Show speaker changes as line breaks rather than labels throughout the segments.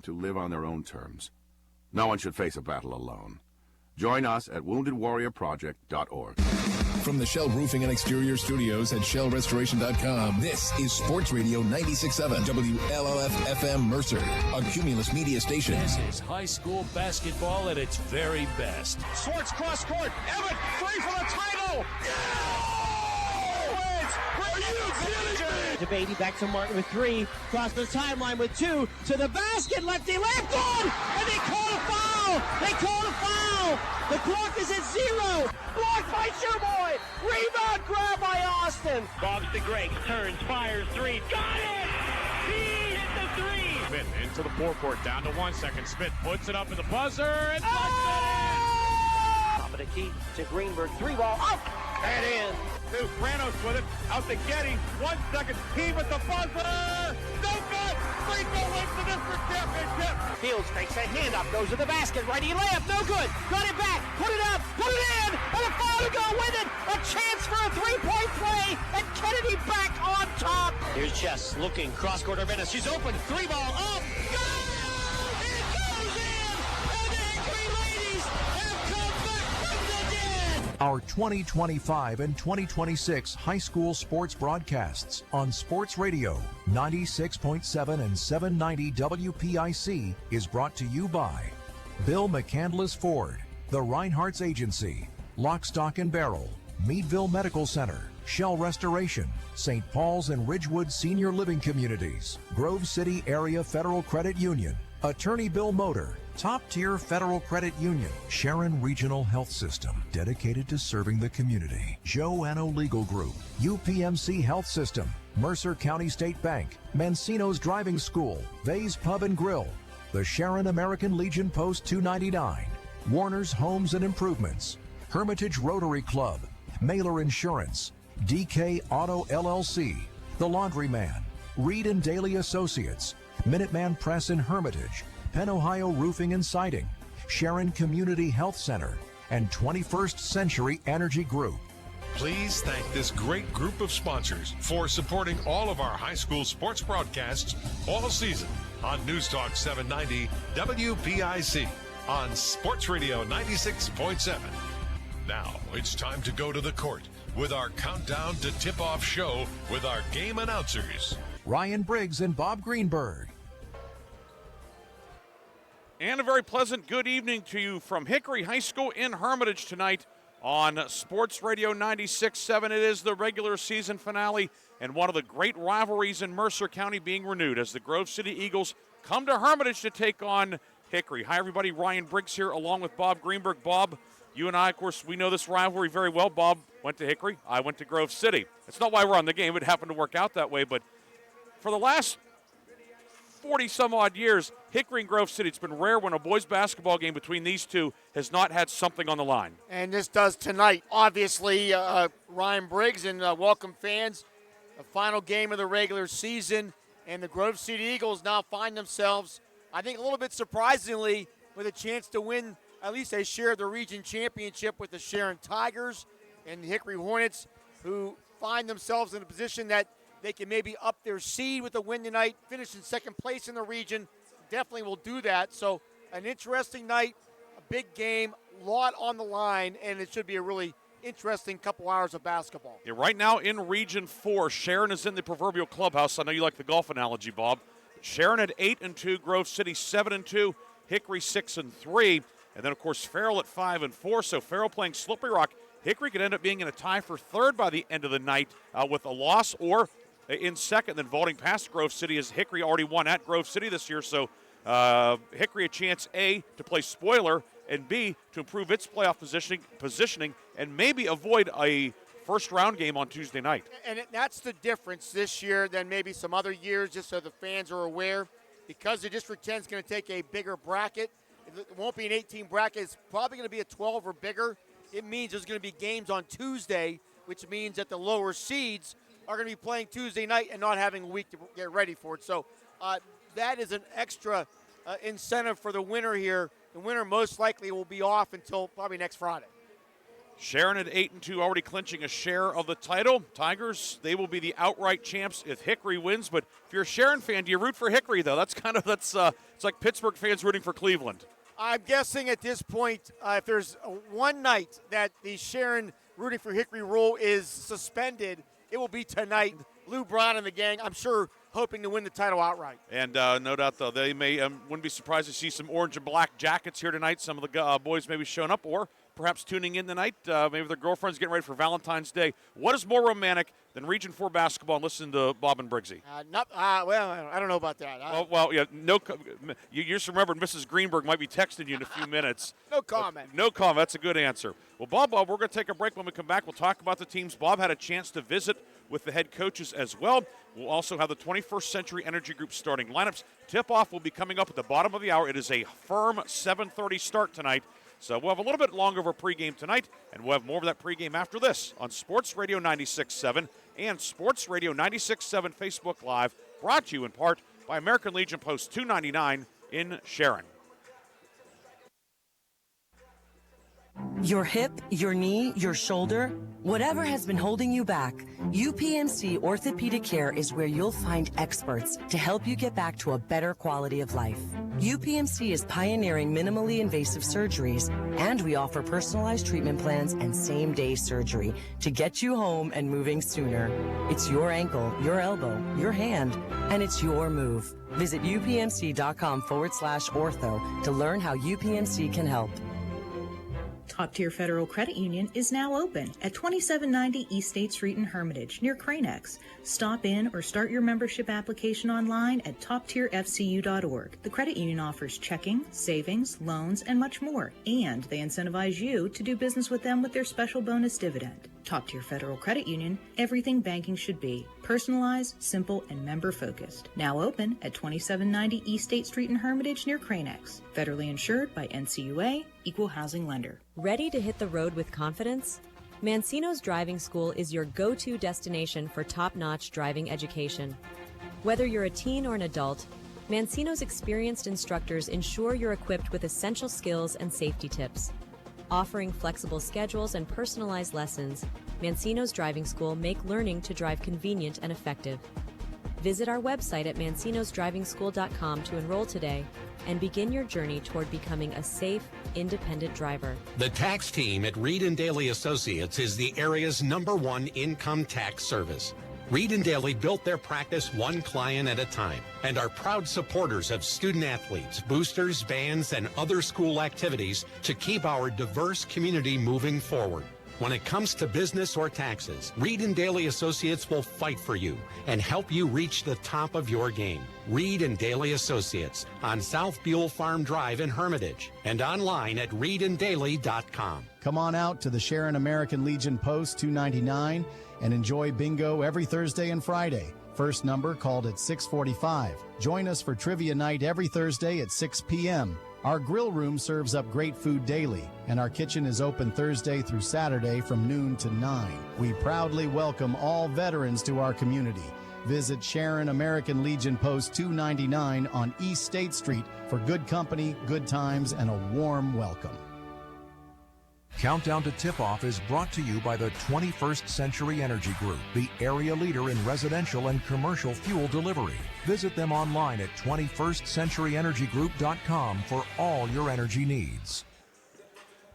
to live on their own terms. No one should face a battle alone. Join us at woundedwarriorproject.org.
From the Shell Roofing and Exterior Studios at shellrestoration.com, this is Sports Radio 96.7 WLLF-FM Mercer, a Cumulus media station.
This is high school basketball at its very best.
Swartz cross court. Everett, free for the title.
DeBatey back to Martin with three. Cross the timeline with two. To the basket. Lefty left on. And they call a foul. They call a foul. The clock is at 0. Blocked by Sherboy. Rebound grab by Austin.
Bobs to Greg. Turns. Fires. Three. Got it. He hit the three.
Smith into the forecourt. Down to 1 second. Smith puts it up in the buzzer. And
Top of the key to Greenburg. 3-ball up. And in.
Two Pranos with it. Out to Getty. 1 second. He with the buzzer. No good. Greenville wins the district championship.
Fields takes a hand up. Goes to the basket. Righty layup. No good. Got it back. Put it up. Put it in. And a foul to go with it. A chance for a three-point play. And Kennedy back on top. Here's Chess looking. Cross-court Venice. She's open. 3-ball up. Go! It goes in. And the Hickory ladies have come back from the dead.
Our 2025 and 2026 high school sports broadcasts on Sports Radio 96.7 and 790 WPIC is brought to you by Bill McCandless Ford, the Reinhardt's Agency, Lock, Stock and Barrel, Meadville Medical Center, Shell Restoration, St. Paul's and Ridgewood Senior Living Communities, Grove City Area Federal Credit Union, Attorney Bill Motor, Top-tier Federal Credit Union, Sharon Regional Health System, dedicated to serving the community, Joanno Legal Group, UPMC Health System, Mercer County State Bank, Mancino's Driving School, Vay's Pub and Grill, the Sharon American Legion Post 299, Warner's Homes and Improvements, Hermitage Rotary Club, Mailer Insurance, DK Auto LLC, The Laundryman, Reed and Daly Associates, Minuteman Press in Hermitage, Penn Ohio Roofing and Siding, Sharon Community Health Center, and 21st Century Energy Group.
Please thank this great group of sponsors for supporting all of our high school sports broadcasts all season on News Talk 790 WPIC on Sports Radio 96.7. Now it's time to go to the court with our countdown to tip-off show with our game announcers,
Ryan Briggs and Bob Greenburg.
And a very pleasant good evening to you from Hickory High School in Hermitage tonight on Sports Radio 96.7. It is the regular season finale and one of the great rivalries in Mercer County being renewed as the Grove City Eagles come to Hermitage to take on Hickory. Hi, everybody. Ryan Briggs here along with Bob Greenburg. Bob, you and I, of course, we know this rivalry very well. Bob went to Hickory. I went to Grove City. It's not why we're on the game. It happened to work out that way, but for the last 40-some-odd years, Hickory and Grove City, it's been rare when a boys basketball game between these two has not had something on the line.
And this does tonight. Obviously, Ryan Briggs and welcome fans, the final game of the regular season, and the Grove City Eagles now find themselves, I think a little bit surprisingly, with a chance to win at least a share of the region championship with the Sharon Tigers and the Hickory Hornets, who find themselves in a position that they can maybe up their seed with a win tonight, finish in second place in the region. Definitely will do that. So an interesting night, a big game, a lot on the line, and it should be a really interesting couple hours of basketball.
Yeah, right now in Region 4, Sharon is in the proverbial clubhouse. I know you like the golf analogy, Bob. Sharon at 8-2, Grove City 7-2, Hickory 6-3, and then, of course, Farrell at 5-4. So Farrell playing Slippery Rock. Hickory could end up being in a tie for third by the end of the night with a loss, or in second, then vaulting past Grove City, as Hickory already won at Grove City this year. So Hickory a chance, A, to play spoiler, and B, to improve its playoff positioning and maybe avoid a first-round game on Tuesday night.
And that's the difference this year than maybe some other years, just so the fans are aware. Because the District 10 is going to take a bigger bracket, it won't be an 18 bracket. It's probably going to be a 12 or bigger. It means there's going to be games on Tuesday, which means that the lower seeds are going to be playing Tuesday night and not having a week to get ready for it. So that is an extra incentive for the winner here. The winner most likely will be off until probably next Friday.
Sharon at 8-2, already clinching a share of the title. Tigers, they will be the outright champs if Hickory wins. But if you're a Sharon fan, do you root for Hickory, though? That's it's like Pittsburgh fans rooting for Cleveland.
I'm guessing at this point, if there's one night that the Sharon rooting for Hickory rule is suspended, it will be tonight. Lou Brown and the gang, I'm sure, hoping to win the title outright.
And no doubt, though, they wouldn't be surprised to see some orange and black jackets here tonight. Some of the boys may be showing up or perhaps tuning in tonight. Maybe their girlfriend's getting ready for Valentine's Day. What is more romantic than Region 4 basketball and listening to Bob and Briggsy?
Well, I don't know about that.
Yeah, you just remembered Mrs. Greenburg might be texting you in a few minutes.
No comment.
No comment. That's a good answer. Well, Bob, we're going to take a break. When we come back, we'll talk about the teams. Bob had a chance to visit with the head coaches as well. We'll also have the 21st Century Energy Group starting lineups. Tip-off will be coming up at the bottom of the hour. It is a firm 7:30 start tonight. So we'll have a little bit longer of a pregame tonight, and we'll have more of that pregame after this on Sports Radio 96.7 and Sports Radio 96.7 Facebook Live, brought to you in part by American Legion Post 299 in Sharon.
Your hip, your knee, your shoulder, whatever has been holding you back, UPMC Orthopedic Care is where you'll find experts to help you get back to a better quality of life. UPMC is pioneering minimally invasive surgeries, and we offer personalized treatment plans and same-day surgery to get you home and moving sooner. It's your ankle, your elbow, your hand, and it's your move. Visit upmc.com/ortho to learn how UPMC can help.
Top Tier Federal Credit Union is now open at 2790 East State Street in Hermitage, near Cranex. Stop in or start your membership application online at toptierfcu.org. The credit union offers checking, savings, loans, and much more, and they incentivize you to do business with them with their special bonus dividend. Top Tier Federal Credit Union, everything banking should be. Personalized, simple, and member-focused. Now open at 2790 East State Street in Hermitage near Cranex. Federally insured by NCUA, Equal Housing Lender.
Ready to hit the road with confidence? Mancino's Driving School is your go-to destination for top-notch driving education. Whether you're a teen or an adult, Mancino's experienced instructors ensure you're equipped with essential skills and safety tips. Offering flexible schedules and personalized lessons, Mancino's Driving School make learning to drive convenient and effective. Visit our website at mancinosdrivingschool.com to enroll today and begin your journey toward becoming a safe, independent driver.
The tax team at Reed & Daly Associates is the area's #1 income tax service. Reed & Daly built their practice one client at a time and are proud supporters of student athletes, boosters, bands, and other school activities to keep our diverse community moving forward. When it comes to business or taxes, Reed & Daly Associates will fight for you and help you reach the top of your game. Reed & Daly Associates on South Buell Farm Drive in Hermitage and online at reedanddaly.com.
Come on out to the Sharon American Legion Post 299 and enjoy bingo every Thursday and Friday. First number called at 6:45. Join us for trivia night every Thursday at 6 p.m. Our grill room serves up great food daily, and our kitchen is open Thursday through Saturday from noon to 9. We proudly welcome all veterans to our community. Visit Sharon American Legion Post 299 on East State Street for good company, good times, and a warm welcome.
Countdown to Tip-Off is brought to you by the 21st Century Energy Group, the area leader in residential and commercial fuel delivery. Visit them online at 21stcenturyenergygroup.com for all your energy needs.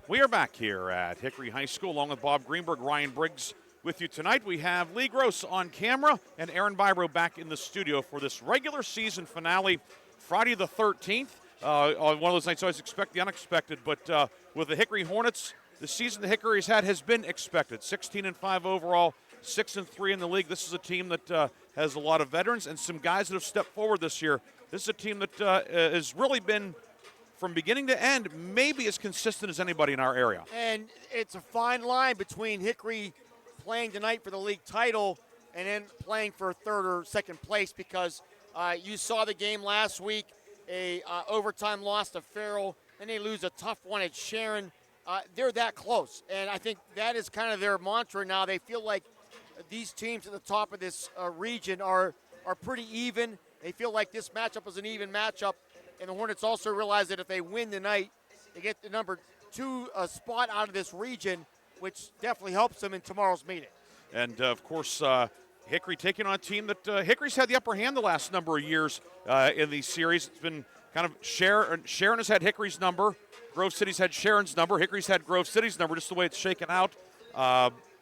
We are back here at Hickory High School along with Bob Greenburg, Ryan Briggs with you tonight. We have Lee Gross on camera and Aaron Bybro back in the studio for this regular season finale, Friday the 13th. On one of those nights, I always expect the unexpected, but with the Hickory Hornets, the season the Hickory's had has been expected. 16-5 overall, 6-3 in the league. This is a team that has a lot of veterans and some guys that have stepped forward this year. This is a team that has really been, from beginning to end, maybe as consistent as anybody in our area.
And it's a fine line between Hickory playing tonight for the league title and then playing for third or second place, because you saw the game last week, a overtime loss to Farrell, then they lose a tough one at Sharon. They're that close, and I think that is kind of their mantra now. They feel like these teams at the top of this region are pretty even. They feel like this matchup is an even matchup, and the Hornets also realize that if they win tonight, they get the number 2 spot out of this region. which definitely helps them in tomorrow's meeting.
And, of course, Hickory taking on a team that Hickory's had the upper hand the last number of years in these series. It's been kind of Sharon has had Hickory's number. Grove City's had Sharon's number. Hickory's had Grove City's number, just the way it's shaken out.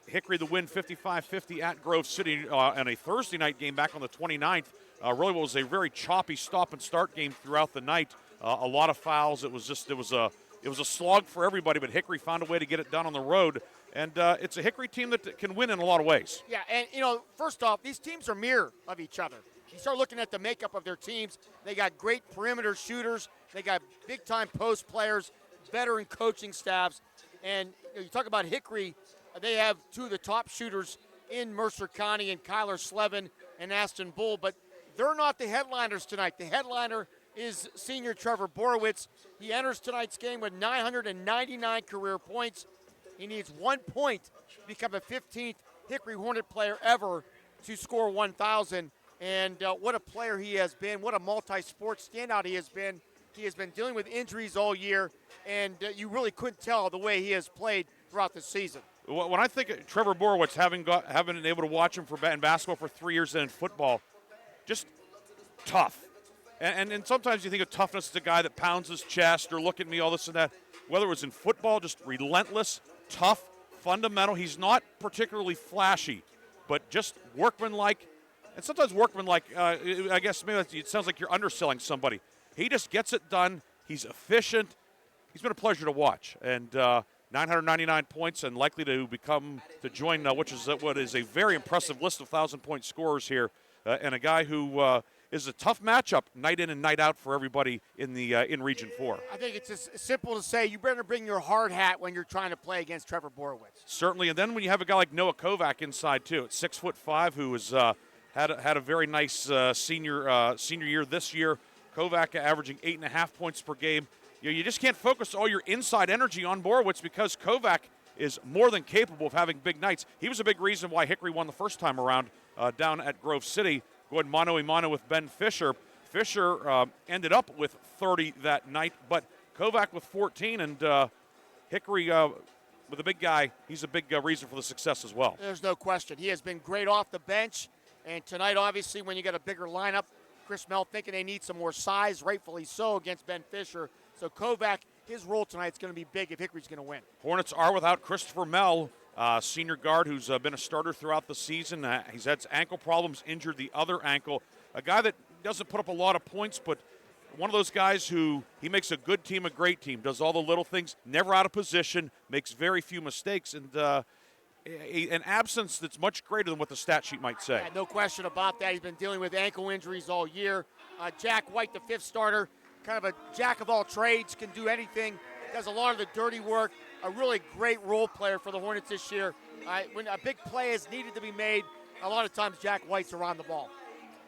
Hickory the win 55-50 at Grove City in a Thursday night game back on the 29th. Really was a very choppy stop-and-start game throughout the night. A lot of fouls. It was a slog for everybody, but Hickory found a way to get it done on the road. And it's a Hickory team that can win in a lot of ways.
Yeah, and, first off, these teams are mirror of each other. You start looking at the makeup of their teams. They got great perimeter shooters. They got big-time post players, veteran coaching staffs. And you talk about Hickory, they have two of the top shooters in Mercer County, and Kyler Slevin and Aston Bull. But they're not the headliners tonight. The headliner is senior Trevor Borowitz. He enters tonight's game with 999 career points. He needs 1 point to become a 15th Hickory Hornet player ever to score 1,000. And what a player he has been. What a multi-sport standout he has been. He has been dealing with injuries all year, and you really couldn't tell the way he has played throughout the season.
When I think of Trevor Borowitz, having been able to watch him in basketball for 3 years and in football, just tough. And sometimes you think of toughness as a guy that pounds his chest or look at me, all this and that. Whether it was in football, just relentless, tough, fundamental. He's not particularly flashy, but just workmanlike. And sometimes workmanlike, I guess maybe it sounds like you're underselling somebody. He just gets it done. He's efficient. He's been a pleasure to watch. And 999 points and likely to join, which is what is a very impressive list of 1,000-point scorers here. And a guy who is a tough matchup night in and night out for everybody in Region 4.
I think it's as simple to say you better bring your hard hat when you're trying to play against Trevor Borowitz.
Certainly, and then when you have a guy like Noah Kovac inside too, at 6'5", who has had a very nice senior year this year. Kovac averaging 8.5 points per game. You just can't focus all your inside energy on Borowitz because Kovac is more than capable of having big nights. He was a big reason why Hickory won the first time around down at Grove City. Going mano-a-mano with Ben Fisher. Fisher ended up with 30 that night, but Kovac with 14, and Hickory with a big guy, he's a big reason for the success as well.
There's no question. He has been great off the bench, and tonight, obviously, when you got a bigger lineup, Chris Mel thinking they need some more size, rightfully so, against Ben Fisher. So Kovac, his role tonight is going to be big if Hickory's going to win.
Hornets are without Christopher Mel, senior guard who's been a starter throughout the season. He's had ankle problems, injured the other ankle. A guy that doesn't put up a lot of points, but one of those guys who he makes a good team a great team, does all the little things, never out of position, makes very few mistakes, and an absence that's much greater than what the stat sheet might say.
Yeah, no question about that. He's been dealing with ankle injuries all year. Jack White, the fifth starter, kind of a jack of all trades, can do anything, does a lot of the dirty work. A really great role player for the Hornets this year. When a big play is needed to be made, a lot of times Jack White's around the ball.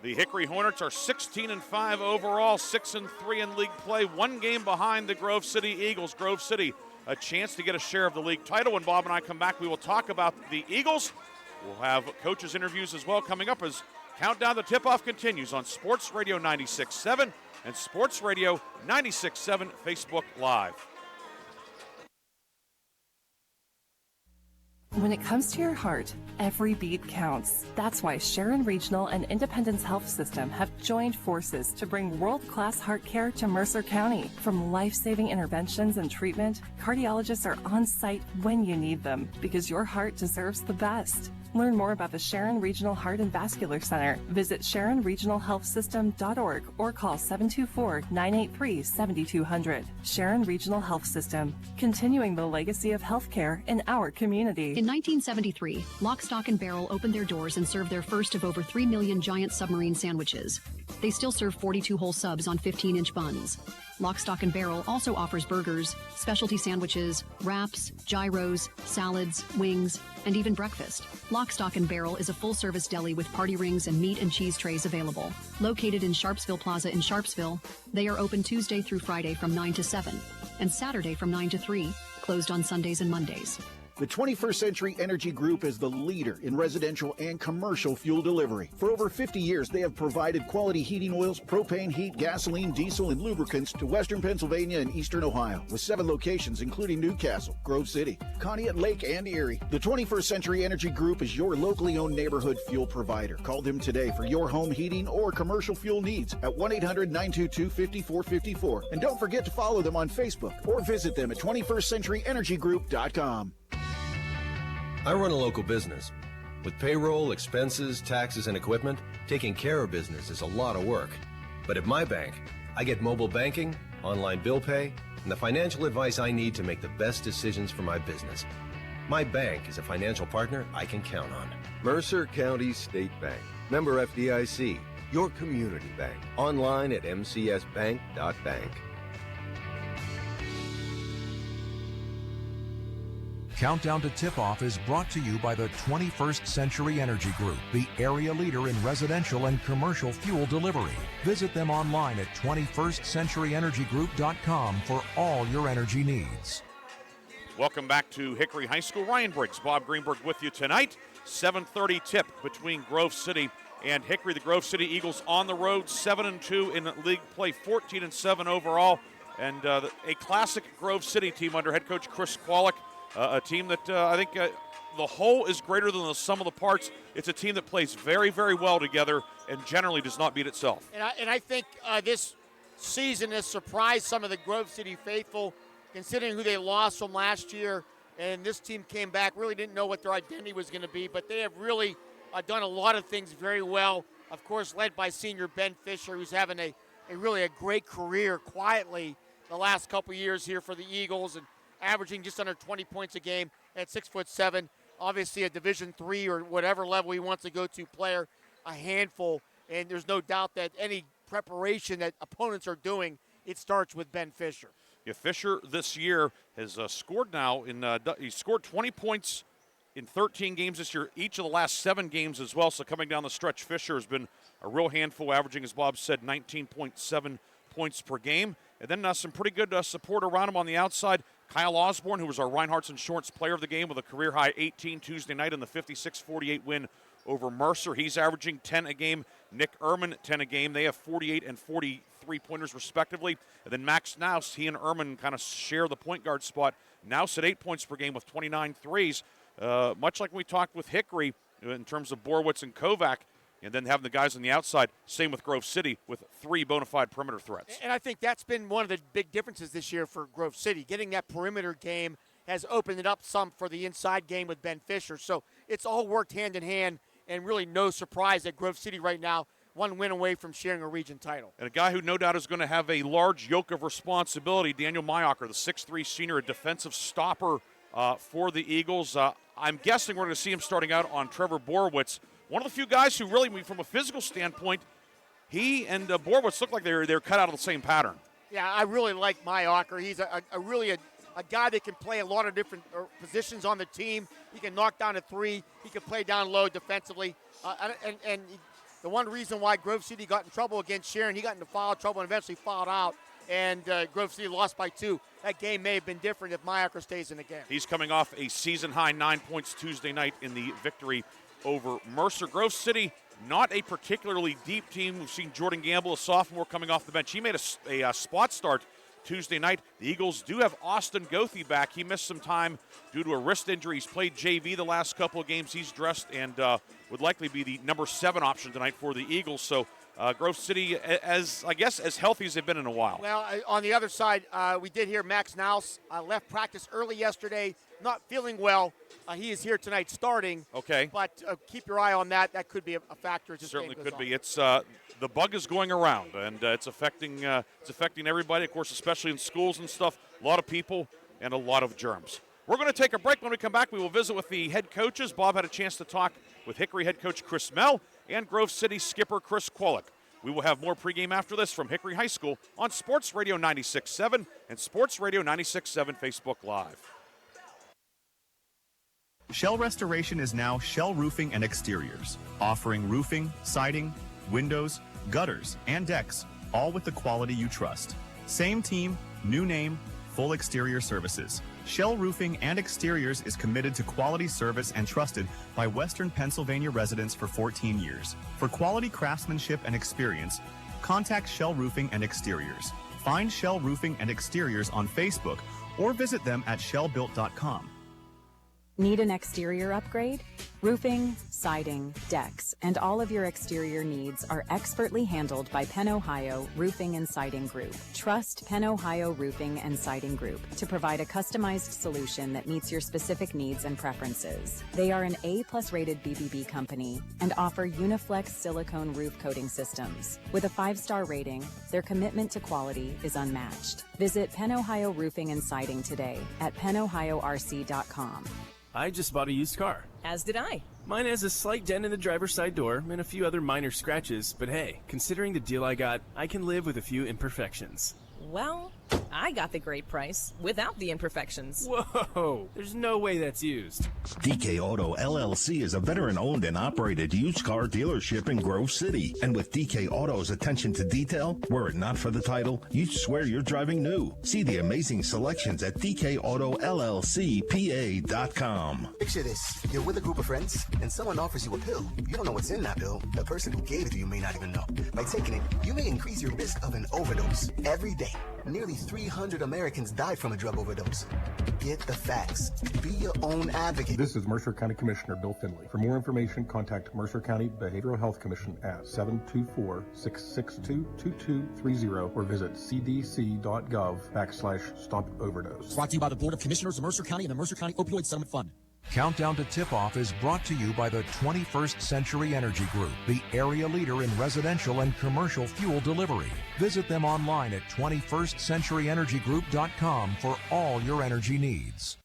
The Hickory Hornets are 16-5 overall, 6-3 in league play, one game behind the Grove City Eagles. Grove City, a chance to get a share of the league title. When Bob and I come back, we will talk about the Eagles. We'll have coaches' interviews as well coming up as Countdown to Tip-Off continues on Sports Radio 96.7 and Sports Radio 96.7 Facebook Live.
When it comes to your heart, every beat counts. That's why Sharon Regional and Independence Health System have joined forces to bring world-class heart care to Mercer County. From life-saving interventions and treatment, cardiologists are on site when you need them because your heart deserves the best. Learn more about the Sharon Regional Heart and Vascular Center. Visit SharonRegionalHealthSystem.org or call 724-983-7200. Sharon Regional Health System, continuing the legacy of healthcare in our community.
In 1973, Lock, Stock, and Barrel opened their doors and served their first of over 3 million giant submarine sandwiches. They still serve 42 whole subs on 15-inch buns. Lock, Stock, and Barrel also offers burgers, specialty sandwiches, wraps, gyros, salads, wings, and even breakfast. Lock, Stock, and Barrel is a full-service deli with party rings and meat and cheese trays available. Located in Sharpsville Plaza in Sharpsville, they are open Tuesday through Friday from 9 to 7 and Saturday from 9 to 3, closed on Sundays and Mondays.
The 21st Century Energy Group is the leader in residential and commercial fuel delivery. For over 50 years, they have provided quality heating oils, propane, heat, gasoline, diesel, and lubricants to western Pennsylvania and eastern Ohio, with 7 locations including Newcastle, Grove City, Conneaut Lake, and Erie. The 21st Century Energy Group is your locally owned neighborhood fuel provider. Call them today for your home heating or commercial fuel needs at 1-800-922-5454. And don't forget to follow them on Facebook or visit them at 21stcenturyenergygroup.com.
I run a local business. With payroll, expenses, taxes, and equipment, taking care of business is a lot of work. But at my bank, I get mobile banking, online bill pay, and the financial advice I need to make the best decisions for my business. My bank is a financial partner I can count on.
Mercer County State Bank. Member FDIC. Your community bank. Online at mcsbank.bank.
Countdown to Tip-Off is brought to you by the 21st Century Energy Group, the area leader in residential and commercial fuel delivery. Visit them online at 21stcenturyenergygroup.com for all your energy needs.
Welcome back to Hickory High School. Ryan Briggs, Bob Greenburg with you tonight. 7:30 tip between Grove City and Hickory. The Grove City Eagles on the road, 7-2 in league play, 14-7 overall. And a classic Grove City team under head coach Chris Kwolek. A team that I think the whole is greater than the sum of the parts. It's a team that plays very, very well together and generally does not beat itself.
And I think this season has surprised some of the Grove City faithful, considering who they lost from last year. And this team came back, really didn't know what their identity was going to be, but they have really done a lot of things very well. Of course, led by senior Ben Fisher, who's having a really great career quietly the last couple years here for the Eagles, and averaging just under 20 points a game at 6'7". Obviously a Division III or whatever level he wants to go to player, a handful. And there's no doubt that any preparation that opponents are doing, it starts with Ben Fisher.
Yeah, Fisher this year has scored now. He scored 20 points in 13 games this year, each of the last 7 games as well. So coming down the stretch, Fisher has been a real handful, averaging, as Bob said, 19.7 points per game. And then some pretty good support around him on the outside. Kyle Osborne, who was our Reinhardt's Insurance Player of the Game with a career-high 18 Tuesday night in the 56-48 win over Mercer. He's averaging 10 a game. Nick Ehrman, 10 a game. They have 48 and 43 pointers respectively. And then Max Naus, he and Ehrman kind of share the point guard spot. Naus at 8 points per game with 29 threes. Much like we talked with Hickory in terms of Borowitz and Kovac, and then having the guys on the outside, same with Grove City with 3 bona fide perimeter threats.
And I think that's been one of the big differences this year for Grove City. Getting that perimeter game has opened it up some for the inside game with Ben Fisher. So it's all worked hand in hand, and really no surprise that Grove City right now, 1 win away from sharing a region title.
And a guy who no doubt is going to have a large yoke of responsibility, Daniel Mayocker, the 6'3 senior, a defensive stopper for the Eagles. I'm guessing we're going to see him starting out on Trevor Borowitz. One of the few guys who really, from a physical standpoint, he and Borowitz look like they're cut out of the same pattern.
Yeah, I really like Mayocker. He's a guy that can play a lot of different positions on the team. He can knock down a 3. He can play down low defensively. And the one reason why Grove City got in trouble against Sharon, he got into foul trouble and eventually fouled out, and Grove City lost by 2. That game may have been different if Mayocker stays in the game.
He's coming off a season-high 9 points Tuesday night in the victory over Mercer. Grove City, not a particularly deep team. We've seen Jordan Gamble, a sophomore, coming off the bench. He made a spot start Tuesday night. The Eagles do have Austin Goethe back. He missed some time due to a wrist injury. He's played JV the last couple of games. He's dressed and would likely be the number 7 option tonight for the Eagles. So Grove City, as healthy as they've been in a while.
Well, on the other side, we did hear Max Naus left practice early yesterday, not feeling well. He is here tonight starting.
Okay.
But keep your eye on that. That could be a factor.
Certainly could be. It's the bug is going around, and it's affecting everybody, of course, especially in schools and stuff. A lot of people and a lot of germs. We're going to take a break. When we come back, we will visit with the head coaches. Bob had a chance to talk with Hickory head coach Chris Mell and Grove City skipper Chris Kwolek. We will have more pregame after this from Hickory High School on Sports Radio 96.7 and Sports Radio 96.7 Facebook Live.
Shell Restoration is now Shell Roofing and Exteriors, offering roofing, siding, windows, gutters, and decks, all with the quality you trust. Same team, new name, full exterior services. Shell Roofing and Exteriors is committed to quality service and trusted by Western Pennsylvania residents for 14 years. For quality craftsmanship and experience, contact Shell Roofing and Exteriors. Find Shell Roofing and Exteriors on Facebook or visit them at shellbuilt.com.
Need an exterior upgrade? Roofing, siding, decks, and all of your exterior needs are expertly handled by Penn Ohio Roofing and Siding Group. Trust Penn Ohio Roofing and Siding Group to provide a customized solution that meets your specific needs and preferences. They are an A+ rated BBB company and offer Uniflex silicone roof coating systems. With a 5-star rating, their commitment to quality is unmatched. Visit Penn Ohio Roofing and Siding today at pennohiorc.com.
I just bought a used car.
As did I.
Mine has a slight dent in the driver's side door and a few other minor scratches, but hey, considering the deal I got, I can live with a few imperfections.
Well, I got the great price without the imperfections.
Whoa, there's no way that's used.
DK Auto LLC is a veteran-owned and operated used car dealership in Grove City. And with DK Auto's attention to detail, were it not for the title, you'd swear you're driving new. See the amazing selections at DKAutoLLCPA.com.
Picture this. You're with a group of friends, and someone offers you a pill. You don't know what's in that pill. The person who gave it to you may not even know. By taking it, you may increase your risk of an overdose. Every day, nearly 300 Americans die from a drug overdose. Get the facts. Be your own advocate.
This is Mercer County Commissioner Bill Finley. For more information, contact Mercer County Behavioral Health Commission at 724-662-2230 or visit cdc.gov/stop overdose.
Brought to you by the Board of Commissioners of Mercer County and the Mercer County Opioid Settlement Fund.
Countdown to Tip-Off is brought to you by the 21st Century Energy Group, the area leader in residential and commercial fuel delivery. Visit them online at 21stcenturyenergygroup.com for all your energy needs.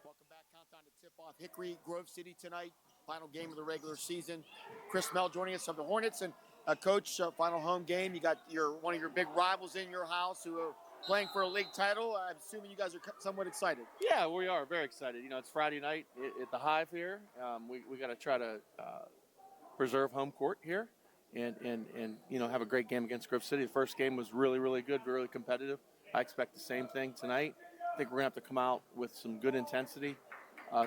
Welcome back. Countdown to Tip-Off. Hickory, Grove City tonight. Final game of the regular season. Chris Mell joining us of the Hornets. And Coach, final home game. You got one of your big rivals in your house who are playing for a league title. I'm assuming you guys are somewhat excited.
Yeah, we are very excited. You know, it's Friday night at the Hive here. We got to try to preserve home court here and you know, have a great game against Grove City. The first game was really, really good, really competitive. I expect the same thing tonight. I think we're going to have to come out with some good intensity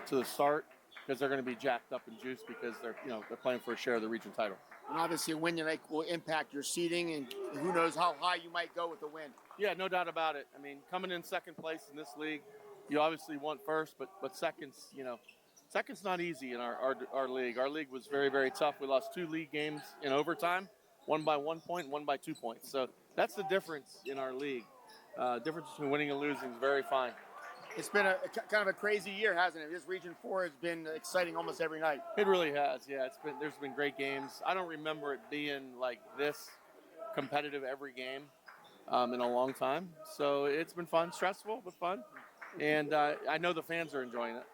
to the start because they're going to be jacked up and juiced because they're playing for a share of the region title.
And obviously a win tonight will impact your seeding, and who knows how high you might go with the win.
Yeah, no doubt about it. I mean, coming in second place in this league, you obviously want first, but second's, second's not easy in our league. Our league was very, very tough. We lost 2 league games in overtime, one by 1 point, one by 2 points. So that's the difference in our league. Difference between winning and losing is very fine.
It's been a kind of a crazy year, hasn't it? This Region 4 has been exciting almost every night.
It really has, yeah. There's been great games. I don't remember it being like this competitive every game in a long time. So it's been fun, stressful, but fun. And I know the fans are enjoying it.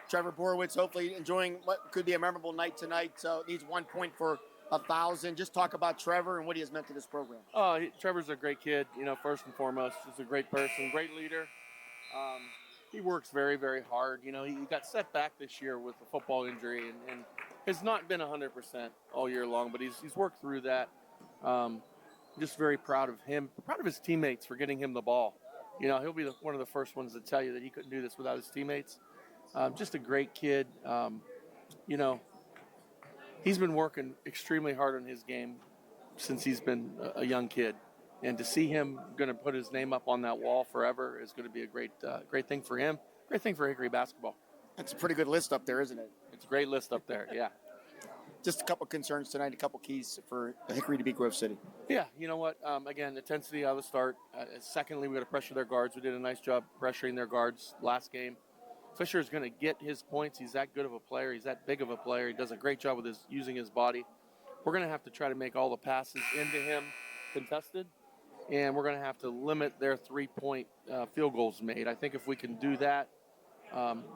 Trevor Borowitz hopefully enjoying what could be a memorable night tonight. Needs 1 point for 1,000. Just talk about Trevor and what he has meant to this program.
Oh, Trevor's a great kid, first and foremost. He's a great person, great leader. He works very, very hard. He got set back this year with a football injury and has not been 100% all year long, but he's worked through that. Just very proud of him, proud of his teammates for getting him the ball. He'll be one of the first ones to tell you that he couldn't do this without his teammates. Just a great kid. He's been working extremely hard on his game since he's been a young kid. And to see him going to put his name up on that wall forever is going to be a great thing for him, great thing for Hickory basketball.
That's a pretty good list up there, isn't it?
It's a great list up there, yeah.
Just a couple concerns tonight, a couple keys for Hickory to beat Grove City.
Yeah, you know what? Again, intensity out of the start. Secondly, we got to pressure their guards. We did a nice job pressuring their guards last game. Fisher is going to get his points. He's that good of a player. He's that big of a player. He does a great job with using his body. We're going to have to try to make all the passes into him contested. And we're going to have to limit their 3-point field goals made. I think if we can do that,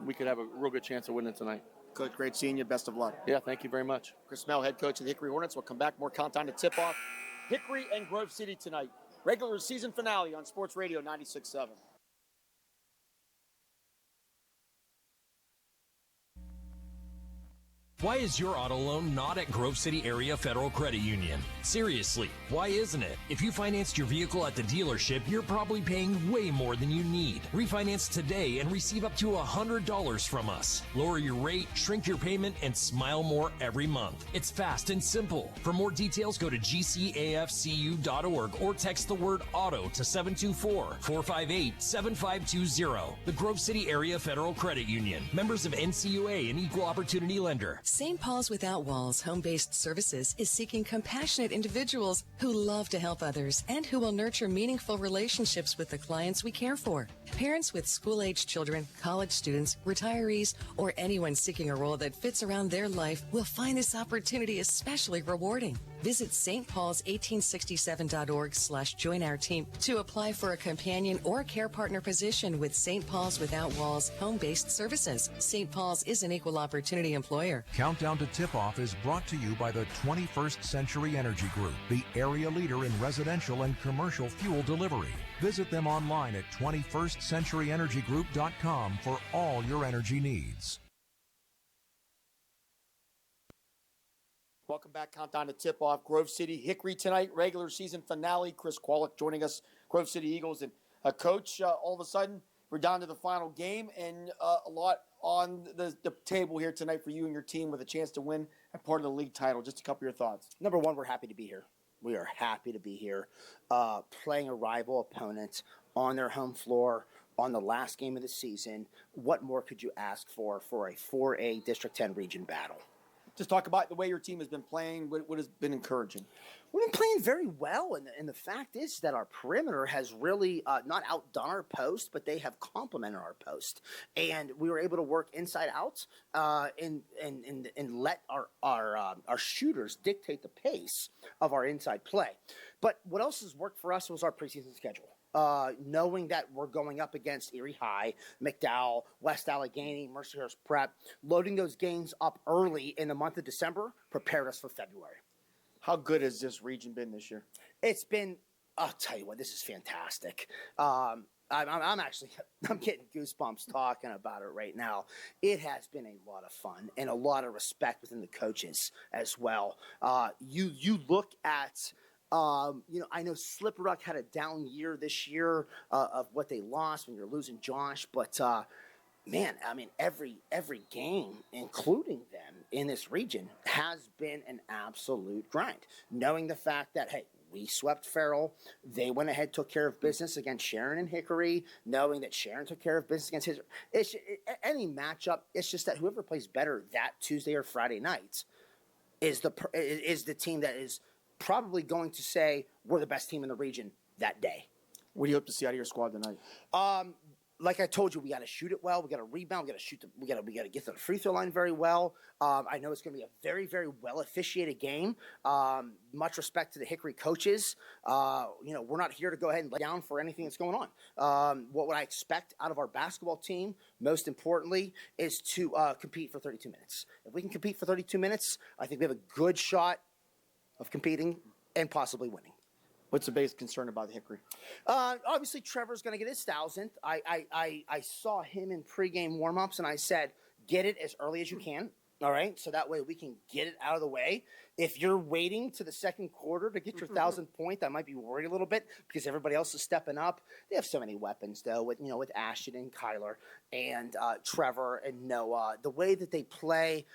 we could have a real good chance of winning tonight.
Coach, great seeing you. Best of luck.
Yeah, thank you very much.
Chris Mell, head coach of the Hickory Hornets. We'll come back. More countdown to tip-off. Hickory and Grove City tonight. Regular season finale on Sports Radio 96.7.
Why is your auto loan not at Grove City Area Federal Credit Union? Seriously, why isn't it? If you financed your vehicle at the dealership, you're probably paying way more than you need. Refinance today and receive up to $100 from us. Lower your rate, shrink your payment, and smile more every month. It's fast and simple. For more details, go to gcafcu.org or text the word auto to 724-458-7520. The Grove City Area Federal Credit Union. Members of NCUA, an equal opportunity lender.
St. Paul's Without Walls Home-Based Services is seeking compassionate individuals who love to help others and who will nurture meaningful relationships with the clients we care for. Parents with school-aged children, college students, retirees, or anyone seeking a role that fits around their life will find this opportunity especially rewarding. Visit stpaul's1867.org/join our team to apply for a companion or care partner position with St. Paul's Without Walls Home-Based Services. St. Paul's is an equal opportunity employer.
Countdown to Tip-Off is brought to you by the 21st Century Energy Group, the area leader in residential and commercial fuel delivery. Visit them online at 21stcenturyenergygroup.com for all your energy needs.
Welcome back. Countdown to tip-off. Grove City, Hickory tonight. Regular season finale. Chris Qualick joining us. Grove City Eagles. And Coach, all of a sudden, we're down to the final game and a lot on the table here tonight for you and your team with a chance to win and part of the league title. Just a couple of your thoughts.
Number one, we're happy to be here. We are happy to be here playing a rival opponent on their home floor on the last game of the season. What more could you ask for a 4A District 10 region battle?
Just talk about the way your team has been playing. What has been encouraging?
We've been playing very well, and the fact is that our perimeter has really not outdone our post, but they have complemented our post, and we were able to work inside out and let our shooters dictate the pace of our inside play. But what else has worked for us was our preseason schedule. Knowing that we're going up against Erie High, McDowell, West Allegheny, Mercyhurst Prep, loading those games up early in the month of December prepared us for February.
How good has this region been this year?
It's been, I'll tell you what, this is fantastic. I'm getting goosebumps talking about it right now. It has been a lot of fun and a lot of respect within the coaches as well. You look at, I know Slippery Rock had a down year this year of what they lost when you're losing Josh, but every game, including them in this region, has been an absolute grind. Knowing the fact that, hey, we swept Farrell. They went ahead, took care of business against Sharon and Hickory, knowing that Sharon took care of business against his. Any matchup, it's just that whoever plays better that Tuesday or Friday night is the team that is probably going to say we're the best team in the region that day.
What do you hope to see out of your squad tonight?
Like I told you, we got to shoot it well. We got to rebound. We got to shoot. We got to get to the free throw line very well. I know it's going to be a very, very well officiated game. Much respect to the Hickory coaches. We're not here to go ahead and lay down for anything that's going on. What would I expect out of our basketball team, most importantly, is to compete for 32 minutes. If we can compete for 32 minutes, I think we have a good shot of competing and possibly winning.
What's the biggest concern about the Hickory?
Obviously, Trevor's going to get his 1,000th. I saw him in pregame warm-ups, and I said, get it as early as you can, all right? So that way we can get it out of the way. If you're waiting to the second quarter to get your 1,000th point, I might be worried a little bit because everybody else is stepping up. They have so many weapons, though, with Ashton and Kyler and Trevor and Noah. The way that they play,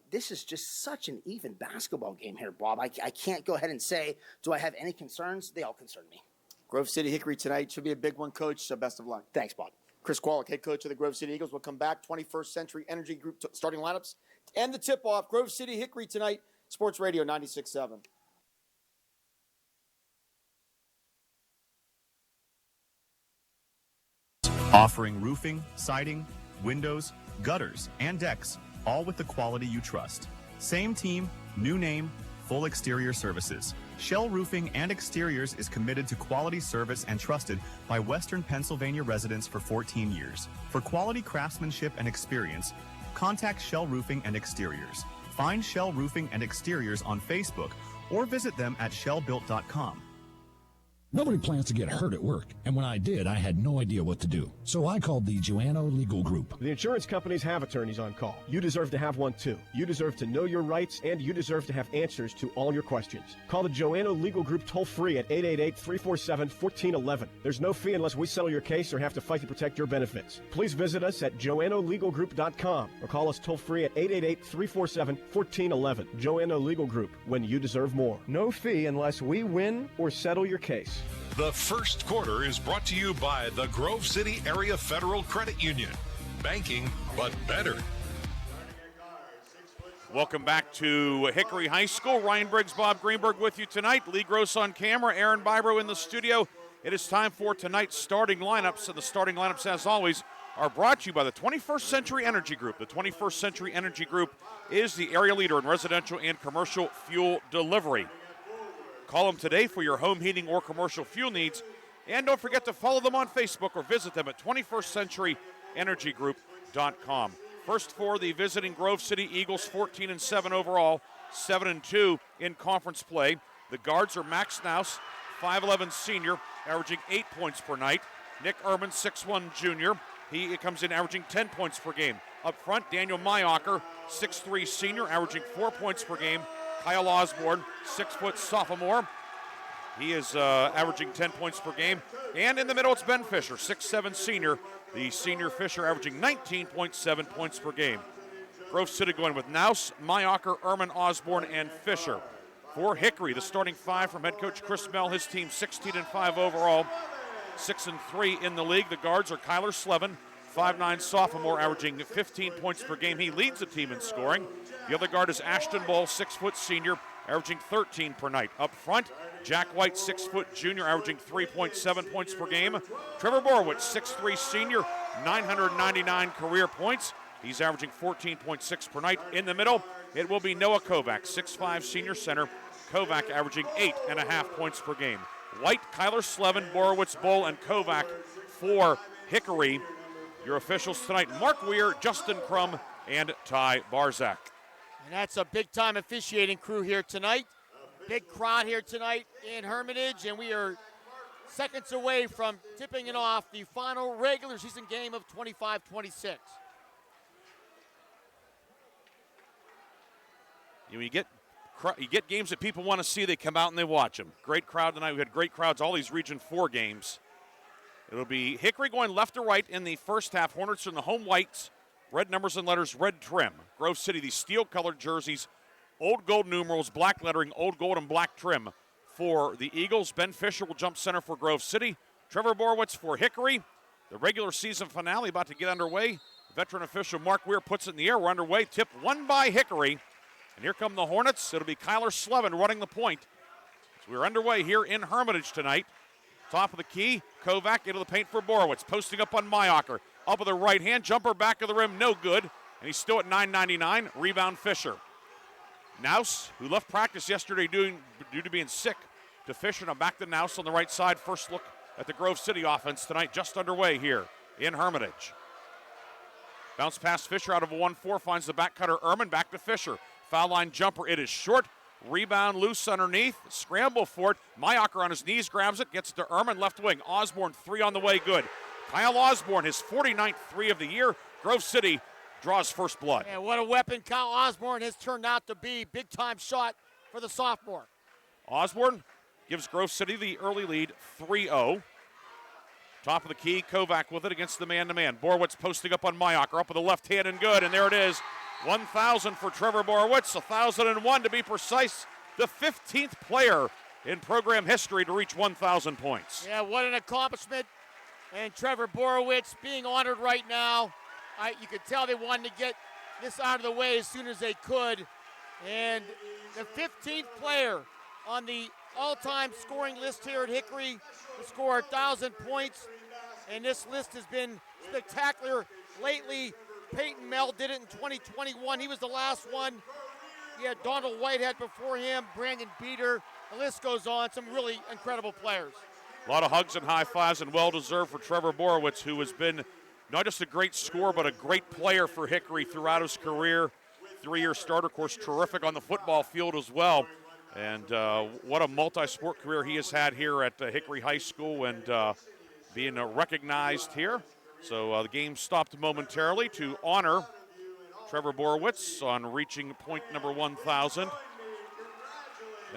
this is just such an even basketball game here, Bob. I can't go ahead and say, do I have any concerns? They all concern me.
Grove City Hickory tonight should be a big one, Coach. So best of luck.
Thanks, Bob.
Chris Qualick, head coach of the Grove City Eagles, will come back. 21st Century Energy Group starting lineups and the tip-off. Grove City Hickory tonight. Sports Radio 96.7.
Offering roofing, siding, windows, gutters, and decks, all with the quality you trust. Same team, new name, full exterior services. Shell Roofing and Exteriors is committed to quality service and trusted by Western Pennsylvania residents for 14 years. For quality craftsmanship and experience, contact Shell Roofing and Exteriors. Find Shell Roofing and Exteriors on Facebook or visit them at shellbuilt.com.
Nobody plans to get hurt at work, and when I did, I had no idea what to do. So I called the Joanno Legal Group.
The insurance companies have attorneys on call. You deserve to have one too. You deserve to know your rights, and you deserve to have answers to all your questions. Call the Joanno Legal Group toll-free at 888-347-1411. There's no fee unless we settle your case or have to fight to protect your benefits. Please visit us at joannolegalgroup.com or call us toll-free at 888-347-1411. Joanno Legal Group, when you deserve more. No fee unless we win or settle your case.
The first quarter is brought to you by the Grove City Area Federal Credit Union. Banking, but better.
Welcome back to Hickory High School. Ryan Briggs, Bob Greenburg with you tonight. Lee Gross on camera, Aaron Bibro in the studio. It is time for tonight's starting lineups. And the starting lineups, as always, are brought to you by the 21st Century Energy Group. The 21st Century Energy Group is the area leader in residential and commercial fuel delivery. Call them today for your home heating or commercial fuel needs. And don't forget to follow them on Facebook or visit them at 21stcenturyenergygroup.com. First for the visiting Grove City Eagles, 14-7 overall, 7-2 in conference play. The guards are Max Naus, 5'11 senior, averaging 8 points per night. Nick Ehrman, 6'1 junior. He comes in averaging 10 points per game. Up front, Daniel Mayacher, 6'3 senior, averaging 4 points per game. Kyle Osborne, 6-foot sophomore. He is averaging 10 points per game. And in the middle, it's Ben Fisher, 6'7 senior. The senior Fisher averaging 19.7 points per game. Grove City going with Naus, Mayacher, Ehrman, Osborne, and Fisher. For Hickory, the starting five from head coach Chris Mell, his team 16-5 overall, 6-3 in the league. The guards are Kyler Slevin, 5'9 sophomore, averaging 15 points per game. He leads the team in scoring. The other guard is Ashton Ball, 6-foot senior, averaging 13 per night. Up front, Jack White, 6-foot junior, averaging 3.7 points per game. Trevor Borowitz, 6'3 senior, 999 career points. He's averaging 14.6 per night. In the middle, it will be Noah Kovac, 6'5 senior center. Kovac averaging 8.5 points per game. White, Kyler Slevin, Borowitz, Bull, and Kovac for Hickory. Your officials tonight, Mark Weir, Justin Crum, and Ty Barzak.
And that's a big-time officiating crew here tonight. Big crowd here tonight in Hermitage, and we are seconds away from tipping it off the final regular season game of 25-26.
You get games that people want to see, they come out and they watch them. Great crowd tonight. We had great crowds all these Region 4 games. It'll be Hickory going left to right in the first half. Hornets in the home whites. Red numbers and letters, red trim. Grove City, the steel-colored jerseys, old gold numerals, black lettering, old gold and black trim for the Eagles. Ben Fisher will jump center for Grove City. Trevor Borowitz for Hickory. The regular season finale about to get underway. Veteran official Mark Weir puts it in the air. We're underway. Tip won by Hickory. And here come the Hornets. It'll be Kyler Slevin running the point. So we're underway here in Hermitage tonight. Top of the key, Kovac into the paint for Borowitz. Posting up on Mayacher. Up with the right hand, jumper back of the rim, no good. And he's still at 9.99. Rebound Fisher. Naus, who left practice yesterday due to being sick, to Fisher. Now back to Naus on the right side. First look at the Grove City offense tonight, just underway here in Hermitage. Bounce past Fisher out of a 1-4, finds the back cutter Ehrman, back to Fisher. Foul line jumper, it is short. Rebound loose underneath, scramble for it. Mayacher on his knees grabs it, gets it to Ehrman, left wing. Osborne, 3 on the way, good. Kyle Osborne, his 49th 3 of the year. Grove City draws first blood.
And what a weapon Kyle Osborne has turned out to be. Big-time shot for the sophomore.
Osborne gives Grove City the early lead, 3-0. Top of the key, Kovac with it against the man-to-man. Borowitz posting up on Mayacher, up with the left hand and good, and there it is. 1,000 for Trevor Borowitz, 1,001 to be precise. The 15th player in program history to reach 1,000 points.
Yeah, what an accomplishment. And Trevor Borowitz being honored right now. You could tell they wanted to get this out of the way as soon as they could. And the 15th player on the all-time scoring list here at Hickory to score 1,000 points. And this list has been spectacular lately. Peyton Mell did it in 2021. He was the last one. You had Donald Whitehead before him, Brandon Beater. The list goes on. Some really incredible players.
A lot of hugs and high fives, and well-deserved for Trevor Borowitz, who has been not just a great scorer, but a great player for Hickory throughout his career. 3-year starter, of course, terrific on the football field as well. And what a multi-sport career he has had here at Hickory High School and being recognized here. So the game stopped momentarily to honor Trevor Borowitz on reaching point number 1,000. And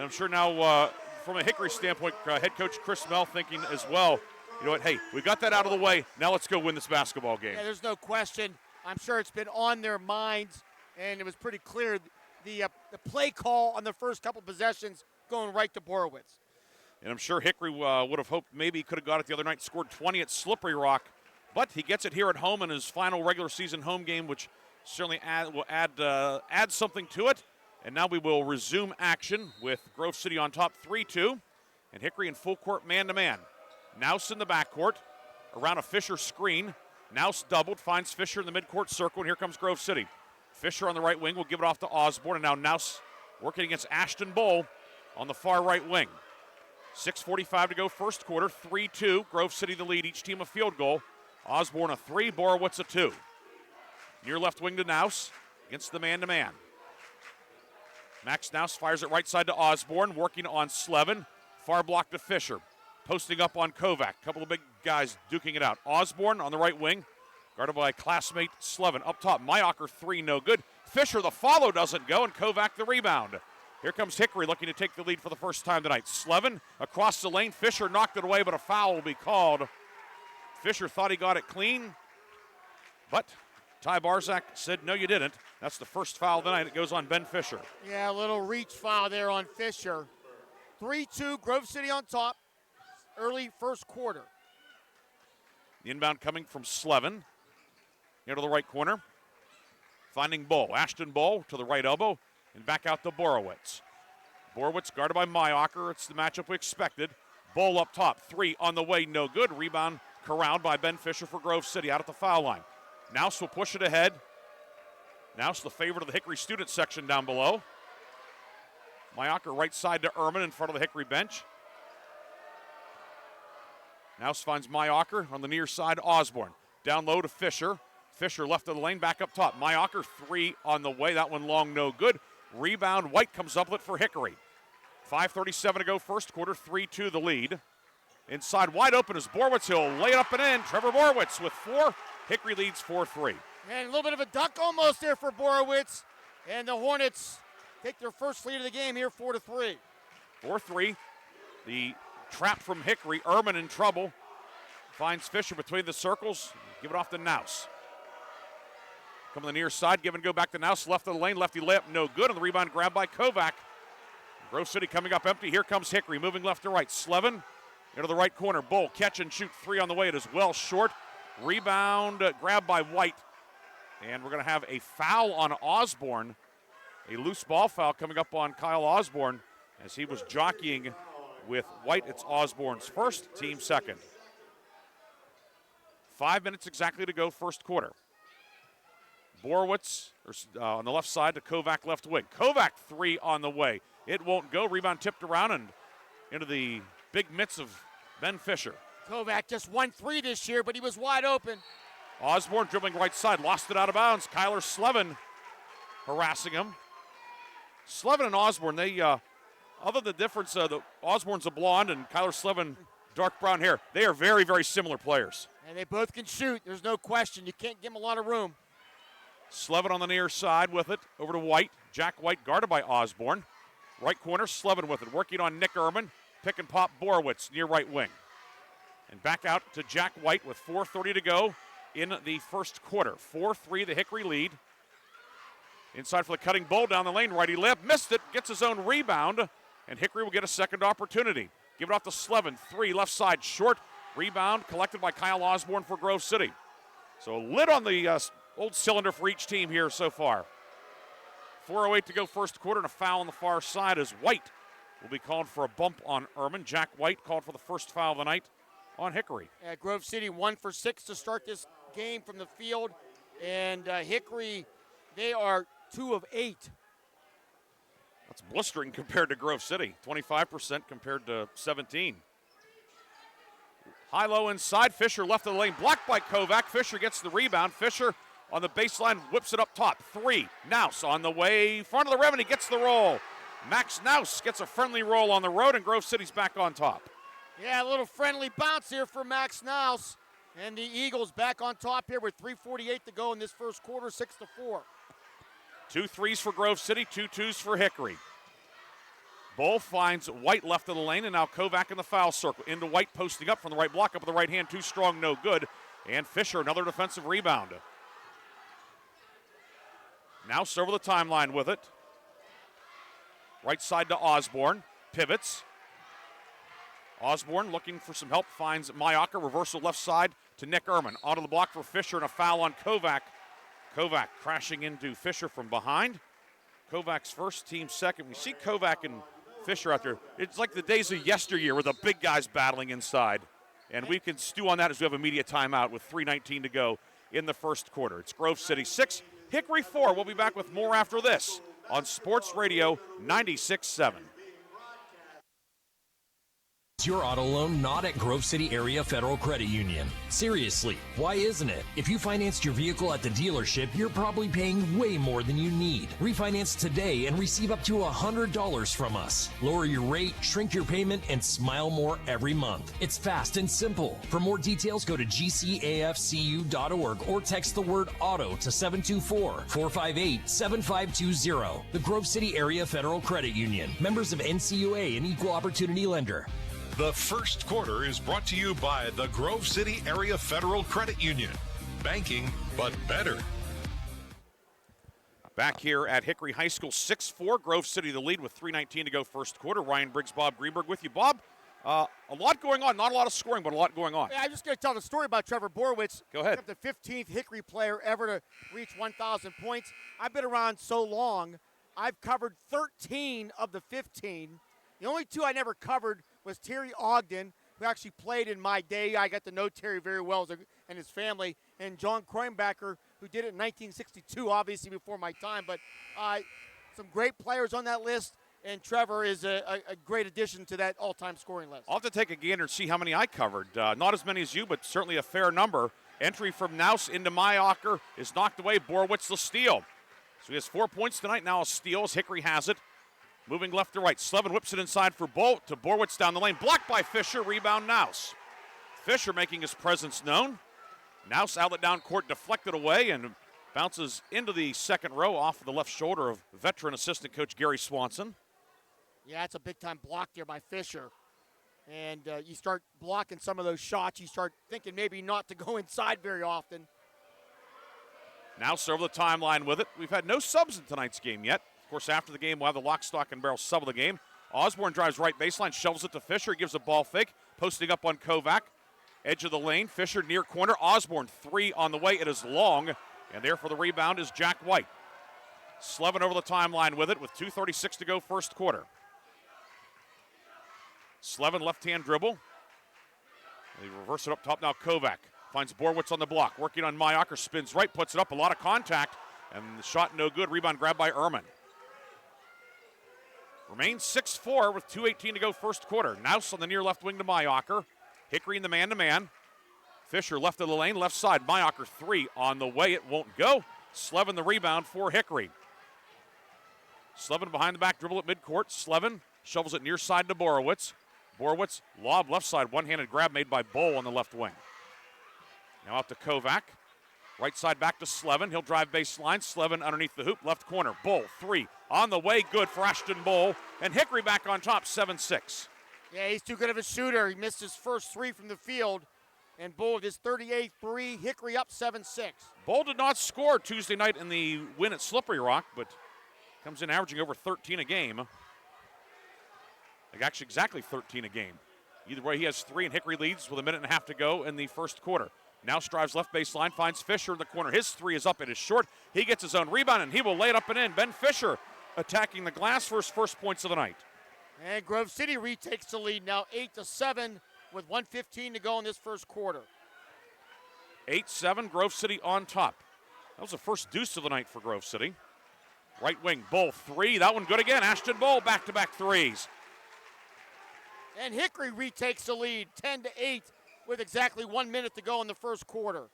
I'm sure now from a Hickory standpoint, head coach Chris Mell thinking as well, you know what, hey, we got that out of the way. Now let's go win this basketball game.
Yeah, there's no question. I'm sure it's been on their minds, and it was pretty clear the play call on the first couple possessions going right to Borowitz.
And I'm sure Hickory would have hoped maybe he could have got it the other night, scored 20 at Slippery Rock. But he gets it here at home in his final regular season home game, which certainly will add something to it. And now we will resume action with Grove City on top 3-2. And Hickory in full court man-to-man. Nouse in the backcourt around a Fisher screen. Nouse doubled, finds Fisher in the midcourt circle, and here comes Grove City. Fisher on the right wing will give it off to Osborne, and now Nouse working against Ashton Bull on the far right wing. 6:45 to go first quarter, 3-2. Grove City the lead, each team a field goal. Osborne a 3, Borowitz a 2. Near left wing to Nouse against the man-to-man. Max Nouse fires it right side to Osborne, working on Slevin. Far block to Fisher. Posting up on Kovac. Couple of big guys duking it out. Osborne on the right wing, guarded by classmate Slevin. Up top, Mayocker 3, no good. Fisher, the follow doesn't go, and Kovac the rebound. Here comes Hickory looking to take the lead for the first time tonight. Slevin across the lane. Fisher knocked it away, but a foul will be called. Fisher thought he got it clean, but Ty Barzak said, no, you didn't. That's the first foul of the night. It goes on Ben Fisher.
Yeah, a little reach foul there on Fisher. 3-2, Grove City on top. Early first quarter.
The inbound coming from Slevin. Into the right corner. Finding Bull. Ashton Bull to the right elbow. And back out to Borowitz. Borowitz guarded by Mayocker. It's the matchup we expected. Bull up top. 3 on the way. No good. Rebound corralled by Ben Fisher for Grove City out at the foul line. Nouse will push it ahead. Nouse the favorite of the Hickory student section down below. Mayocker right side to Ehrman in front of the Hickory bench. Nouse finds Mayocker on the near side. Osborne down low to Fisher. Fisher left of the lane, back up top. Mayocker 3 on the way. That one long, no good. Rebound, White comes up with it for Hickory. 5:37 to go first quarter, 3-2 the lead. Inside wide open is Borowitz. He'll lay it up and in. Trevor Borowitz with 4. Hickory leads 4-3.
And a little bit of a duck almost there for Borowitz. And the Hornets take their first lead of the game here, 4-3.
4-3. The trap from Hickory. Ehrman in trouble. Finds Fisher between the circles. Give it off to Nouse. Come on the near side. Give and go back to Nouse. Left of the lane. Lefty layup. No good. On the rebound grab by Kovac. Grove City coming up empty. Here comes Hickory. Moving left to right. Slevin into the right corner. Bull catch and shoot 3 on the way. It is well short. Rebound grab by White. And we're going to have a foul on Osborne. A loose ball foul coming up on Kyle Osborne as he was jockeying with White. It's Osborne's first, team second. 5 minutes exactly to go first quarter. Borowitz on the left side to Kovac left wing. Kovac 3 on the way. It won't go. Rebound tipped around and into the big mitts of Ben Fisher.
Kovac just won 3 this year, but he was wide open.
Osborne dribbling right side, lost it out of bounds. Kyler Slevin harassing him. Slevin and Osborne, they, other than the difference, Osborne's a blonde and Kyler Slevin dark brown hair. They are very, very similar players.
And they both can shoot. There's no question. You can't give them a lot of room.
Slevin on the near side with it. Over to White. Jack White guarded by Osborne. Right corner, Slevin with it. Working on Nick Ehrman. Pick and pop Borowitz near right wing. And back out to Jack White with 4:30 to go in the first quarter. 4-3 the Hickory lead. Inside for the cutting Bull down the lane. Righty left. Missed it. Gets his own rebound. And Hickory will get a second opportunity. Give it off to Slevin. 3 left side short. Rebound collected by Kyle Osborne for Grove City. So lid on the old cylinder for each team here so far. 4:08 to go first quarter, and a foul on the far side as White will be called for a bump on Ehrman. Jack White called for the first foul of the night on Hickory.
Grove City 1 for 6 to start this game from the field. And Hickory, they are 2 of 8.
That's blistering compared to Grove City. 25% compared to 17. High-low inside. Fisher left of the lane. Blocked by Kovac. Fisher gets the rebound. Fisher on the baseline whips it up top. 3. Nouse on the way. Front of the rim, and he gets the roll. Max Naus gets a friendly roll on the road, and Grove City's back on top.
Yeah, a little friendly bounce here for Max Naus. And the Eagles back on top here with 3:48 to go in this first quarter, 6-4.
2 threes for Grove City, 2 twos for Hickory. Bull finds White left of the lane, and now Kovac in the foul circle. Into White, posting up from the right block, up with the right hand, too strong, no good. And Fisher, another defensive rebound. Now over the timeline with it. Right side to Osborne, pivots. Osborne looking for some help, finds Mayocker, reversal left side to Nick Ehrman. Onto the block for Fisher, and a foul on Kovac. Kovac crashing into Fisher from behind. Kovac's first, team second. We see Kovac and Fisher out there. It's like the days of yesteryear where the big guys battling inside. And we can stew on that as we have a media timeout with 3:19 to go in the first quarter. It's Grove City 6, Hickory 4. We'll be back with more after this on Sports Radio 96.7.
Is your auto loan not at Grove City Area Federal Credit Union? Seriously, why isn't it? If you financed your vehicle at the dealership, you're probably paying way more than you need. Refinance today and receive up to $100 from us. Lower your rate, shrink your payment, and smile more every month. It's fast and simple. For more details, go to gcafcu.org or text the word auto to 724-458-7520. The Grove City Area Federal Credit Union. Members of NCUA and Equal Opportunity Lender.
The first quarter is brought to you by the Grove City Area Federal Credit Union. Banking, but better.
Back here at Hickory High School, 6-4. Grove City the lead with 3:19 to go first quarter. Ryan Briggs, Bob Greenburg with you. Bob, a lot going on. Not a lot of scoring, but a lot going on.
Yeah, I'm just going to tell the story about Trevor Borowitz.
Go ahead.
The 15th Hickory player ever to reach 1,000 points. I've been around so long. I've covered 13 of the 15. The only 2 I never covered was Terry Ogden, who actually played in my day. I got to know Terry very well and his family, and John Kroenbacker, who did it in 1962, obviously before my time. But some great players on that list, and Trevor is a great addition to that all-time scoring list.
I'll have to take a gander and see how many I covered. Not as many as you, but certainly a fair number. Entry from Naus into Mayocker is knocked away. Borowitz the steal. So he has 4 points tonight, now a steal as Hickory has it. Moving left to right. Slevin whips it inside for Bolt to Borowitz down the lane. Blocked by Fisher. Rebound Naus. Fisher making his presence known. Naus outlet down court deflected away and bounces into the second row off of the left shoulder of veteran assistant coach Gary Swanson.
Yeah, it's a big-time block there by Fisher. And you start blocking some of those shots. You start thinking maybe not to go inside very often.
Naus over the timeline with it. We've had no subs in tonight's game yet. Of course, after the game, we'll have the lock, stock, and barrel sub of the game. Osborne drives right baseline, shovels it to Fisher, gives a ball fake, posting up on Kovac. Edge of the lane, Fisher near corner. Osborne 3 on the way. It is long, and there for the rebound is Jack White. Slevin over the timeline with it with 2:36 to go first quarter. Slevin left-hand dribble. They reverse it up top now. Kovac finds Borowitz on the block, working on Mayocker, spins right, puts it up, a lot of contact, and the shot no good. Rebound grabbed by Ehrman. Remains 6-4 with 2:18 to go first quarter. Naus on the near left wing to Mayocker. Hickory in the man-to-man. Fisher left of the lane, left side. Mayocker 3 on the way. It won't go. Slevin the rebound for Hickory. Slevin behind the back dribble at midcourt. Slevin shovels it near side to Borowitz. Borowitz lob left side. One-handed grab made by Bowl on the left wing. Now out to Kovac. Right side back to Slevin. He'll drive baseline. Slevin underneath the hoop. Left corner. Bull 3 on the way. Good for Ashton Bull. And Hickory back on top, 7-6.
Yeah, he's too good of a shooter. He missed his first 3 from the field. And Bull with his 38-3. Hickory up 7-6.
Bull did not score Tuesday night in the win at Slippery Rock, but comes in averaging over 13 a game. Like actually exactly 13 a game. Either way, he has 3, and Hickory leads with a minute and a half to go in the first quarter. Now drives left baseline, finds Fisher in the corner. His 3 is up, it is short. He gets his own rebound, and he will lay it up and in. Ben Fisher attacking the glass for his first points of the night.
And Grove City retakes the lead now 8-7 with 1:15 to go in this first quarter.
8-7, Grove City on top. That was the first deuce of the night for Grove City. Right wing, Bull 3. That one good again. Ashton Bull back-to-back 3s.
And Hickory retakes the lead 10-8 with exactly 1 minute to go in the first quarter.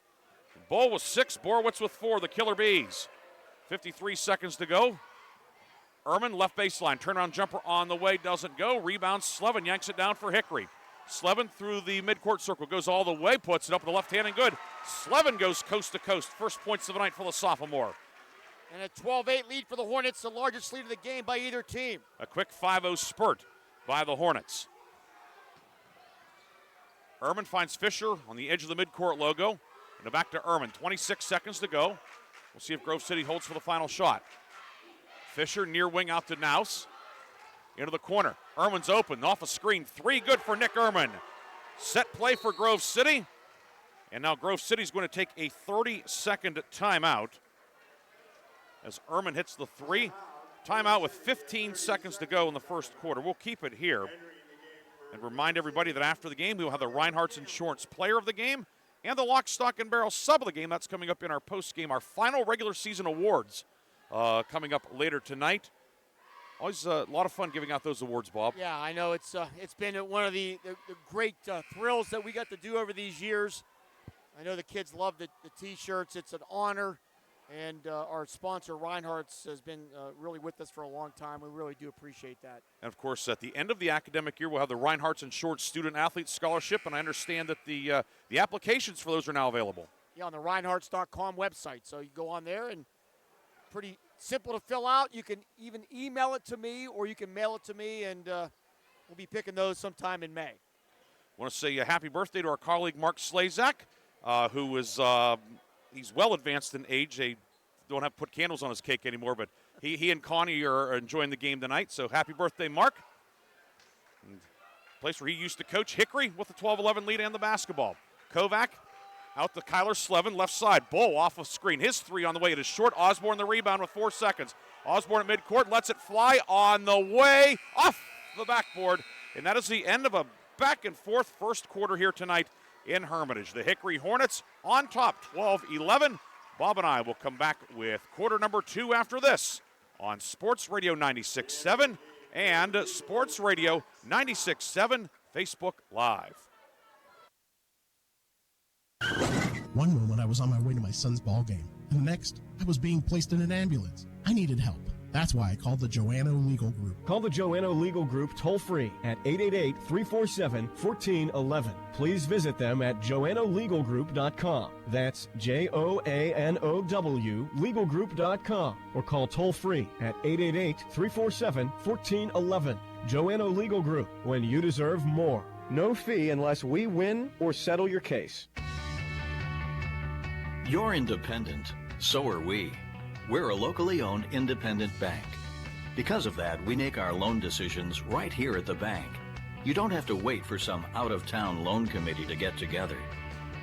Bull with 6, Borowitz with 4, the Killer Bees. 53 seconds to go. Ehrman, left baseline, turnaround jumper on the way, doesn't go. Rebound, Slevin yanks it down for Hickory. Slevin through the midcourt circle, goes all the way, puts it up with the left hand and good. Slevin goes coast to coast. First points of the night for the sophomore.
And a 12-8 lead for the Hornets, the largest lead of the game by either team.
A quick 5-0 spurt by the Hornets. Ehrman finds Fisher on the edge of the midcourt logo. And back to Ehrman, 26 seconds to go. We'll see if Grove City holds for the final shot. Fisher near wing out to Naus. Into the corner. Ehrman's open, off a screen. 3 good for Nick Ehrman. Set play for Grove City. And now Grove City's going to take a 30-second timeout as Ehrman hits the 3. Timeout with 15 seconds to go in the first quarter. We'll keep it here and remind everybody that after the game, we will have the Reinhardt's Insurance Player of the Game and the Lock, Stock, and Barrel Sub of the Game. That's coming up in our post-game, our final regular season awards coming up later tonight. Always a lot of fun giving out those awards, Bob.
Yeah, I know it's been one of the great thrills that we got to do over these years. I know the kids love the T-shirts. It's an honor, and our sponsor, Reinhardt's, has been really with us for a long time. We really do appreciate that.
And, of course, at the end of the academic year, we'll have the Reinhardt's Insured Student Athlete Scholarship, and I understand that the applications for those are now available.
Yeah, on the Reinhardts.com website. So you go on there, and pretty simple to fill out. You can even email it to me, or you can mail it to me, and we'll be picking those sometime in May.
I want to say a happy birthday to our colleague Mark Slazak, who is he's well advanced in age. They don't have to put candles on his cake anymore, but he and Connie are enjoying the game tonight. So happy birthday, Mark. And place where he used to coach, Hickory with the 12-11 lead and the basketball. Kovac out to Kyler Slevin, left side. Bull off of screen. His 3 on the way. It is short. Osborne the rebound with 4 seconds. Osborne at midcourt lets it fly on the way off the backboard. And that is the end of a back and forth first quarter here tonight in Hermitage. The Hickory Hornets on top, 12-11. Bob and I will come back with quarter number 2 after this on Sports Radio 96.7 and Sports Radio 96.7 Facebook Live.
One moment I was on my way to my son's ball game, and the next I was being placed in an ambulance. I needed help. That's why I called the Joanna Legal Group.
Call the Joanna Legal Group toll-free at 888-347-1411. Please visit them at joannalegalgroup.com. That's Joanow legalgroup.com. Or call toll-free at 888-347-1411. Joanna Legal Group, when you deserve more. No fee unless we win or settle your case.
You're independent. So are we. We're a locally owned independent bank. Because of that, we make our loan decisions right here at the bank. You don't have to wait for some out-of-town loan committee to get together.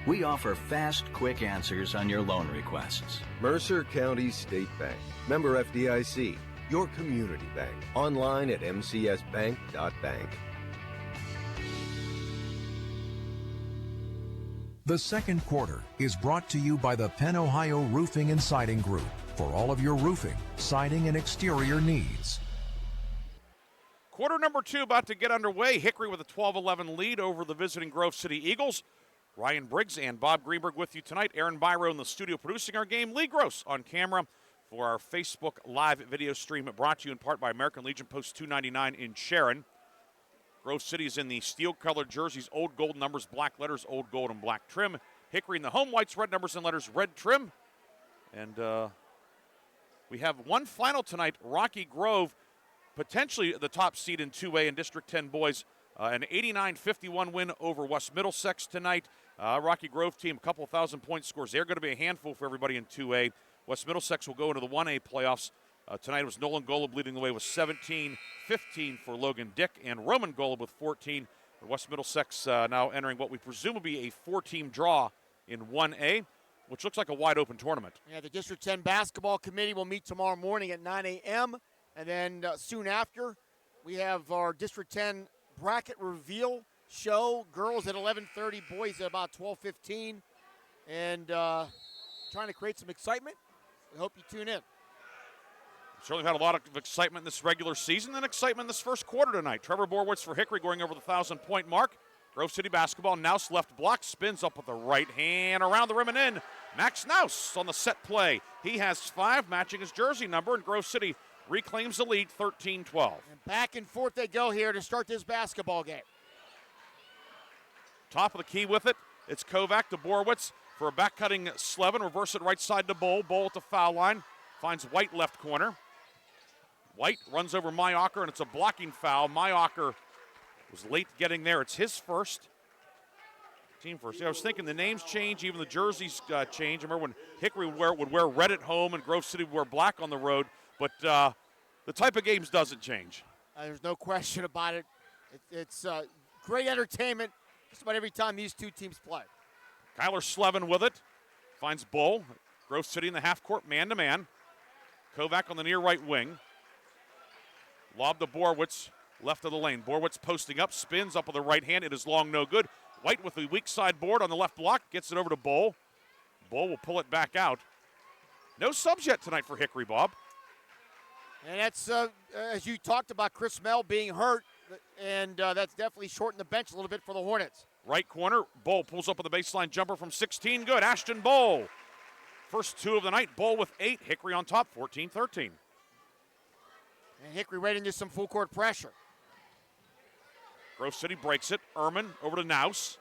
We offer fast, quick answers on your loan requests.
Mercer County State Bank. Member FDIC. Your community bank. Online at mcsbank.bank.
The second quarter is brought to you by the Penn Ohio Roofing and Siding Group for all of your roofing, siding, and exterior needs.
Quarter number 2 about to get underway. Hickory with a 12-11 lead over the visiting Grove City Eagles. Ryan Briggs and Bob Greenburg with you tonight. Aaron Byro in the studio producing our game. Lee Gross on camera for our Facebook Live video stream, brought to you in part by American Legion Post 299 in Sharon. Grove City is in the steel-colored jerseys, old gold numbers, black letters, old gold and black trim. Hickory in the home whites, red numbers and letters, red trim. And we have one final tonight. Rocky Grove, potentially the top seed in 2A in District 10 boys. An 89-51 win over West Middlesex tonight. Rocky Grove team, a couple thousand point scores. They're going to be a handful for everybody in 2A. West Middlesex will go into the 1A playoffs. Tonight was Nolan Golub leading the way with 17, 15 for Logan Dick, and Roman Golub with 14. West Middlesex now entering what we presume will be a 4-team draw in 1A, which looks like a wide-open tournament.
Yeah, the District 10 Basketball Committee will meet tomorrow morning at 9 a.m., and then soon after, we have our District 10 bracket reveal show. Girls at 11:30, boys at about 12:15, and trying to create some excitement. We hope you tune in.
Certainly had a lot of excitement this regular season and excitement this first quarter tonight. Trevor Borwitz for Hickory going over the 1,000-point mark. Grove City basketball, Naus left block, spins up with the right hand around the rim and in. Max Naus on the set play. He has 5, matching his jersey number, and Grove City reclaims the lead, 13-12.
And back and forth they go here to start this basketball game.
Top of the key with it. It's Kovac to Borowitz for a back-cutting Slevin. Reverse it right side to Bull. Bull at the foul line. Finds White left corner. White runs over Mayocker, and it's a blocking foul. Mayocker was late getting there. It's his first. Team first. Yeah, I was thinking the names change, even the jerseys change. I remember when Hickory would wear red at home and Grove City would wear black on the road. But the type of games doesn't change.
There's no question about it. It's great entertainment just about every time these two teams play.
Kyler Slevin with it. Finds Bull. Grove City in the half court, man-to-man. Kovac on the near right wing. Lob to Borowitz, left of the lane. Borowitz posting up, spins up with the right hand. It is long, no good. White with the weak side board on the left block, gets it over to Bull. Bull will pull it back out. No subs yet tonight for Hickory, Bob.
And that's, as you talked about, Chris Mell being hurt, and that's definitely shortened the bench a little bit for the Hornets.
Right corner, Bull pulls up with the baseline jumper from 16, good. Ashton Bull. First two of the night, Bull with 8, Hickory on top, 14-13.
And Hickory right into some full court pressure.
Grove City breaks it. Ehrman over to Naus.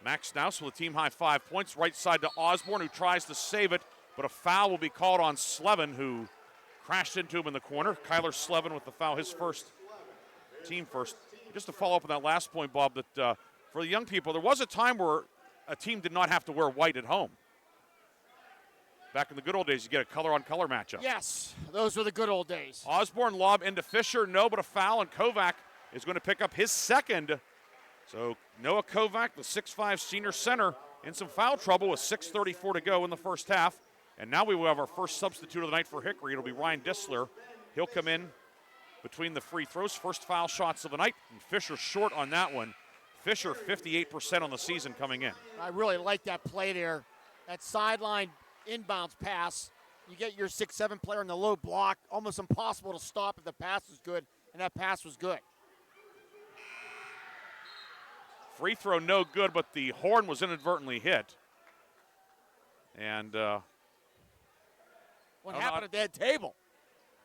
Max Naus with a team-high 5 points. Right side to Osborne, who tries to save it, but a foul will be called on Slevin, who crashed into him in the corner. Kyler Slevin with the foul, his first, team first. Just to follow up on that last point, Bob, that for the young people, there was a time where a team did not have to wear white at home. Back in the good old days, you get a color-on-color matchup.
Yes, those were the good old days.
Osborne lob into Fisher, no, but a foul, and Kovac is going to pick up his second. So Noah Kovac, the 6'5 senior center, in some foul trouble with 6:34 to go in the first half. And now we will have our first substitute of the night for Hickory. It'll be Ryan Disler. He'll come in between the free throws. First foul shots of the night, and Fisher short on that one. Fisher 58% on the season coming in.
I really like that play there. That sideline inbounds pass. You get your 6'7 player in the low block. Almost impossible to stop if the pass is good, and that pass was good.
Free throw no good, but the horn was inadvertently hit. And
what happened at that table?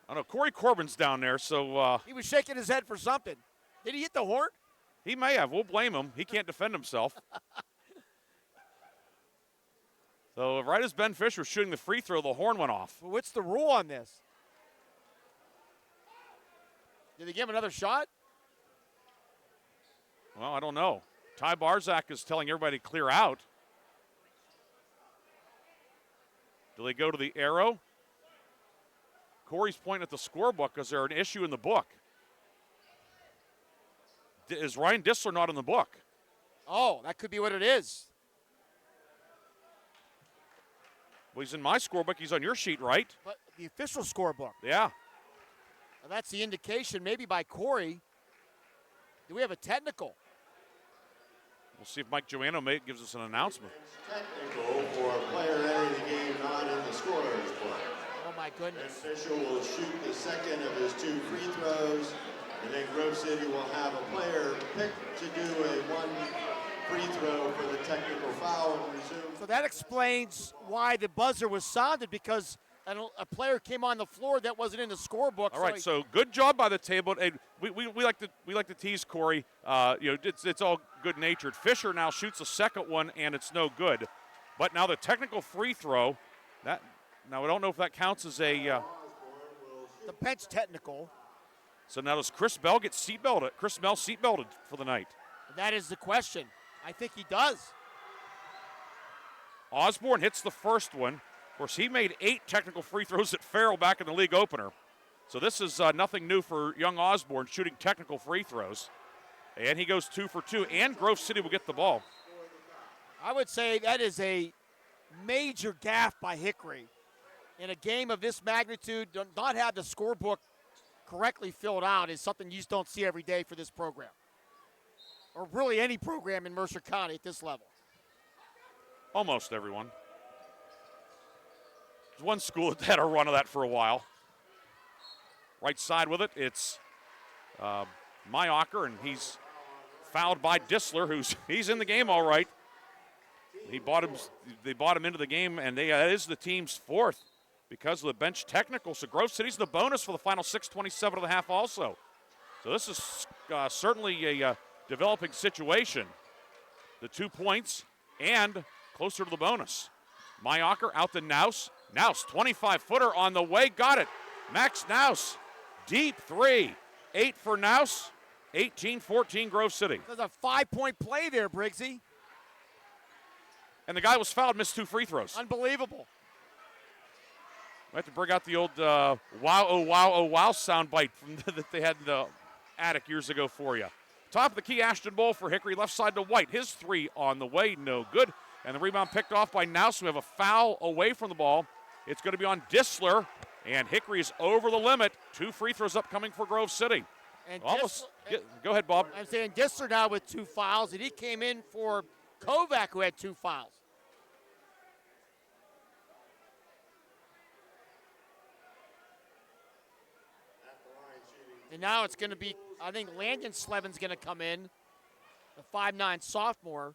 I don't know. Corey Corbin's down there, so
he was shaking his head for something. Did he hit the horn?
He may have. We'll blame him. He can't defend himself. So right as Ben Fisher was shooting the free throw, the horn went off.
Well, what's the rule on this? Did they give him another shot?
Well, I don't know. Ty Barzak is telling everybody to clear out. Do they go to the arrow? Corey's pointing at the scorebook. Is there an issue in the book? Is Ryan Disler not in the book?
Oh, that could be what it is.
Well, he's in my scorebook. He's on your sheet, right?
But the official scorebook.
Yeah.
Well, that's the indication, maybe by Corey. Do we have a technical?
We'll see if Mike Joanno gives us an announcement.
Technical for a player entering the game not in the scorer's book.
Oh, my goodness.
Official will shoot the second of his 2 free throws, and then Grove City will have a player picked to do a 1 free throw for the technical foul and resume.
So that explains why the buzzer was sounded, because a player came on the floor that wasn't in the scorebook.
All right, so good job by the table. And we like to tease Corey. It's all good natured. Fisher now shoots a second one and it's no good. But now the technical free throw, now I don't know if that counts as a
the bench technical.
So now does Chris Bell get seatbelted? Chris Bell seatbelted for the night?
That is the question. I think he does.
Osborne hits the first one. Of course, he made 8 technical free throws at Farrell back in the league opener. So this is nothing new for young Osborne, shooting technical free throws. And he goes 2 for 2, and Grove City will get the ball.
I would say that is a major gaffe by Hickory. In a game of this magnitude, to not have the scorebook correctly filled out is something you just don't see every day for this program. Or really any program in Mercer County at this level.
Almost everyone. There's one school that had a run of that for a while. Right side with it, it's Mayocker, and he's fouled by Disler, he's in the game all right. They bought him into the game, and that is the team's 4th because of the bench technical. So Grove City's the bonus for the final 6:27 of the half also. So this is certainly a developing situation. The 2 points and closer to the bonus. Mayacher out to Naus. Naus, 25-footer on the way, got it. Max Naus, deep three. 8 for Naus, 18-14 Grove City.
There's a 5-point play there, Briggsy.
And the guy was fouled, missed 2 free throws.
Unbelievable.
We have to bring out the old wow, oh, wow, oh, wow soundbite that they had in the attic years ago for you. Top of the key, Ashton Bowl for Hickory, left side to White. His 3 on the way, no good. And the rebound picked off by Naus. We have a foul away from the ball. It's going to be on Dissler, and Hickory is over the limit. 2 free throws upcoming for Grove City.
And
Go ahead, Bob.
I'm saying Dissler now with 2 fouls, and he came in for Kovac, who had 2 fouls. And now it's going to be, I think Landon Slevin's going to come in, the 5'9" sophomore.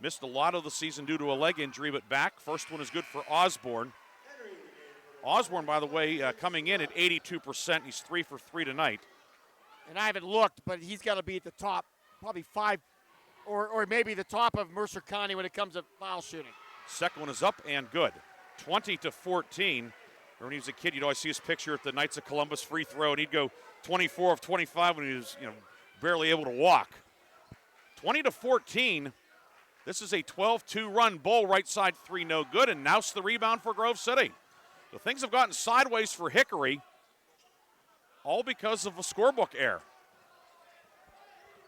Missed a lot of the season due to a leg injury, but back. First one is good for Osborne. Osborne, by the way, coming in at 82%. He's 3 for 3 tonight.
And I haven't looked, but he's got to be at the top, probably 5, or maybe the top of Mercer County when it comes to foul shooting.
Second one is up and good. 20-14. When he was a kid, you'd always see his picture at the Knights of Columbus free throw, and he'd go 24 of 25 when he was, barely able to walk. 20-14. This is a 12-2 run. Bull right side 3, no good, and Naus the rebound for Grove City. So things have gotten sideways for Hickory, all because of a scorebook error.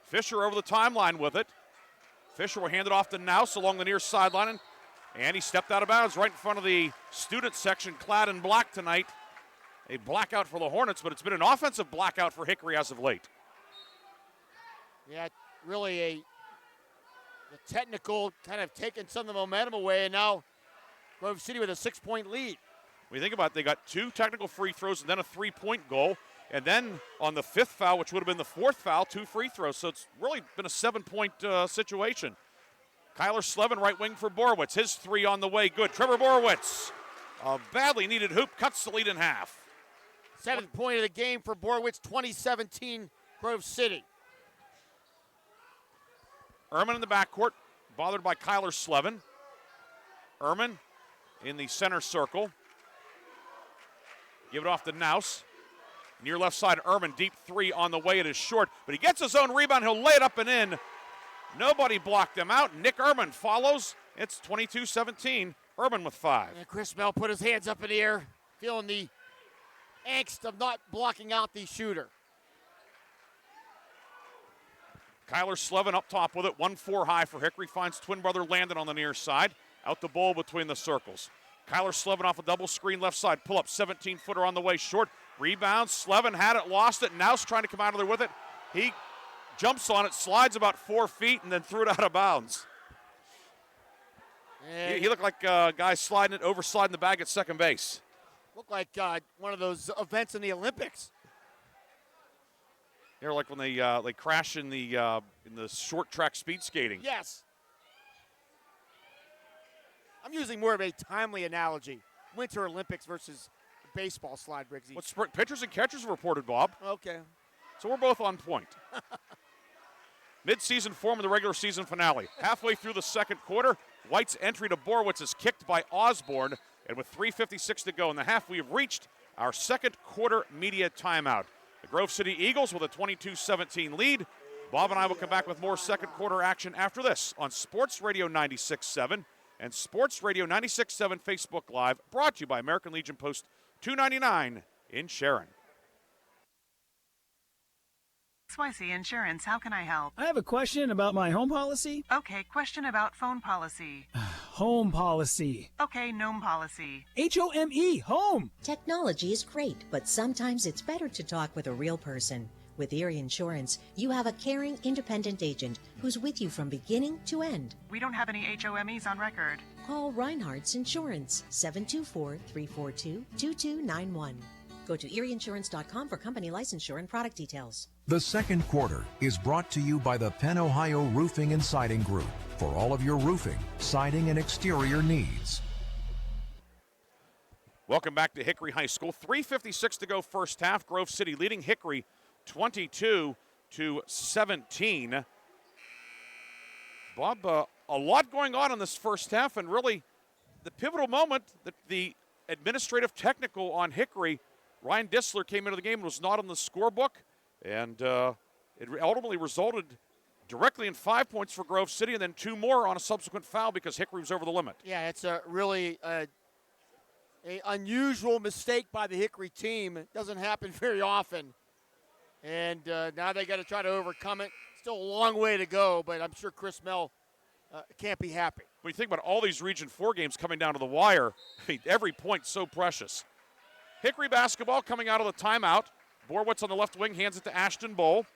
Fisher over the timeline with it. Fisher will hand it off to Naus along the near sideline, and he stepped out of bounds right in front of the student section clad in black tonight. A blackout for the Hornets, but it's been an offensive blackout for Hickory as of late.
Yeah, really the technical kind of taking some of the momentum away, and now Grove City with a 6-point lead.
When you think about it, they got 2 technical free throws and then a 3-point goal. And then on the 5th foul, which would have been the 4th foul, 2 free throws. So it's really been a 7-point situation. Kyler Slevin, right wing for Borowitz. His 3 on the way, good. Trevor Borowitz, a badly needed hoop, cuts the lead in half.
7th point of the game for Borowitz, 2017 Grove City.
Ehrman in the backcourt, bothered by Kyler Slevin. Ehrman in the center circle. Give it off to Naus. Near left side, Ehrman, deep 3 on the way. It is short, but he gets his own rebound. He'll lay it up and in. Nobody blocked him out. Nick Ehrman follows. It's 22-17. Ehrman with 5.
And Chris Mell put his hands up in the air, feeling the angst of not blocking out the shooter.
Kyler Slevin up top with it. 1-4 high for Hickory. Finds twin brother Landon on the near side. Out the ball between the circles. Kyler Slevin off a double screen left side. Pull up 17-footer on the way short. Rebound. Slevin had it, lost it. Naus trying to come out of there with it. He jumps on it, slides about 4 feet, and then threw it out of bounds. He looked like a guy oversliding the bag at second base.
Looked like one of those events in the Olympics.
They're like when they crash in the short track speed skating.
Yes. I'm using more of a timely analogy. Winter Olympics versus baseball slide, Briggsy.
What pitchers and catchers have reported, Bob.
Okay.
So we're both on point. Mid-season form of the regular season finale. Halfway through the second quarter, White's entry to Borowitz is kicked by Osborne, and with 3:56 to go in the half, we have reached our second quarter media timeout. The Grove City Eagles with a 22-17 lead. Bob and I will come back with more second quarter action after this on Sports Radio 96.7 and Sports Radio 96.7 Facebook Live, brought to you by American Legion Post 299 in Sharon.
XYZ Insurance, how can I help?
I have a question about my home policy.
Okay, question about phone policy.
Home policy.
Okay, gnome policy.
HOME, home.
Technology is great, but sometimes it's better to talk with a real person. With Erie Insurance, you have a caring, independent agent who's with you from beginning to end.
We don't have any HOMEs on record.
Call Reinhardt's Insurance, 724-342-2291. Go to erieinsurance.com for company licensure and product details.
The second quarter is brought to you by the Penn Ohio Roofing and Siding Group for all of your roofing, siding, and exterior needs.
Welcome back to Hickory High School. 3:56 to go first half. Grove City leading Hickory 22-17. Bob, a lot going on in this first half, and really the pivotal moment that the administrative technical on Hickory, Ryan Dissler, came into the game and was not on the scorebook, and it ultimately resulted directly in 5 points for Grove City and then 2 more on a subsequent foul because Hickory was over the limit.
Yeah, it's a really a unusual mistake by the Hickory team. It doesn't happen very often. And now they got to try to overcome it. Still a long way to go, but I'm sure Chris Mell can't be happy.
When you think about all these Region 4 games coming down to the wire, I mean, every point's so precious. Hickory basketball coming out of the timeout. Borwitz on the left wing hands it to Ashton Bull.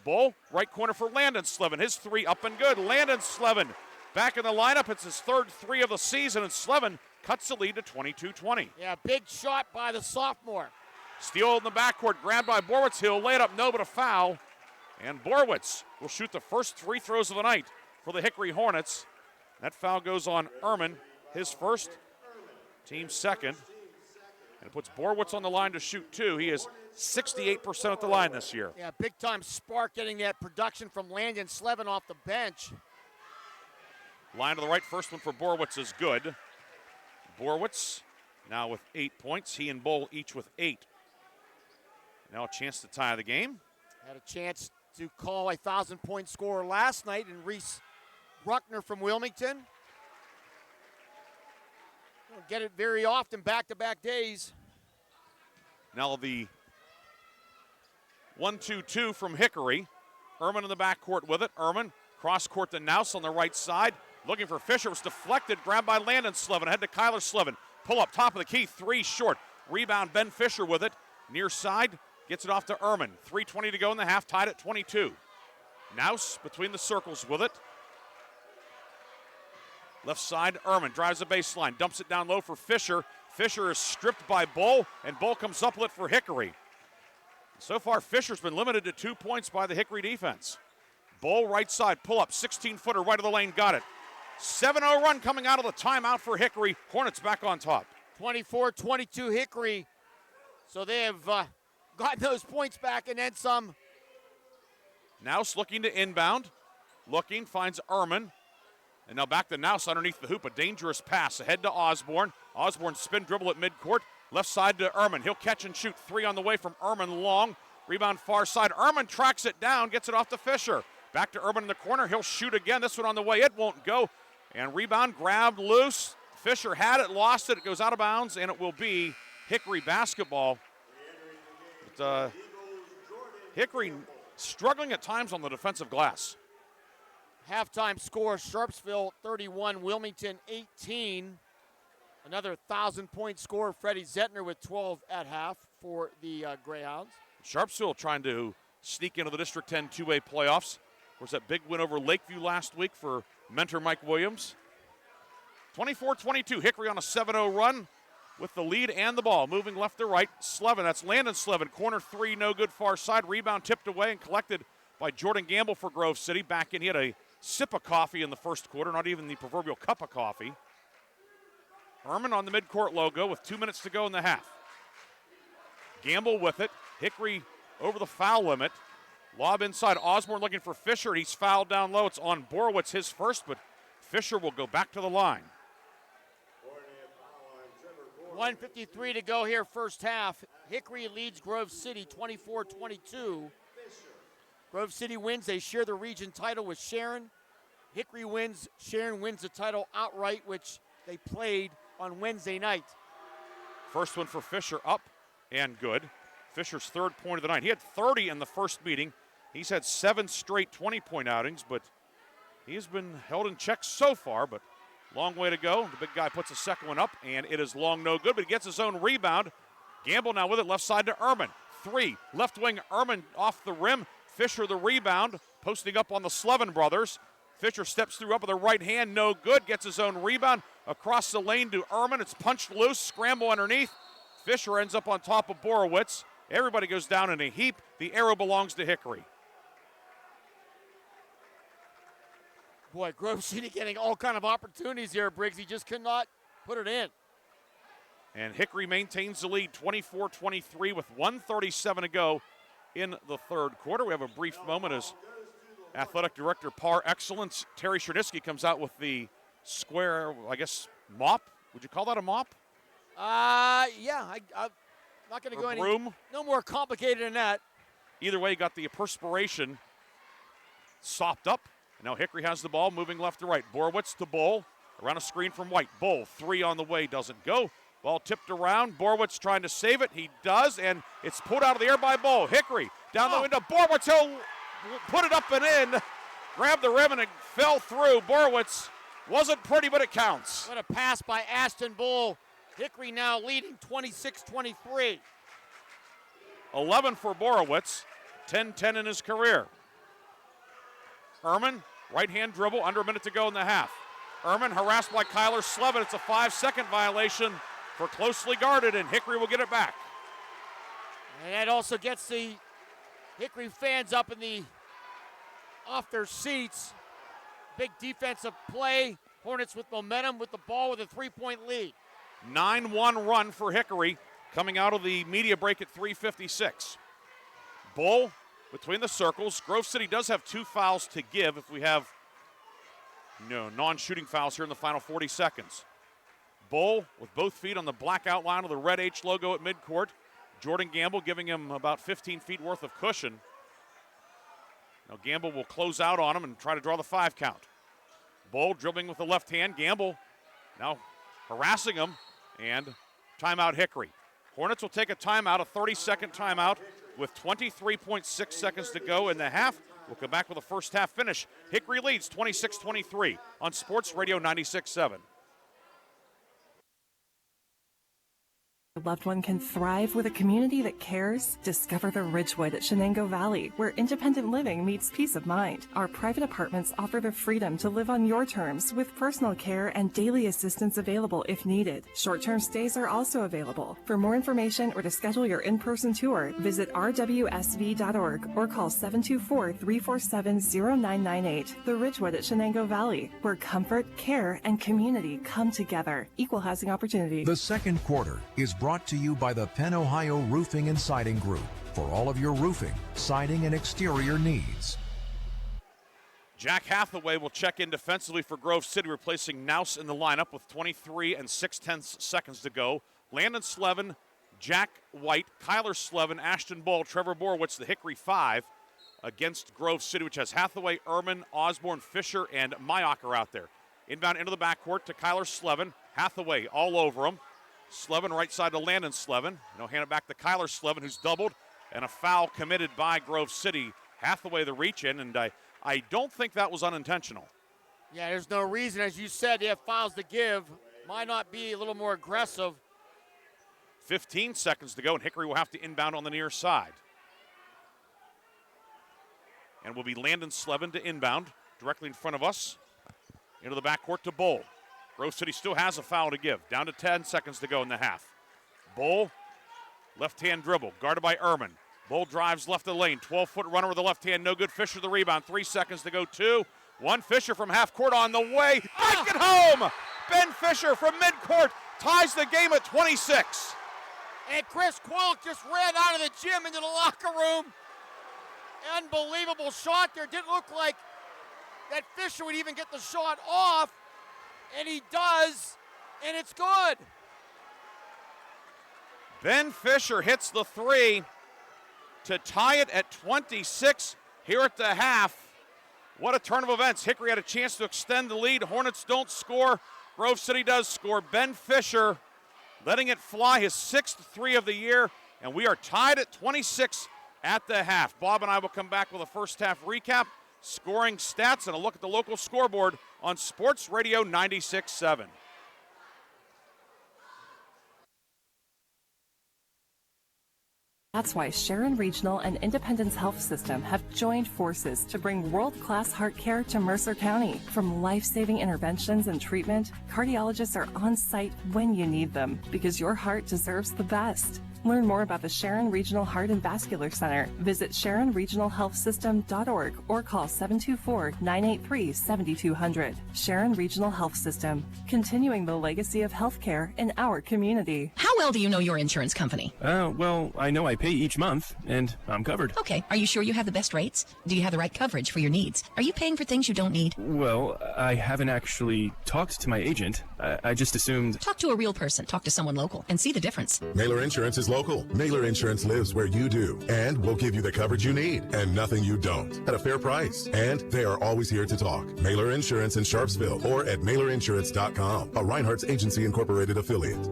Bull, right corner for Landon Slevin. His three up and good. Landon Slevin back in the lineup. It's his third three of the season, and Slevin cuts the lead to 22-20.
Yeah, big shot by the sophomore.
Steele in the backcourt, grabbed by Borwitz. He'll lay it up, no, but a foul. And Borwitz will shoot the first free throws of the night for the Hickory Hornets. That foul goes on Ehrman, his first, team second. And it puts Borwitz on the line to shoot 2. He is 68% at the line this year.
Yeah, big-time spark getting that production from Landon Slevin off the bench.
Line to the right, first one for Borwitz is good. Borwitz now with 8 points. He and Bull each with 8. Now a chance to tie the game.
Had a chance to call a 1,000-point scorer last night in Reese Bruckner from Wilmington. Don't get it very often, back-to-back days.
Now the 1-2-2 from Hickory. Ehrman in the backcourt with it. Ehrman cross-court to Nouse on the right side. Looking for Fisher. Was deflected. Grabbed by Landon Slevin. Ahead to Kyler Slevin. Pull up top of the key. 3 short. Rebound Ben Fisher with it. Near side. Gets it off to Ehrman. 3:20 to go in the half. Tied at 22. Nouse between the circles with it. Left side, Ehrman drives the baseline. Dumps it down low for Fisher. Fisher is stripped by Bull, and Bull comes up with it for Hickory. So far, Fisher's been limited to 2 points by the Hickory defense. Bull right side, pull up, 16-footer right of the lane, got it. 7-0 run coming out of the timeout for Hickory. Hornets back on top.
24-22 Hickory. So they have gotten those points back and then some.
Nouse looking to inbound. Looking, finds Ehrman. And now back to Nouse underneath the hoop. A dangerous pass ahead to Osborne. Osborne spin dribble at midcourt. Left side to Ehrman. He'll catch and shoot. 3 on the way from Ehrman long. Rebound far side. Ehrman tracks it down, gets it off to Fisher. Back to Ehrman in the corner. He'll shoot again. This one on the way. It won't go. And rebound grabbed loose. Fisher had it, lost it. It goes out of bounds, and it will be Hickory basketball. But, Hickory struggling at times on the defensive glass.
Halftime score, Sharpsville 31, Wilmington 18. Another 1,000-point score, Freddie Zettner with 12 at half for the Greyhounds.
Sharpsville trying to sneak into the District 10 2A playoffs. Of course, that big win over Lakeview last week for mentor Mike Williams. 24-22, Hickory on a 7-0 run with the lead and the ball. Moving left to right, Slevin, that's Landon Slevin. Corner 3, no good, far side. Rebound tipped away and collected by Jordan Gamble for Grove City. Back in, he had a sip of coffee in the first quarter, not even the proverbial cup of coffee. Ehrman on the midcourt logo with 2 minutes to go in the half. Gamble with it. Hickory over the foul limit. Lob inside. Osborne looking for Fisher. He's fouled down low. It's on Borwitz, his first, but Fisher will go back to the line.
1:53 to go here, first half. Hickory leads Grove City 24-22. Grove City wins. They share the region title with Sharon. Hickory wins. Sharon wins the title outright, which they played on Wednesday night.
First one for Fisher up and good. Fisher's third point of the night. He had 30 in the first meeting. He's had 7 straight 20-point outings, but he has been held in check so far, but long way to go. The big guy puts a second one up, and it is long no good, but he gets his own rebound. Gamble now with it, left side to Ehrman. 3, left wing Ehrman off the rim. Fisher the rebound, posting up on the Slevin brothers. Fisher steps through up with the right hand, no good. Gets his own rebound across the lane to Ehrman. It's punched loose, scramble underneath. Fisher ends up on top of Borowitz. Everybody goes down in a heap. The arrow belongs to Hickory.
Boy, Grove City getting all kind of opportunities here, Briggs. He just could not put it in.
And Hickory maintains the lead 24-23 with 1:37 to go in the third quarter. We have a brief moment as Athletic Director par excellence Terry Chernisky comes out with the square, I guess, mop. Would you call that a mop?
Yeah. I'm not going to go
broom?
No more complicated than that.
Either way, got the perspiration sopped up. Now Hickory has the ball, moving left to right. Borowitz to Bull, around a screen from White. Bull, 3 on the way, doesn't go. Ball tipped around. Borowitz trying to save it. He does, and it's put out of the air by Bull. Hickory down the window. Borowitz, he'll put it up and in. Grabbed the rim, and it fell through. Borowitz wasn't pretty, but it counts.
What a pass by Ashton Bull. Hickory now leading 26-23.
11 for Borowitz, 10-10 in his career. Ehrman, right-hand dribble, under a minute to go in the half. Ehrman harassed by Kyler Slevin. It's a 5-second violation for closely guarded, and Hickory will get it back.
And that also gets the Hickory fans up off their seats. Big defensive play. Hornets with momentum with the ball with a 3-point lead.
9-1 run for Hickory coming out of the media break at 3:56. Bull between the circles. Grove City does have 2 fouls to give if we have non-shooting fouls here in the final 40 seconds. Bull with both feet on the black outline of the red H logo at midcourt. Jordan Gamble giving him about 15 feet worth of cushion. Now Gamble will close out on him and try to draw the 5 count. Bull dribbling with the left hand. Gamble now harassing him, and timeout Hickory. Hornets will take a timeout, a 30-second timeout with 23.6 seconds to go in the half. We'll come back with a first half finish. Hickory leads 26-23 on Sports Radio 96.7.
Your loved one can thrive with a community that cares. Discover the Ridgewood at Shenango Valley, where independent living meets peace of mind. Our private apartments offer the freedom to live on your terms with personal care and daily assistance available if needed. Short-term stays are also available. For more information or to schedule your in-person tour, visit rwsv.org or call 724-347-0998. The Ridgewood at Shenango Valley, where comfort, care, and community come together. Equal housing opportunity.
The second quarter is brought to you by the Penn Ohio Roofing and Siding Group for all of your roofing, siding, and exterior needs.
Jack Hathaway will check in defensively for Grove City, replacing Nouse in the lineup with 23 6/10 seconds to go. Landon Slevin, Jack White, Kyler Slevin, Ashton Bull, Trevor Borowitz, the Hickory 5 against Grove City, which has Hathaway, Ehrman, Osborne, Fisher, and Mayocker out there. Inbound into the backcourt to Kyler Slevin. Hathaway all over him. Slevin right side to Landon Slevin. Hand it back to Kyler Slevin, who's doubled, and a foul committed by Grove City. Hathaway the reach in, and I don't think that was unintentional.
Yeah, there's no reason, as you said, they have fouls to give. Why not be a little more aggressive?
15 seconds to go, and Hickory will have to inbound on the near side. And will be Landon Slevin to inbound directly in front of us. Into the backcourt to Bull. Grove City still has a foul to give. Down to 10 seconds to go in the half. Bull, left-hand dribble, guarded by Ehrman. Bull drives left of the lane. 12-foot runner with the left hand, no good. Fisher the rebound. 3 seconds to go, 2. 1 Fisher from half court on the way. Back it home! Ben Fisher from midcourt ties the game at 26.
And Chris Quilk just ran out of the gym into the locker room. Unbelievable shot there. Didn't look like that Fisher would even get the shot off. And he does, and it's good.
Ben Fisher hits the 3 to tie it at 26 here at the half. What a turn of events. Hickory had a chance to extend the lead. Hornets don't score. Grove City does score. Ben Fisher letting it fly, his 6th 3 of the year, and we are tied at 26 at the half. Bob and I will come back with a first half recap, scoring stats, and a look at the local scoreboard on Sports Radio 96.7.
That's why Sharon Regional and Independence Health System have joined forces to bring world-class heart care to Mercer County. From life-saving interventions and treatment, cardiologists are on site when you need them because your heart deserves the best. Learn more about the Sharon Regional Heart and Vascular Center. Visit SharonRegionalHealthSystem.org or call 724-983-7200. Sharon Regional Health System, continuing the legacy of healthcare in our community.
How well do you know your insurance company?
Well, I know I pay each month, and I'm covered.
Okay, are you sure you have the best rates? Do you have the right coverage for your needs? Are you paying for things you don't need?
Well, I haven't actually talked to my agent. I just assumed...
Talk to a real person. Talk to someone local and see the difference.
Mailer Insurance is local. Mailer Insurance lives where you do, and will give you the coverage you need and nothing you don't at a fair price. And they are always here to talk. Mailer Insurance in Sharpsville or at mailerinsurance.com, a Reinhardt's Agency Incorporated affiliate.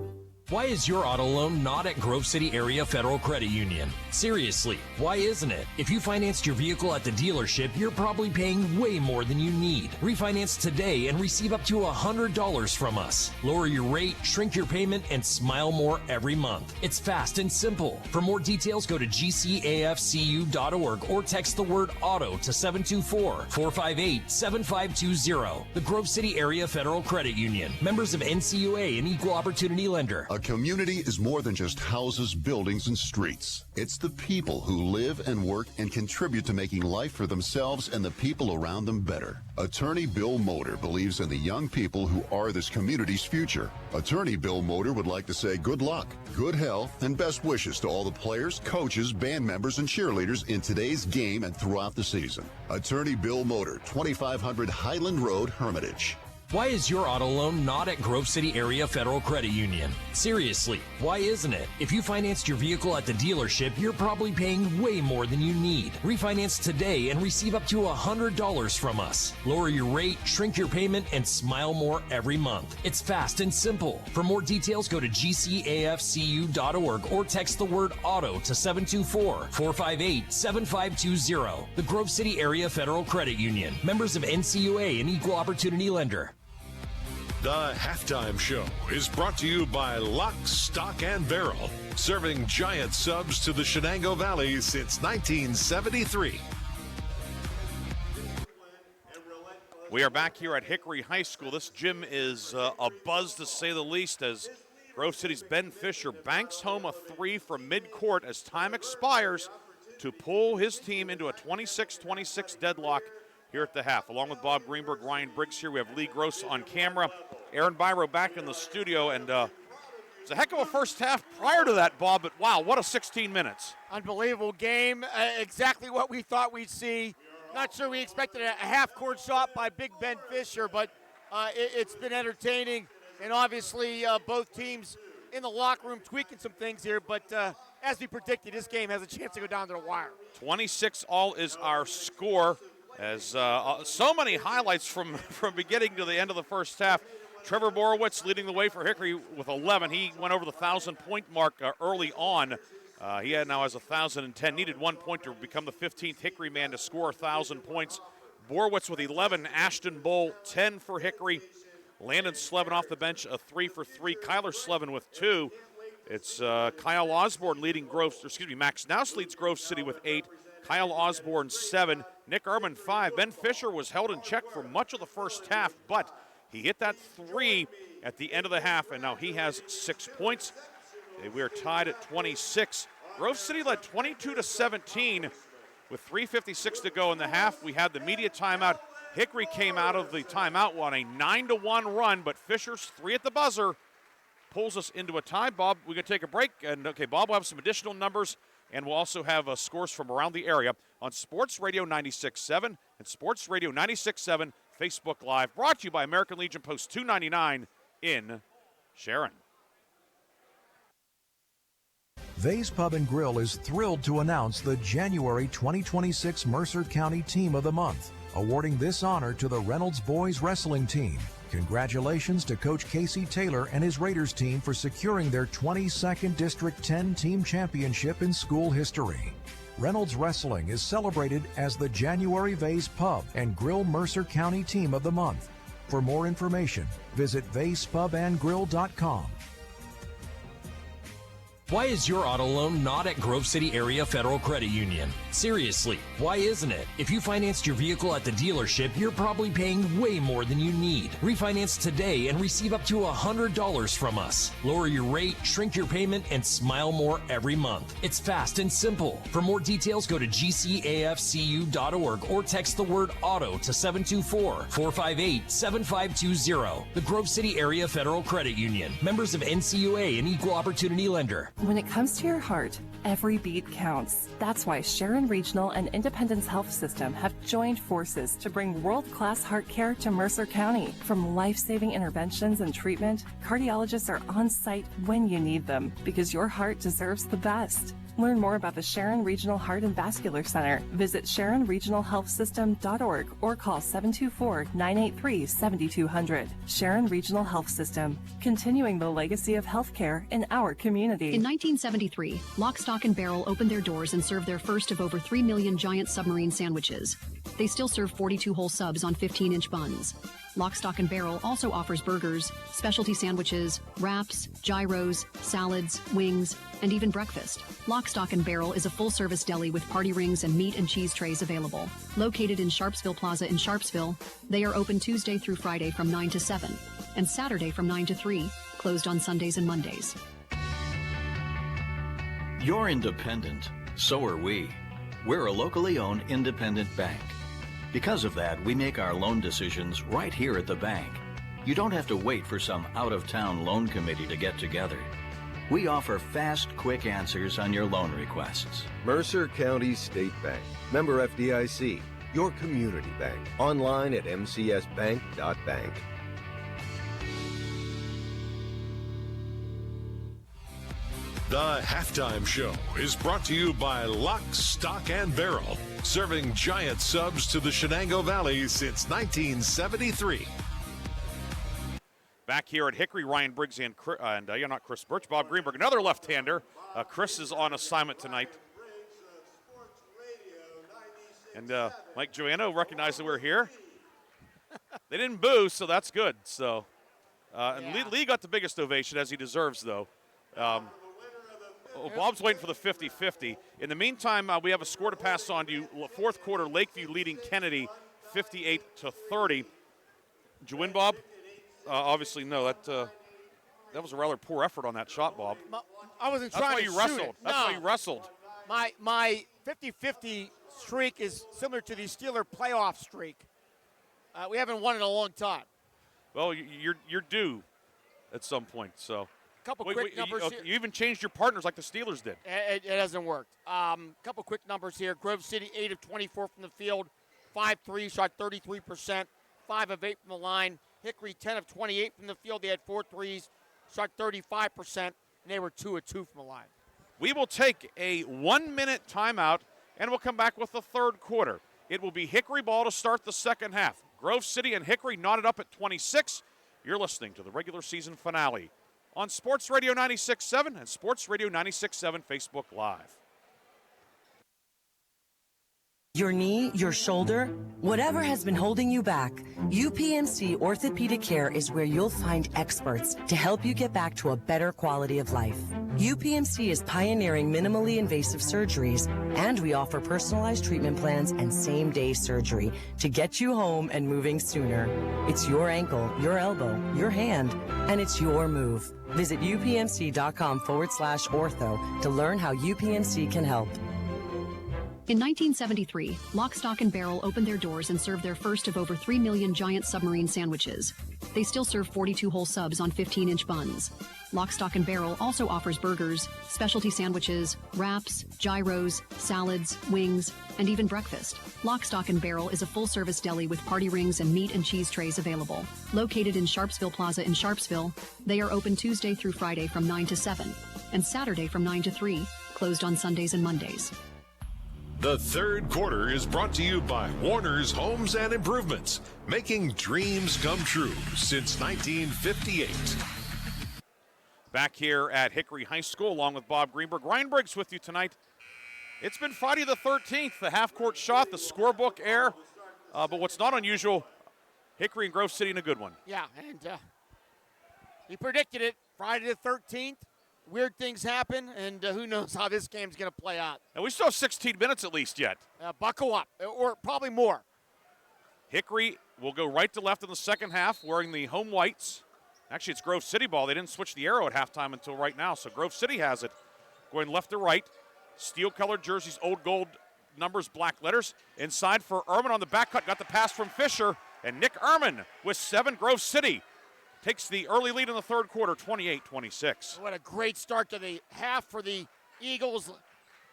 Why is your auto loan not at Grove City Area Federal Credit Union? Seriously, why isn't it? If you financed your vehicle at the dealership, you're probably paying way more than you need. Refinance today and receive up to $100 from us. Lower your rate, shrink your payment, and smile more every month. It's fast and simple. For more details, go to gcafcu.org or text the word auto to 724-458-7520. The Grove City Area Federal Credit Union. Members of NCUA and Equal Opportunity Lender.
A community is more than just houses, buildings, and streets. It's the people who live and work and contribute to making life for themselves and the people around them better. Attorney Bill Motor believes in the young people who are this community's future. Attorney Bill Motor would like to say good luck, good health, and best wishes to all the players, coaches, band members, and cheerleaders in today's game and throughout the season. Attorney Bill Motor, 2500 Highland Road, Hermitage.
Why is your auto loan not at Grove City Area Federal Credit Union? Seriously, why isn't it? If you financed your vehicle at the dealership, you're probably paying way more than you need. Refinance today and receive up to $100 from us. Lower your rate, shrink your payment, and smile more every month. It's fast and simple. For more details, go to gcafcu.org or text the word auto to 724-458-7520. The Grove City Area Federal Credit Union. Members of NCUA and Equal Opportunity Lender.
The Halftime Show is brought to you by Lock, Stock, and Barrel, serving giant subs to the Shenango Valley since 1973.
We are back here at Hickory High School. This gym is a buzz, to say the least, as Grove City's Ben Fisher banks home a three from midcourt as time expires to pull his team into a 26-26 deadlock here at the half. Along with Bob Greenburg, Ryan Briggs here, we have Lee Gross on camera. Aaron Byro back in the studio, and it's a heck of a first half prior to that, Bob, but wow, what a 16 minutes.
Unbelievable game, exactly what we thought we'd see. Not sure we expected a half-court shot by Big Ben Fisher, but it's been entertaining, and obviously both teams in the locker room tweaking some things here, but as we predicted, this game has a chance to go down to the wire. 26-all is our score, as so many highlights from beginning to the end of the first half. Trevor Borowitz leading the way for Hickory with 11. He went over the 1,000-point mark early on. He now has 1,010. Needed 1 point to become the 15th Hickory man to score 1,000 points. Borowitz with 11. Ashton Bull, 10 for Hickory. Landon Slevin off the bench, a 3 for 3. Kyler Slevin with 2. It's Kyle Osborne leading Max Naus leads Grove City with 8. Kyle Osborne, 7. Nick Urban, 5. Ben Fisher was held in check for much of the first half, but he hit that 3 at the end of the half, and now he has 6 points. We are tied at 26. Grove City led 22-17 with 3:56 to go in the half. We had the media timeout. Hickory came out of the timeout on a 9-1 run, but Fisher's 3 at the buzzer pulls us into a tie. Bob, we're going to take a break, and okay, Bob will have some additional numbers, and we'll also have scores from around the area on Sports Radio 96.7 and Sports Radio 96.7 Facebook Live, brought to you by American Legion Post 299 in Sharon.
Vase Pub and Grill is thrilled to announce the January 2026 Mercer County Team of the Month, awarding this honor to the Reynolds Boys Wrestling Team. Congratulations to Coach Casey Taylor and his Raiders team for securing their 22nd District 10 Team Championship in school history. Reynolds Wrestling is celebrated as the January Vase Pub and Grill Mercer County Team of the Month. For more information, visit vasepubandgrill.com.
Why is your auto loan not at Grove City Area Federal Credit Union? Seriously, why isn't it? If you financed your vehicle at the dealership, you're probably paying way more than you need. Refinance today and receive up to $100 from us. Lower your rate, shrink your payment, and smile more every month. It's fast and simple. For more details, go to gcafcu.org or text the word auto to 724-458-7520. The Grove City Area Federal Credit Union. Members of NCUA and Equal Opportunity Lender.
When it comes to your heart, every beat counts. That's why Sharon Regional and Independence Health System have joined forces to bring world-class heart care to Mercer County. From life-saving interventions and treatment, cardiologists are on site when you need them because your heart deserves the best. Learn more about the Sharon Regional Heart and Vascular Center. Visit SharonRegionalHealthSystem.org or call 724-983-7200. Sharon Regional Health System, continuing the legacy of healthcare in our community.
In 1973, Lock, Stock, and Barrel opened their doors and served their first of over 3 million giant submarine sandwiches. They still serve 42 whole subs on 15-inch buns. Lock, Stock, and Barrel also offers burgers, specialty sandwiches, wraps, gyros, salads, wings, and even breakfast. Lock, Stock, and Barrel is a full-service deli with party rings and meat and cheese trays available. Located in Sharpsville Plaza in Sharpsville, they are open Tuesday through Friday from 9 to 7 and Saturday from 9 to 3, closed on Sundays and Mondays.
You're independent. So are we. We're a locally owned independent bank. Because of that, we make our loan decisions right here at the bank. You don't have to wait for some out-of-town loan committee to get together. We offer fast, quick answers on your loan requests.
Mercer County State Bank. Member FDIC. Your community bank. Online at mcsbank.bank.
The Halftime Show is brought to you by Lock, Stock, and Barrel, serving giant subs to the Shenango Valley since 1973.
Back here at Hickory, Ryan Briggs and not Chris Birch, Bob Greenburg, another left-hander. Chris is on assignment tonight. And Mike Joanno recognized that we're here. They didn't boo, so that's good. So, and Lee got the biggest ovation, as he deserves, though. Bob's waiting for the 50-50. In the meantime, we have a score to pass on to you. Fourth quarter, Lakeview leading Kennedy 58-30. Did you win, Bob? Obviously, no. That was a rather poor effort on that shot, Bob.
I wasn't trying to shoot it.
That's why you wrestled.
My 50-50 streak is similar to the Steeler playoff streak. We haven't won in a long time.
Well, you're due at some point, so.
Couple quick numbers here.
You even changed your partners like the Steelers did.
It hasn't worked. Couple quick numbers here. Grove City, 8 of 24 from the field, 5-3, shot 33%, 5 of 8 from the line. Hickory, 10 of 28 from the field. They had 4 threes, shot 35%, and they were 2 of 2 from the line.
We will take a 1-minute timeout, and we'll come back with the third quarter. It will be Hickory ball to start the second half. Grove City and Hickory knotted up at 26. You're listening to the regular season finale on Sports Radio 96.7 and Sports Radio 96.7 Facebook Live.
Your knee, your shoulder, whatever has been holding you back, UPMC Orthopedic Care is where you'll find experts to help you get back to a better quality of life. UPMC is pioneering minimally invasive surgeries, and we offer personalized treatment plans and same-day surgery to get you home and moving sooner. It's your ankle, your elbow, your hand, and it's your move. Visit upmc.com/ortho to learn how UPMC can help.
In 1973, Lock, Stock, and Barrel opened their doors and served their first of over 3 million giant submarine sandwiches. They still serve 42 whole subs on 15-inch buns. Lock, Stock, and Barrel also offers burgers, specialty sandwiches, wraps, gyros, salads, wings, and even breakfast. Lock, Stock, and Barrel is a full-service deli with party rings and meat and cheese trays available. Located in Sharpsville Plaza in Sharpsville, they are open Tuesday through Friday from 9 to 7 and Saturday from 9 to 3, closed on Sundays and Mondays.
The third quarter is brought to you by Warner's Homes and Improvements, making dreams come true since 1958.
Back here at Hickory High School, along with Bob Greenberg. Ryan Briggs with you tonight. It's been Friday the 13th, the half-court shot, the scorebook error. But what's not unusual, Hickory and Grove City in a good one.
Yeah, and he predicted it. Friday the 13th, weird things happen, and who knows how this game's going to play out.
And we still have 16 minutes at least yet.
Buckle up, or probably more.
Hickory will go right to left in the second half, wearing the home whites. Actually, it's Grove City ball. They didn't switch the arrow at halftime until right now, so Grove City has it. Going left to right. Steel-colored jerseys, old gold numbers, black letters. Inside for Ehrman on the back cut. Got the pass from Fisher. And Nick Ehrman with 7. Grove City takes the early lead in the third quarter, 28-26.
What a great start to the half for the Eagles.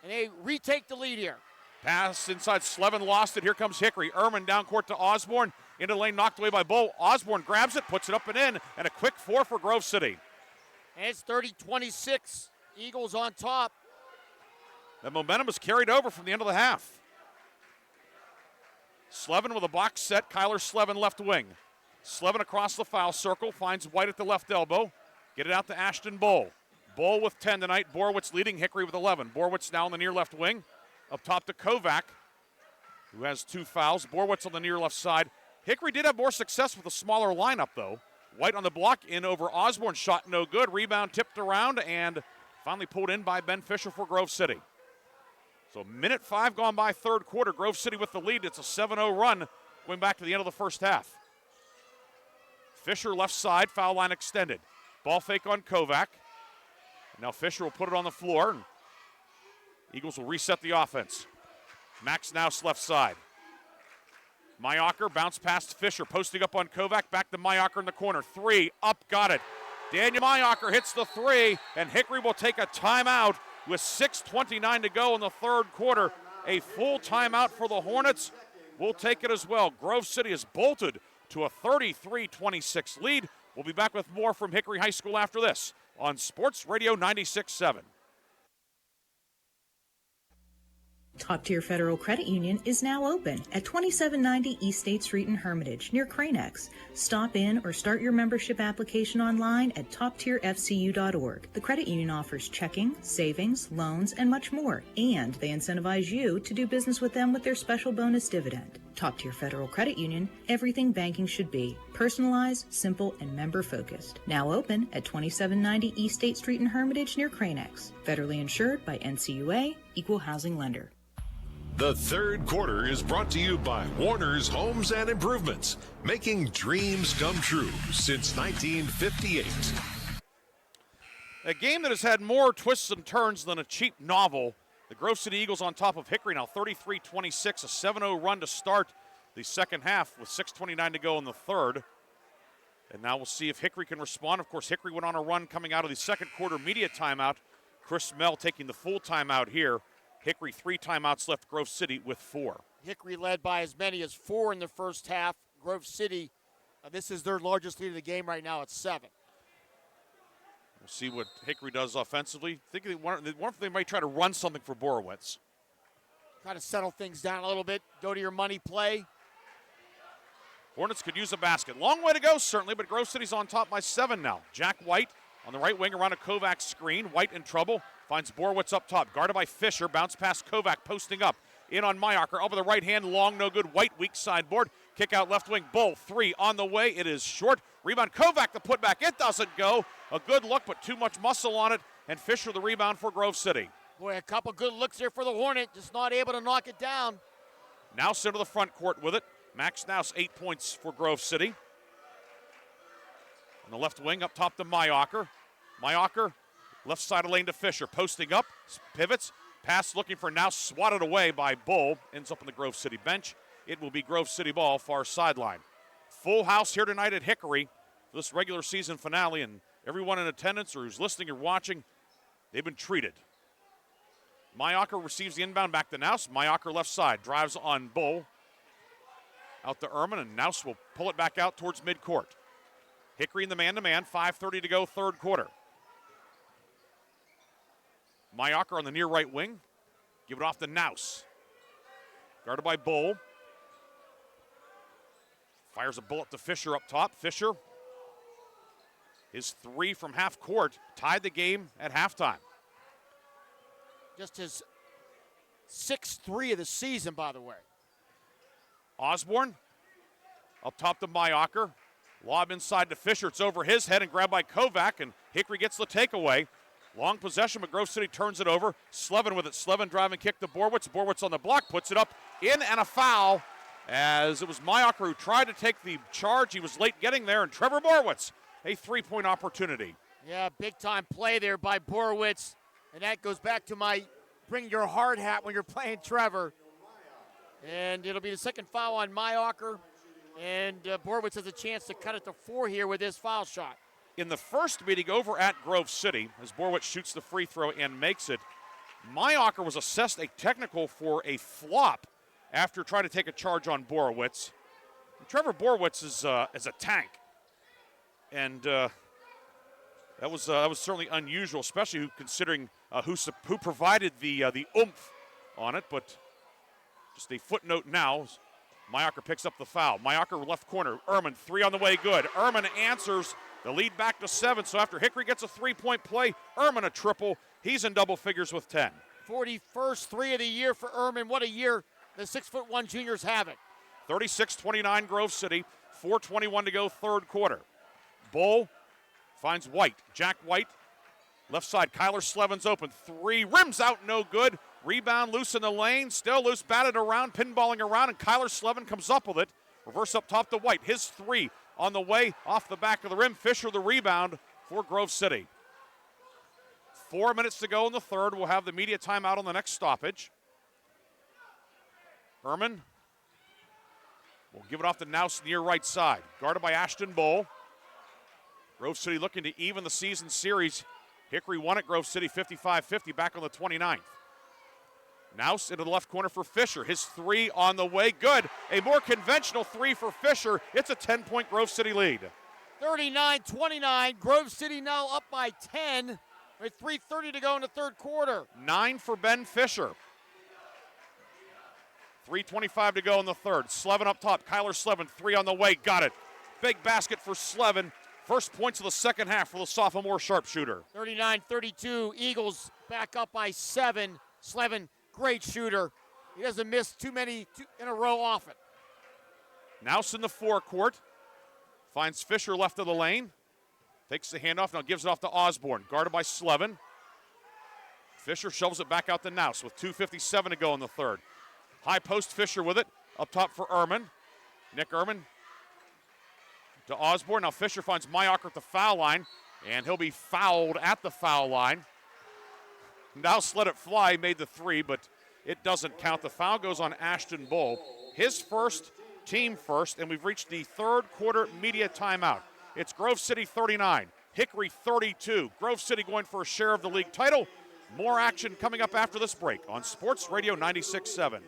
And they retake the lead here.
Pass inside, Slevin lost it. Here comes Hickory. Ehrman down court to Osborne. Into the lane, knocked away by Bull. Osborne grabs it, puts it up and in, and a quick 4 for Grove City.
And it's 30-26. Eagles on top.
The momentum is carried over from the end of the half. Slevin with a box set. Kyler Slevin left wing. Slevin across the foul circle. Finds White at the left elbow. Get it out to Ashton Bull. Bull with 10 tonight. Borwitz leading Hickory with 11. Borwitz now on the near left wing. Up top to Kovac, who has 2 fouls. Borwitz on the near left side. Hickory did have more success with a smaller lineup, though. White on the block, in over Osborne. Shot no good. Rebound tipped around and finally pulled in by Ben Fisher for Grove City. So minute 5 gone by, third quarter. Grove City with the lead. It's a 7-0 run going back to the end of the first half. Fisher left side, foul line extended. Ball fake on Kovac. Now Fisher will put it on the floor. And Eagles will reset the offense. Max Naus left side. Mayacher bounce past Fisher, posting up on Kovac. Back to Mayacher in the corner. 3, up, got it. Daniel Mayacher hits the 3, and Hickory will take a timeout with 6:29 to go in the third quarter. A full timeout for the Hornets. We'll take it as well. Grove City has bolted to a 33-26 lead. We'll be back with more from Hickory High School after this on Sports Radio 96.7.
Top Tier Federal Credit Union is now open at 2790 East State Street in Hermitage, near Cranex. Stop in or start your membership application online at toptierfcu.org. The credit union offers checking, savings, loans, and much more, and they incentivize you to do business with them with their special bonus dividend. Top Tier Federal Credit Union, everything banking should be. Personalized, simple, and member-focused. Now open at 2790 East State Street in Hermitage, near Cranex. Federally insured by NCUA, Equal Housing Lender.
The third quarter is brought to you by Warner's Homes and Improvements, making dreams come true since 1958.
A game that has had more twists and turns than a cheap novel. The Grove City Eagles on top of Hickory now 33-26, a 7-0 run to start the second half with 6:29 to go in the third. And now we'll see if Hickory can respond. Of course, Hickory went on a run coming out of the second quarter media timeout. Chris Mell taking the full timeout here. Hickory 3 timeouts left, Grove City with 4.
Hickory led by as many as 4 in the first half. Grove City, this is their largest lead of the game right now at 7.
We'll see what Hickory does offensively. I think they might try to run something for Borowitz.
Try to settle things down a little bit, go to your money play.
Hornets could use a basket. Long way to go, certainly, but Grove City's on top by 7 now. Jack White on the right wing around a Kovac screen. White in trouble. Finds Borowitz up top. Guarded by Fisher. Bounce past Kovac. Posting up. In on Mayacher. Up with the right hand. Long, no good. White, weak sideboard. Kick out left wing. Bull. 3 on the way. It is short. Rebound. Kovac the putback. It doesn't go. A good look, but too much muscle on it. And Fisher the rebound for Grove City.
Boy, a couple good looks here for the Hornet. Just not able to knock it down.
Naus into the front court with it. Max Naus 8 points for Grove City. On the left wing up top to Mayacher. Mayacher, left side of lane to Fisher. Posting up, pivots, pass looking for Naus, swatted away by Bull. Ends up on the Grove City bench. It will be Grove City ball, far sideline. Full house here tonight at Hickory for this regular season finale, and everyone in attendance or who's listening or watching, they've been treated. Mayacher receives the inbound back to Naus. Mayacher left side, drives on Bull. Out to Ehrman, and Naus will pull it back out towards midcourt. Hickory in the man-to-man, 5:30 to go, third quarter. Mayacher on the near right wing. Give it off to Naus. Guarded by Bull. Fires a bullet to Fisher up top. Fisher, his 3 from half court, tied the game at halftime.
Just his 6th 3 of the season, by the way.
Osborne up top to Mayacher. Lob inside to Fisher. It's over his head and grabbed by Kovac, and Hickory gets the takeaway. Long possession, but Grove City turns it over. Slevin with it. Slevin driving kick to Borwitz. Borwitz on the block, puts it up in, and a foul, as it was Mayocker who tried to take the charge. He was late getting there, and Trevor Borwitz, a three-point opportunity.
Yeah, big-time play there by Borwitz, and that goes back to my bring your hard hat when you're playing Trevor. And it'll be the second foul on Mayocker, and Borwitz has a chance to cut it to 4 here with his foul shot.
In the first meeting over at Grove City, as Borwitz shoots the free throw and makes it, Mayocker was assessed a technical for a flop after trying to take a charge on Borwitz. And Trevor Borwitz is a tank, and that was certainly unusual, especially considering who provided the oomph on it. But just a footnote now. Mayocker picks up the foul. Mayocker left corner. Ehrman, 3 on the way, good. Ehrman answers. The lead back to 7, so after Hickory gets a three-point play, Ehrman a triple. He's in double figures with 10.
41st 3 of the year for Ehrman. What a year the 6'1" juniors have it.
36-29 Grove City. 4:21 to go, third quarter. Bull finds White. Jack White, left side. Kyler Slevin's open. 3, rims out, no good. Rebound loose in the lane. Still loose, batted around, pinballing around, and Kyler Slevin comes up with it. Reverse up top to White. His 3 on the way, off the back of the rim. Fisher the rebound for Grove City. 4 minutes to go in the third. We'll have the media timeout on the next stoppage. Ehrman will give it off to Nouse near right side. Guarded by Ashton Bull. Grove City looking to even the season series. Hickory won at Grove City 55-50 back on the 29th. Nouse into the left corner for Fisher. His 3 on the way, good. A more conventional 3 for Fisher. It's a 10-point Grove City lead.
39-29. Grove City now up by 10 with 3:30 to go in the third quarter.
9 for Ben Fisher. 3:25 to go in the third. Slevin up top. Kyler Slevin, 3 on the way, got it. Big basket for Slevin. First points of the second half for the sophomore sharpshooter.
39-32. Eagles back up by 7. Slevin, great shooter. He doesn't miss too many in a row often.
Nouse in the forecourt. Finds Fisher left of the lane. Takes the handoff, now gives it off to Osborne. Guarded by Slevin. Fisher shovels it back out to Nouse with 2:57 to go in the third. High post, Fisher with it. Up top for Ehrman. Nick Ehrman to Osborne. Now Fisher finds Mayocker at the foul line, and he'll be fouled at the foul line. Nouse let it fly, made the 3, but it doesn't count. The foul goes on Ashton Bull. His first, team first, and we've reached the third quarter media timeout. It's Grove City 39, Hickory 32. Grove City going for a share of the league title. More action coming up after this break on Sports Radio 96.7.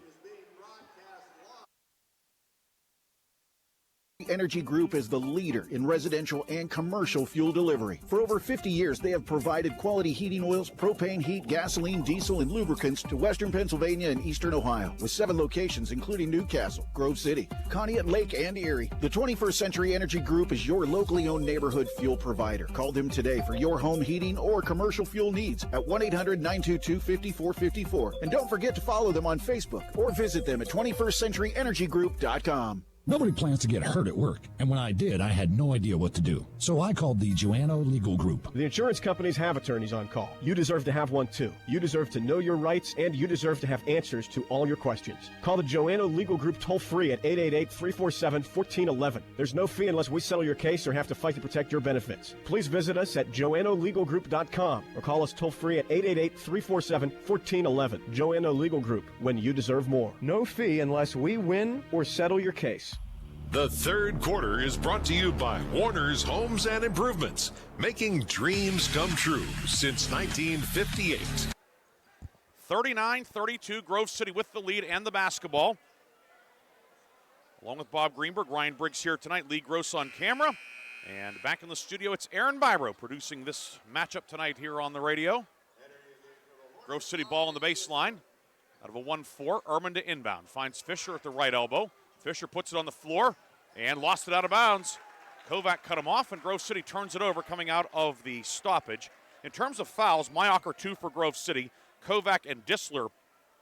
Energy Group is the leader in residential and commercial fuel delivery. For over 50 years, they have provided quality heating oils, propane, heat, gasoline, diesel, and lubricants to western Pennsylvania and eastern Ohio, with 7 locations including Newcastle, Grove City, Conneaut Lake, and Erie. The 21st Century Energy Group is your locally owned neighborhood fuel provider. Call them today for your home heating or commercial fuel needs at 1-800-922-5454. And don't forget to follow them on Facebook or visit them at 21stcenturyenergygroup.com.
Nobody plans to get hurt at work, and when I did, I had no idea what to do. So I called the Joanno Legal Group.
The insurance companies have attorneys on call. You deserve to have one too. You deserve to know your rights, and you deserve to have answers to all your questions. Call the Joanno Legal Group toll-free at 888-347-1411. There's no fee unless we settle your case or have to fight to protect your benefits. Please visit us at joannolegalgroup.com or call us toll-free at 888-347-1411. Joanno Legal Group, when you deserve more. No fee unless we win or settle your case.
The third quarter is brought to you by Warner's Homes and Improvements, making dreams come true since 1958.
39-32, Grove City with the lead and the basketball. Along with Bob Greenburg, Ryan Briggs here tonight, Lee Gross on camera. And back in the studio, it's Aaron Biro producing this matchup tonight here on the radio. Grove City ball on the baseline. Out of a 1-4, Ehrman to inbound. Finds Fisher at the right elbow. Fisher puts it on the floor and lost it out of bounds. Kovac cut him off, and Grove City turns it over coming out of the stoppage. In terms of fouls, Mayocker 2 for Grove City. Kovac and Dissler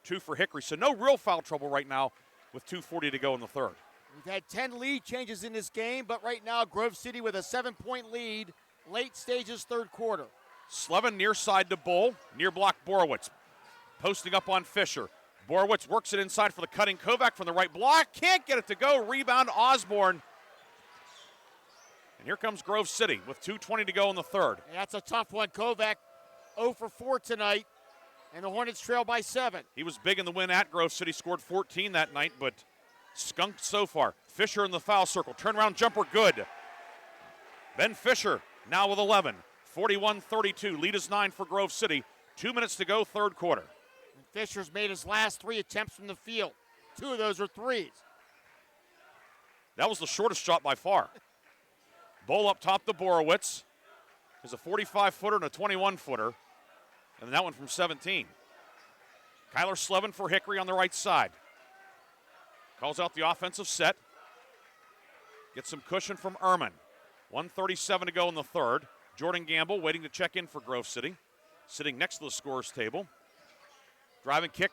2 for Hickory. So no real foul trouble right now with 2:40 to go in the third.
We've had 10 lead changes in this game, but right now Grove City with a 7-point lead, late stages third quarter.
Slevin near side to Bull. Near block Borowitz. Posting up on Fisher. Borowitz works it inside for the cutting Kovac from the right block. Can't get it to go. Rebound Osborne. And here comes Grove City with 2:20 to go in the third.
Yeah, that's a tough one. Kovac 0 for 4 tonight, and the Hornets trail by 7.
He was big in the win at Grove City, scored 14 that night, but skunked so far. Fisher in the foul circle. Turnaround jumper good. Ben Fisher now with 11. 41-32. Lead is 9 for Grove City. 2 minutes to go, third quarter.
And Fisher's made his last 3 attempts from the field. 2 of those are threes.
That was the shortest shot by far. Bowl up top to Borowitz. There's a 45-footer and a 21-footer. And then that one from 17. Kyler Slevin for Hickory on the right side. Calls out the offensive set. Gets some cushion from Ehrman. 1:37 to go in the third. Jordan Gamble waiting to check in for Grove City. Sitting next to the scorer's table. Driving kick.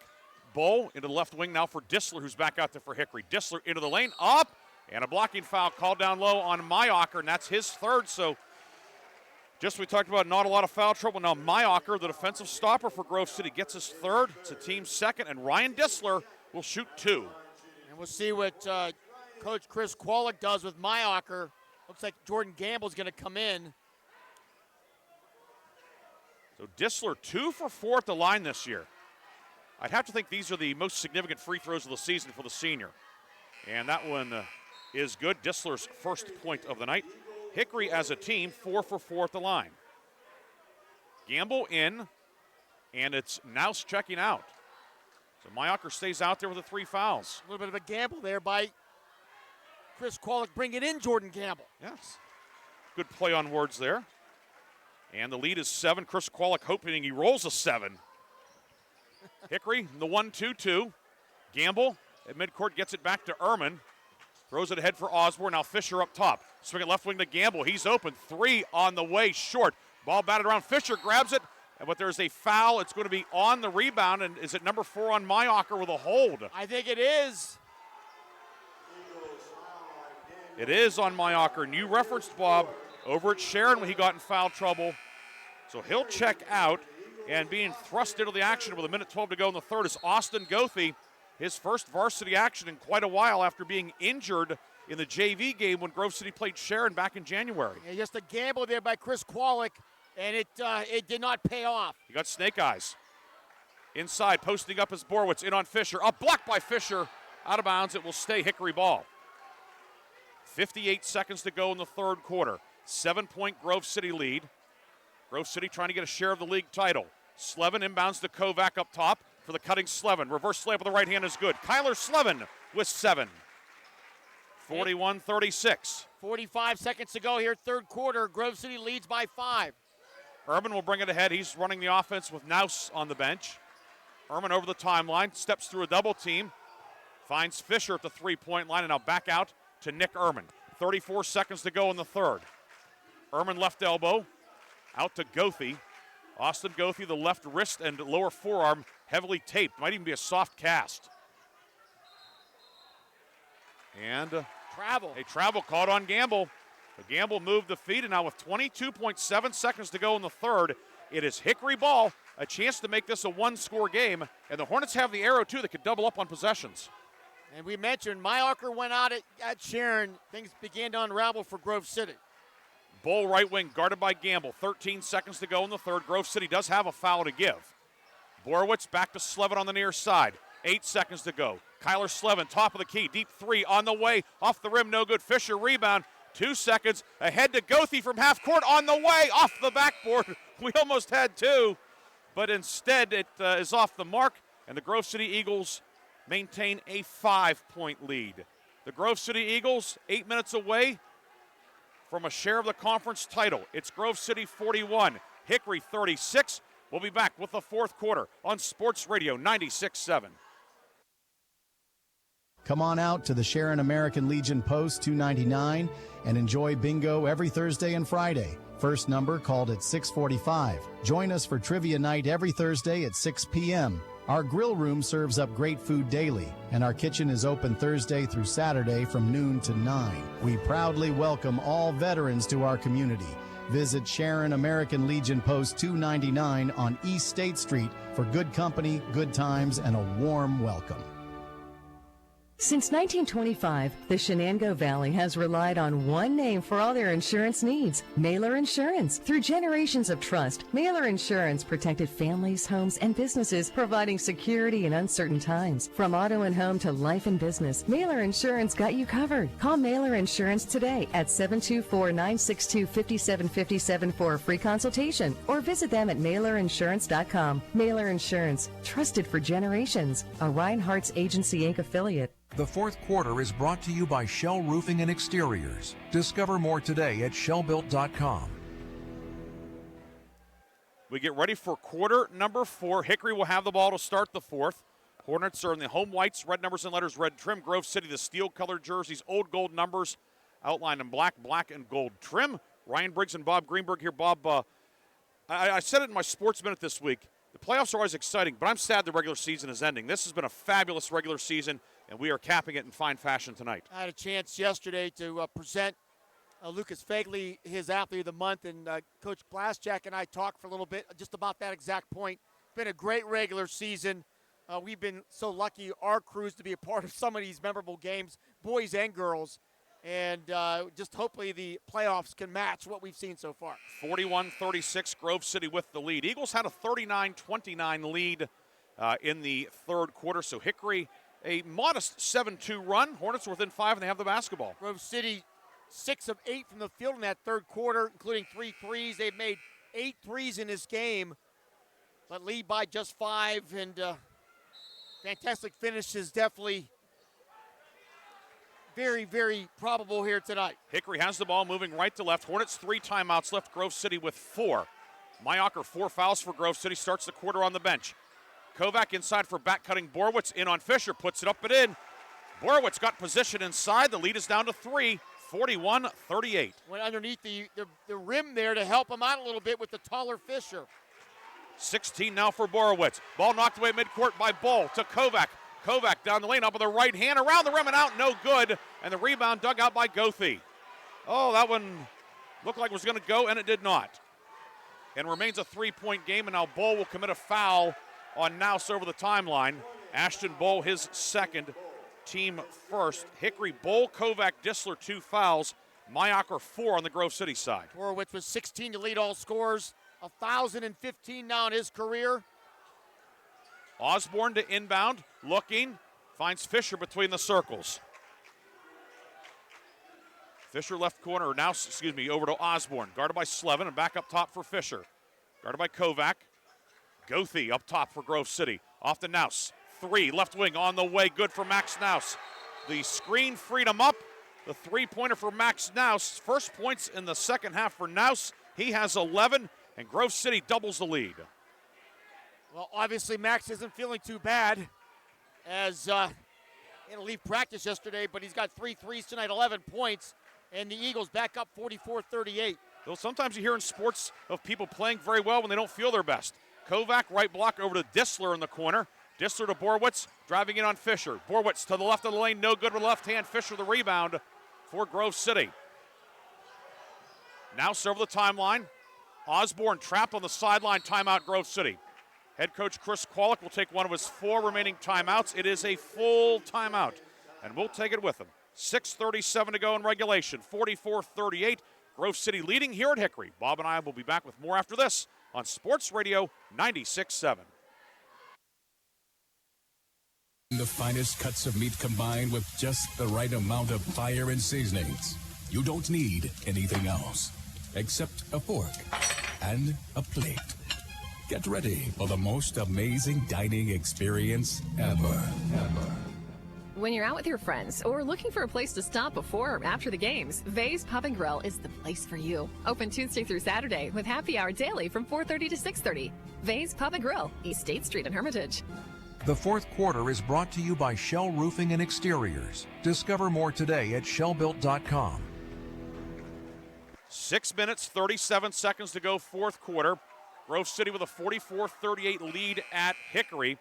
Bowl into the left wing now for Dissler, who's back out there for Hickory. Dissler into the lane. Up. And a blocking foul called down low on Mayocker, and that's his third. So just we talked about not a lot of foul trouble. Now Mayocker, the defensive stopper for Grove City, gets his third. It's a team second, and Ryan Dissler will shoot 2.
And we'll see what Coach Chris Kwolek does with Mayocker. Looks like Jordan Gamble's going to come in.
So Dissler 2 for 4 at the line this year. I'd have to think these are the most significant free throws of the season for the senior. And that one is good. Dissler's first point of the night. Hickory as a team, 4 for 4 at the line. Gamble in, and it's Nouse checking out. So Mayocker stays out there with the 3 fouls.
A little bit of a gamble there by Chris Kwolek, bringing in Jordan Gamble.
Yes. Good play on words there. And the lead is 7. Chris Kwolek hoping he rolls a 7. Hickory, the 1-2-2. Gamble at midcourt gets it back to Ehrman. Throws it ahead for Osborne. Now Fisher up top. Swing it left wing to Gamble. He's open. 3 on the way, short. Ball batted around. Fisher grabs it, but there's a foul. It's going to be on the rebound, and is it number 4 on Mayocker with a hold?
I think it is.
It is on Mayocker. And you referenced, Bob, over at Sharon when he got in foul trouble. So he'll check out, and being thrust into the action with 1:12 to go in the third is Austin Goethe. His first varsity action in quite a while after being injured in the JV game when Grove City played Sharon back in January.
Yeah, just a gamble there by Chris Kwolek, and it did not pay off.
He got snake eyes. Inside, posting up as Borowitz, in on Fisher. A block by Fisher, out of bounds. It will stay Hickory ball. 58 seconds to go in the third quarter. 7-point Grove City lead. Grove City trying to get a share of the league title. Slevin inbounds to Kovac up top for the cutting Slevin. Reverse slam with the right hand is good. Kyler Slevin with 7. 41-36.
45 seconds to go here, third quarter. Grove City leads by 5.
Ehrman will bring it ahead. He's running the offense with Nouse on the bench. Ehrman over the timeline, steps through a double team, finds Fisher at the 3-point line, and now back out to Nick Ehrman. 34 seconds to go in the third. Ehrman left elbow, out to Goethe. Austin Goethe, the left wrist and lower forearm heavily taped. Might even be a soft cast. And a travel caught on Gamble. But Gamble moved the feet, and now with 22.7 seconds to go in the third, it is Hickory ball, a chance to make this a 1-score game. And the Hornets have the arrow, too, that could double up on possessions.
And we mentioned Mayocker went out at Sharon. Things began to unravel for Grove City.
Bull right wing guarded by Gamble. 13 seconds to go in the third. Grove City does have a foul to give. Borowitz back to Slevin on the near side. 8 seconds to go. Kyler Slevin, top of the key. Deep 3 on the way. Off the rim, no good. Fisher rebound. 2 seconds. Ahead to Goethe from half court. On the way. Off the backboard. We almost had 2. But instead it is off the mark. And the Grove City Eagles maintain a 5-point lead. The Grove City Eagles 8 minutes away from a share of the conference title. It's Grove City 41, Hickory 36. We'll be back with the fourth quarter on Sports Radio 96.7.
Come on out to the Sharon American Legion Post 299 and enjoy bingo every Thursday and Friday. First number called at 6:45. Join us for trivia night every Thursday at 6 p.m. Our grill room serves up great food daily, and our kitchen is open Thursday through Saturday from noon to 9. We proudly welcome all veterans to our community. Visit Sharon American Legion Post 299 on East State Street for good company, good times, and a warm welcome.
Since 1925, the Shenango Valley has relied on one name for all their insurance needs, Mailer Insurance. Through generations of trust, Mailer Insurance protected families, homes, and businesses, providing security in uncertain times. From auto and home to life and business, Mailer Insurance got you covered. Call Mailer Insurance today at 724-962-5757 for a free consultation, or visit them at mailerinsurance.com. Mailer Insurance, trusted for generations. A Reinhardt's Agency Inc. affiliate.
The fourth quarter is brought to you by Shell Roofing and Exteriors. Discover more today at shellbuilt.com.
We get ready for quarter number 4. Hickory will have the ball to start the fourth. Hornets are in the home whites, red numbers and letters, red trim. Grove City, the steel-colored jerseys, old gold numbers outlined in black, black and gold trim. Ryan Briggs and Bob Greenburg here. Bob, I said it in my Sports Minute this week. The playoffs are always exciting, but I'm sad the regular season is ending. This has been a fabulous regular season, and we are capping it in fine fashion tonight.
I had a chance yesterday to present Lucas Fagley his Athlete of the Month, and Coach Glassjack and I talked for a little bit just about that exact point. Been a great regular season. We've been so lucky, our crews, to be a part of some of these memorable games, boys and girls. And just hopefully the playoffs can match what we've seen so far.
41-36, Grove City with the lead. Eagles had a 39-29 lead in the third quarter, so Hickory, a modest 7-2 run. Hornets within 5, and they have the basketball.
Grove City, 6 of 8 from the field in that third quarter, including 3 threes. They've made 8 threes in this game, but lead by just 5, and fantastic finish is definitely very, very probable here tonight.
Hickory has the ball moving right to left. Hornets 3 timeouts left. Grove City with 4. Mayocker 4 fouls for Grove City. Starts the quarter on the bench. Kovac inside for back-cutting Borowitz. In on Fisher. Puts it up and in. Borowitz got position inside. The lead is down to 3. 41-38.
Went underneath the rim there to help him out a little bit with the taller Fisher.
16 now for Borowitz. Ball knocked away midcourt by Bull to Kovac. Kovac down the lane, up with the right hand, around the rim and out, no good. And the rebound dug out by Gothi. Oh, that one looked like it was going to go, and it did not. And remains a 3-point game, and now Bull will commit a foul on Nouse over the timeline. Ashton Bull, his second, team first. Hickory, Bull, Kovac, Dissler, 2 fouls. Mayocker 4 on the Grove City side.
Borowitz was 16 to lead all scorers, 1,015 now in his career.
Osborne to inbound, looking, finds Fisher between the circles. Fisher left corner, now, over to Osborne. Guarded by Slevin and back up top for Fisher. Guarded by Kovac. Gothi up top for Grove City. Off to Nouse. 3, left wing on the way, good for Max Nouse. The screen freed him up. The 3-pointer for Max Nouse. First points in the second half for Nouse. He has 11, and Grove City doubles the lead.
Well, obviously Max isn't feeling too bad as he had to leave practice yesterday, but he's got 3 threes tonight, 11 points, and the Eagles back up 44-38.
Though sometimes you hear in sports of people playing very well when they don't feel their best. Kovac, right block over to Dissler in the corner. Dissler to Borowitz, driving in on Fisher. Borowitz to the left of the lane, no good with left hand. Fisher the rebound for Grove City. Now serve the timeline. Osborne trapped on the sideline, timeout Grove City. Head coach Chris Kwolek will take one of his 4 remaining timeouts. It is a full timeout, and we'll take it with him. 6:37 to go in regulation, 44-38. Grove City leading here at Hickory. Bob and I will be back with more after this on Sports Radio 96.7.
The finest cuts of meat combined with just the right amount of fire and seasonings. You don't need anything else except a fork and a plate. Get ready for the most amazing dining experience ever.
When you're out with your friends or looking for a place to stop before or after the games, Vay's Pub and Grill is the place for you. Open Tuesday through Saturday with happy hour daily from 4:30 to 6:30. Vay's Pub and Grill, East State Street in Hermitage.
The fourth quarter is brought to you by Shell Roofing and Exteriors. Discover more today at shellbuilt.com.
6 minutes, 37 seconds to go, fourth quarter. Grove City with a 44-38 lead at Hickory.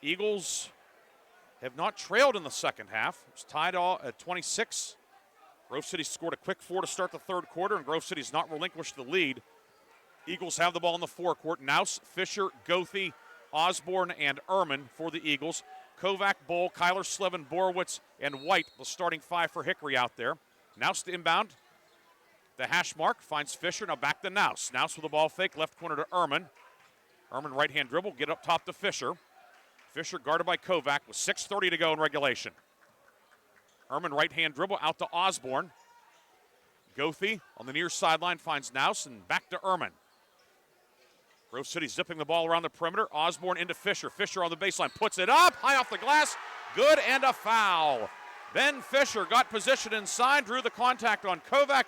Eagles have not trailed in the second half. It's tied all at 26. Grove City scored a quick 4 to start the third quarter, and Grove City's not relinquished the lead. Eagles have the ball in the forecourt. Nouse, Fisher, Goethe, Osborne, and Ehrman for the Eagles. Kovac, Bull, Kyler, Slevin, Borowitz, and White, the starting 5 for Hickory out there. Nouse to inbound. The hash mark finds Fisher. Now back to Nouse. Nouse with the ball fake, left corner to Ehrman. Ehrman right-hand dribble, get up top to Fisher. Fisher guarded by Kovac with 6:30 to go in regulation. Ehrman right-hand dribble out to Osborne. Goethe on the near sideline finds Nouse and back to Ehrman. Grove City zipping the ball around the perimeter. Osborne into Fisher. Fisher on the baseline puts it up, high off the glass. Good, and a foul. Ben Fisher got position inside, drew the contact on Kovac,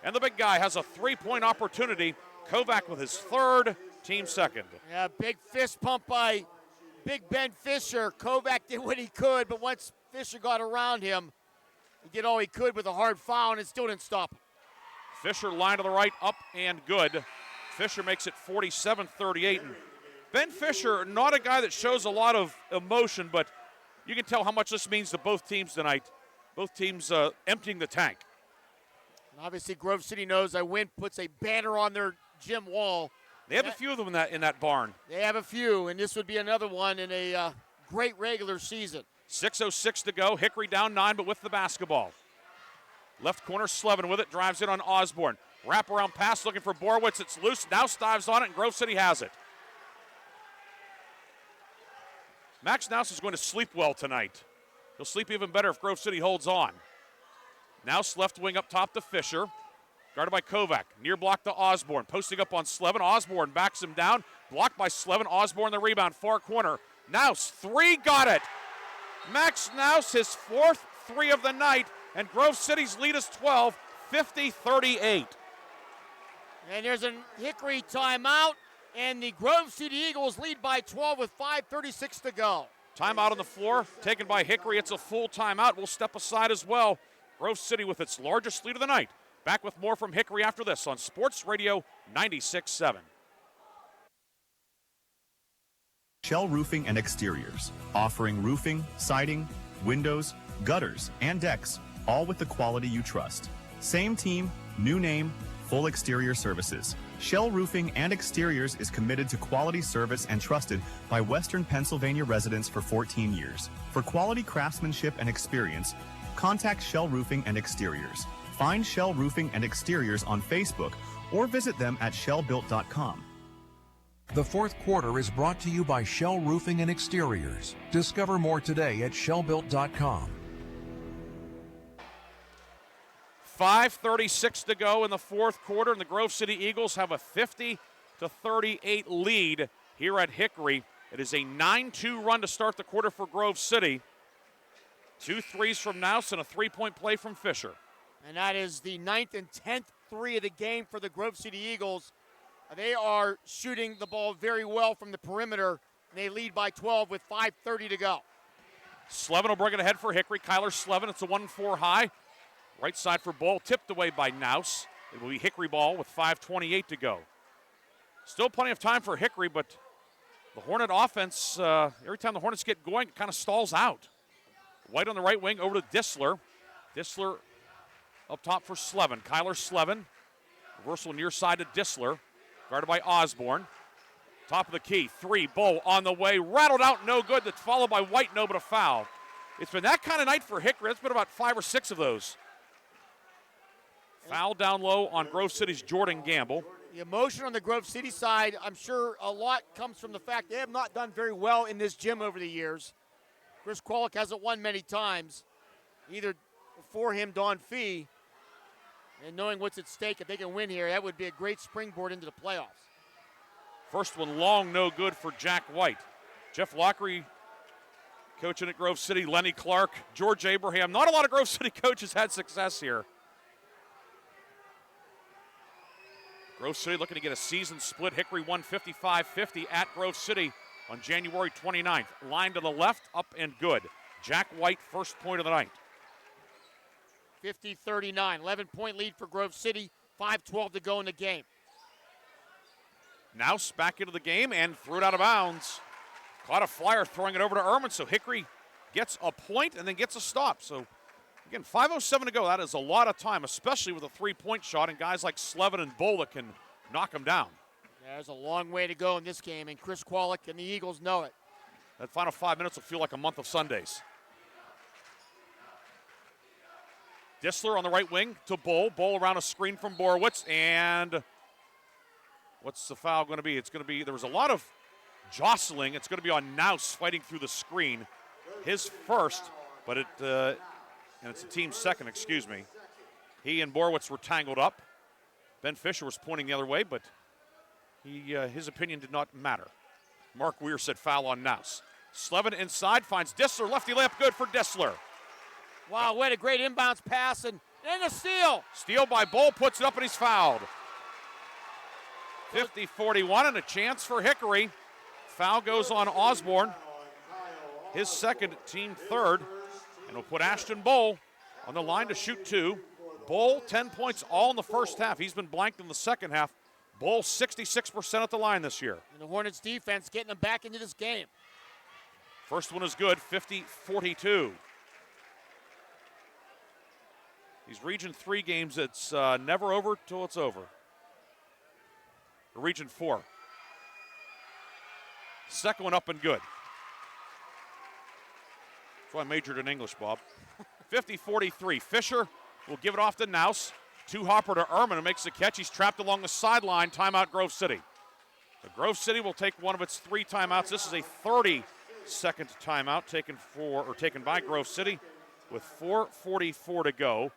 and the big guy has a three-point opportunity. Kovac with his third, team second.
Yeah, big fist pump by Big Ben Fisher. Kovac did what he could, but once Fisher got around him, he did all he could with a hard foul, and it still didn't stop him.
Fisher line to the right, up and good. Fisher makes it 47-38. And Ben Fisher, not a guy that shows a lot of emotion, but you can tell how much this means to both teams tonight. Both teams emptying the tank.
And obviously, Grove City knows I win, puts a banner on their gym wall.
They have a few of them in that barn.
They have a few, and this would be another one in a great regular season.
6:06 to go. Hickory down 9, but with the basketball. Left corner, Slevin with it, drives it on Osborne. Wraparound pass looking for Borowitz. It's loose. Now dives on it, and Grove City has it. Max Nouse is going to sleep well tonight. He'll sleep even better if Grove City holds on. Nouse left wing up top to Fisher. Guarded by Kovac. Near block to Osborne. Posting up on Slevin. Osborne backs him down. Blocked by Slevin. Osborne the rebound. Far corner. Nouse, 3, got it. Max Nouse, his 4th 3 of the night. And Grove City's lead is 12, 50-38.
And there's a Hickory timeout, and the Grove City Eagles lead by 12 with 5:36 to go.
Timeout on the floor, taken by Hickory. It's a full timeout. We'll step aside as well. Grove City with its largest lead of the night. Back with more from Hickory after this on Sports Radio 96.7.
Shell Roofing and Exteriors, offering roofing, siding, windows, gutters, and decks, all with the quality you trust. Same team, new name, full exterior services. Shell Roofing and Exteriors is committed to quality service and trusted by Western Pennsylvania residents for 14 years. For quality craftsmanship and experience, contact Shell Roofing and Exteriors. Find Shell Roofing and Exteriors on Facebook or visit them at shellbuilt.com.
The fourth quarter is brought to you by Shell Roofing and Exteriors. Discover more today at shellbuilt.com.
5:36 to go in the fourth quarter, and the Grove City Eagles have a 50-38 lead here at Hickory. It is a 9-2 run to start the quarter for Grove City. 2 threes from Nouse and a 3-point play from Fisher.
And that is the 9th and 10th 3 of the game for the Grove City Eagles. They are shooting the ball very well from the perimeter, and they lead by 12 with 5:30 to go.
Slevin will bring it ahead for Hickory. Kyler Slevin, it's a 1-4 high. Right side for ball, tipped away by Nouse. It will be Hickory ball with 5:28 to go. Still plenty of time for Hickory, but the Hornet offense, every time the Hornets get going, it kind of stalls out. White on the right wing over to Dissler. Dissler up top for Slevin. Kyler Slevin. Reversal near side to Dissler. Guarded by Osborne. Top of the key. 3. Bull on the way. Rattled out, no good. That's followed by White, no, but a foul. It's been that kind of night for Hickory. It's been about 5 or 6 of those. Foul down low on Grove City's Jordan Gamble.
The emotion on the Grove City side, I'm sure a lot comes from the fact they have not done very well in this gym over the years. Chris Kwolek hasn't won many times. Either before him, Don Fee. And knowing what's at stake, if they can win here, that would be a great springboard into the playoffs.
First one long, no good for Jack White. Jeff Lockery coaching at Grove City. Lenny Clark, George Abraham. Not a lot of Grove City coaches had success here. Grove City looking to get a season split. Hickory won 55-50 at Grove City on January 29th. Line to the left, up and good. Jack White, first point of the night.
50-39, 11-point lead for Grove City, 5:12 to go in the game.
Nouse back into the game and threw it out of bounds. Caught a flyer throwing it over to Ehrman, so Hickory gets a point and then gets a stop. So Again, 5:07 to go. That is a lot of time, especially with a three-point shot and guys like Slevin and Bull that can knock them down.
Yeah, there's a long way to go in this game, and Chris Kwolek and the Eagles know it.
That final 5 minutes will feel like a month of Sundays. Dissler on the right wing to Bull. Bull around a screen from Borowitz, and what's the foul going to be? It's going to be, there was a lot of jostling. It's going to be on Naus fighting through the screen. His first, but and it's a team second, excuse me. He and Borowitz were tangled up. Ben Fisher was pointing the other way, but his opinion did not matter. Mark Weir said foul on Naus. Slevin inside, finds Dissler. Lefty layup good for Dissler.
Wow, what a great inbounds pass, and a steal.
Steal by Bull, puts it up, and he's fouled. 50-41, and a chance for Hickory. Foul goes on Osborne. His second, team third. And we'll put Ashton Bull on the line to shoot two. Bull, 10 points all in the first half. He's been blanked in the second half. Bull, 66% at the line this year.
And the Hornets defense getting them back into this game.
First one is good, 50-42. These Region 3 games, it's never over till it's over. Region 4. Second one up and good. That's why I majored in English, Bob. 50-43. Fisher will give it off to Naus. Two-hopper to Ehrman, who makes the catch. He's trapped along the sideline. Timeout, Grove City. The Grove City will take one of its 3 timeouts. This is a 30-second timeout taken by Grove City with 4:44 to go.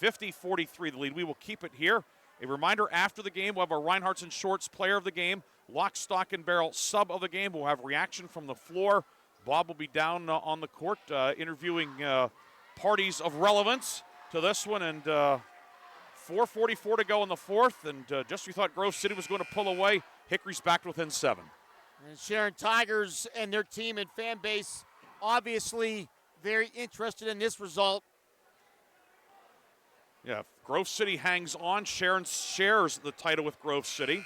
50-43 the lead. We will keep it here. A reminder, after the game, we'll have our Reinhardt's and Shorts player of the game, lock, stock, and barrel sub of the game. We'll have reaction from the floor. Bob will be down on the court interviewing parties of relevance to this one. And 4:44 to go in the fourth. And just we thought Grove City was going to pull away. Hickory's back within 7.
And Sharon Tigers and their team and fan base obviously very interested in this result.
Yeah, if Grove City hangs on, Sharon shares the title with Grove City.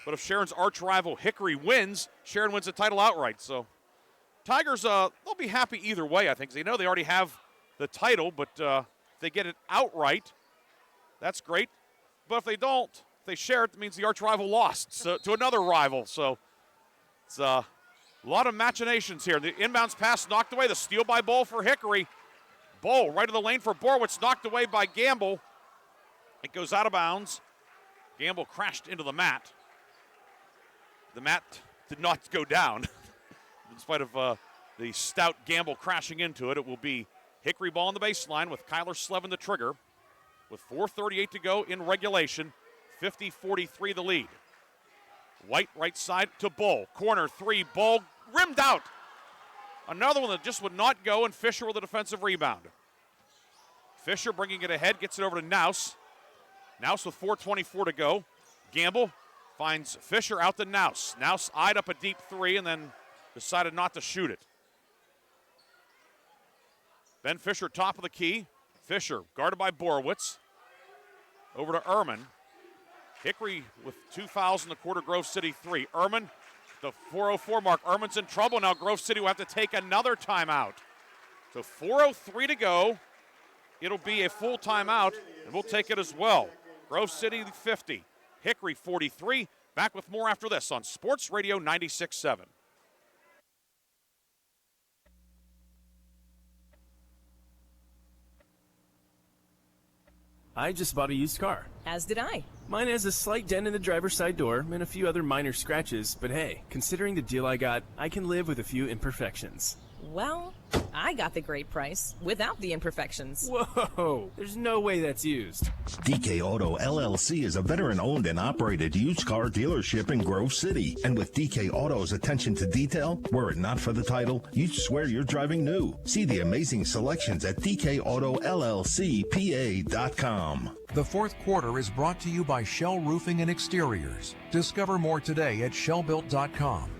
But if Sharon's arch rival Hickory wins, Sharon wins the title outright. So Tigers, they'll be happy either way, I think. They know they already have the title, but if they get it outright, that's great. But if they don't, if they share it, that means the arch rival lost to another rival. So it's a lot of machinations here. The inbounds pass knocked away. The steal by Bull for Hickory. Bull right of the lane for Borowitz, knocked away by Gamble. It goes out of bounds. Gamble crashed into the mat. The mat did not go down. In spite of the stout Gamble crashing into it, it will be Hickory ball on the baseline with Kyler Slevin the trigger. With 4:38 to go in regulation, 50-43 the lead. White right side to Bull. Corner 3, Bull rimmed out. Another one that just would not go, and Fisher with a defensive rebound. Fisher bringing it ahead, gets it over to Naus. Naus with 4:24 to go. Gamble finds Fisher out to Naus. Naus eyed up a deep 3 and then decided not to shoot it. Ben Fisher, top of the key. Fisher guarded by Borowitz. Over to Ehrman. Hickory with 2 fouls in the quarter, Grove City 3. Ehrman, the 4:04 mark. Ehrman's in trouble. Now Grove City will have to take another timeout. So 4:03 to go. It'll be a full timeout, and we'll take it as well. Grove City 50, Hickory 43. Back with more after this on Sports Radio 96.7.
I just bought a used car.
As did I.
Mine has a slight dent in the driver's side door and a few other minor scratches, but hey, considering the deal I got, I can live with a few imperfections.
Well, I got the great price without the imperfections.
Whoa, there's no way that's used.
DK Auto LLC is a veteran-owned and operated used car dealership in Grove City. And with DK Auto's attention to detail, were it not for the title, you'd swear you're driving new. See the amazing selections at DKAutoLLCPA.com.
The fourth quarter is brought to you by Shell Roofing and Exteriors. Discover more today at shellbuilt.com.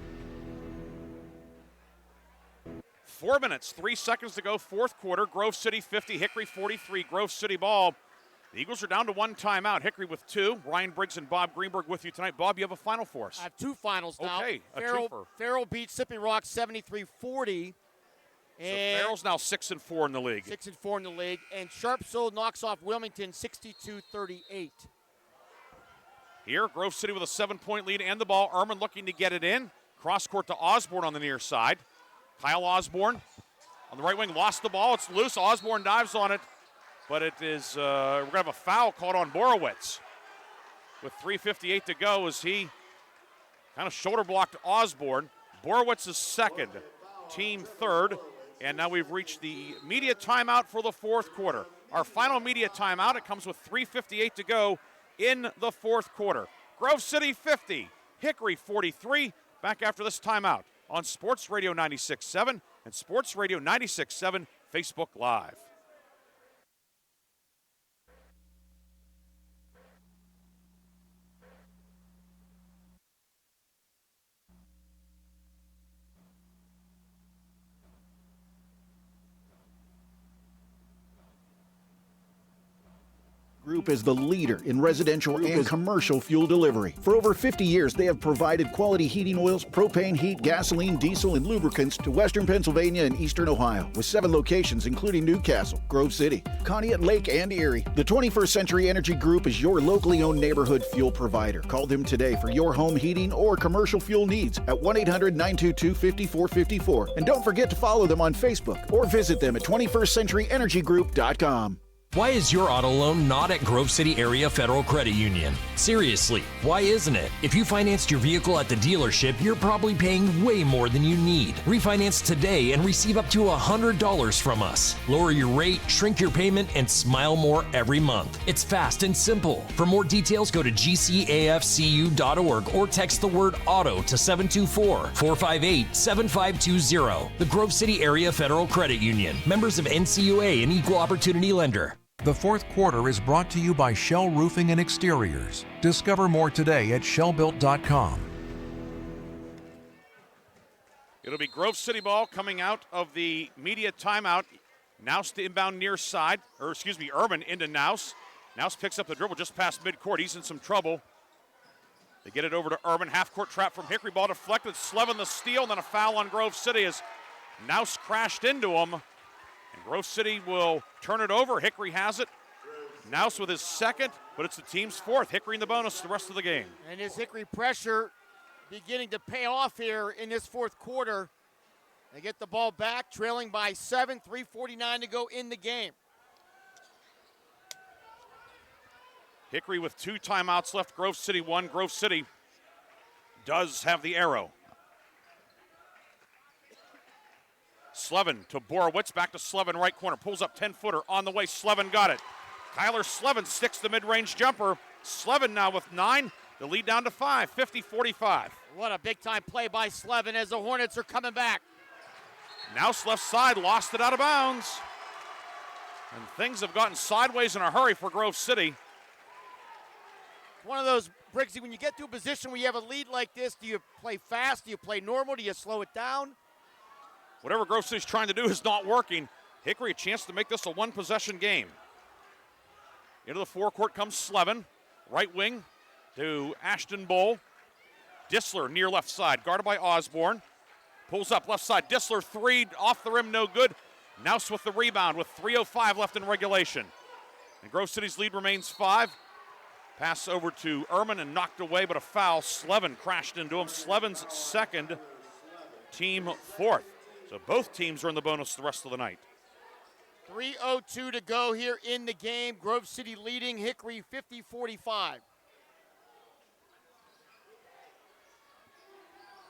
4 minutes, 3 seconds to go, fourth quarter. Grove City 50, Hickory 43. Grove City ball. The Eagles are down to 1 timeout. Hickory with 2. Ryan Briggs and Bob Greenburg with you tonight. Bob, you have a final for us.
I have 2 finals now.
Okay,
Farrell beat Sippy Rock 73-40. And
so Farrell's now 6-4 in the league.
6-4 in the league. And Sharpsville knocks off Wilmington 62-38.
Here, Grove City with a 7-point lead and the ball. Ehrman looking to get it in. Cross court to Osborne on the near side. Kyle Osborne on the right wing lost the ball. It's loose. Osborne dives on it. But it is, we're going to have a foul called on Borowitz. With 3:58 to go as he kind of shoulder blocked Osborne. Borowitz is second, team third. And now we've reached the media timeout for the fourth quarter. Our final media timeout, it comes with 3:58 to go in the fourth quarter. Grove City 50, Hickory 43. Back after this timeout on Sports Radio 96.7 and Sports Radio 96.7 Facebook Live.
Group is the leader in residential and commercial fuel delivery. For over 50 years, they have provided quality heating oils, propane, heat, gasoline, diesel, and lubricants to Western Pennsylvania and Eastern Ohio, with 7 locations including Newcastle, Grove City, Conneaut Lake, and Erie. The 21st Century Energy Group is your locally owned neighborhood fuel provider. Call them today for your home heating or commercial fuel needs at 1-800-922-5454. And don't forget to follow them on Facebook or visit them at 21stcenturyenergygroup.com.
Why is your auto loan not at Grove City Area Federal Credit Union? Seriously, why isn't it? If you financed your vehicle at the dealership, you're probably paying way more than you need. Refinance today and receive up to $100 from us. Lower your rate, shrink your payment, and smile more every month. It's fast and simple. For more details, go to gcafcu.org or text the word AUTO to 724-458-7520. The Grove City Area Federal Credit Union. Members of NCUA and Equal Opportunity Lender.
The fourth quarter is brought to you by Shell Roofing and Exteriors. Discover more today at shellbuilt.com.
It'll be Grove City ball coming out of the media timeout. Nouse to inbound near side, Ehrman into Nouse. Nouse picks up the dribble just past midcourt. He's in some trouble. They get it over to Ehrman. Half-court trap from Hickory. Ball deflected. Slevin the steal, and then a foul on Grove City as Nouse crashed into him. And Grove City will turn it over. Hickory has it. Nouse with his second, but it's the team's fourth. Hickory in the bonus the rest of the game.
And his Hickory pressure beginning to pay off here in this fourth quarter. They get the ball back, trailing by 7, 3:49 to go in the game.
Hickory with 2 timeouts left. Grove City 1. Grove City does have the arrow. Slevin to Borowitz, back to Slevin, right corner. Pulls up 10-footer on the way. Slevin got it. Kyler Slevin sticks the mid-range jumper. Slevin now with 9. The lead down to 5, 50-45.
What a big-time play by Slevin as the Hornets are coming back.
Nouse left side, lost it out of bounds. And things have gotten sideways in a hurry for Grove City.
One of those, Briggsy, when you get to a position where you have a lead like this, do you play fast? Do you play normal? Do you slow it down?
Whatever Grove City's trying to do is not working. Hickory a chance to make this a one-possession game. Into the forecourt comes Slevin. Right wing to Ashton Bull. Dissler near left side, guarded by Osborne. Pulls up left side. Dissler 3, off the rim, no good. Nouse with the rebound with 3:05 left in regulation. And Grove City's lead remains 5. Pass over to Ehrman and knocked away, but a foul. Slevin crashed into him. Slevin's second, team fourth. So both teams are in the bonus the rest of the night.
3:02 to go here in the game. Grove City leading Hickory 50-45.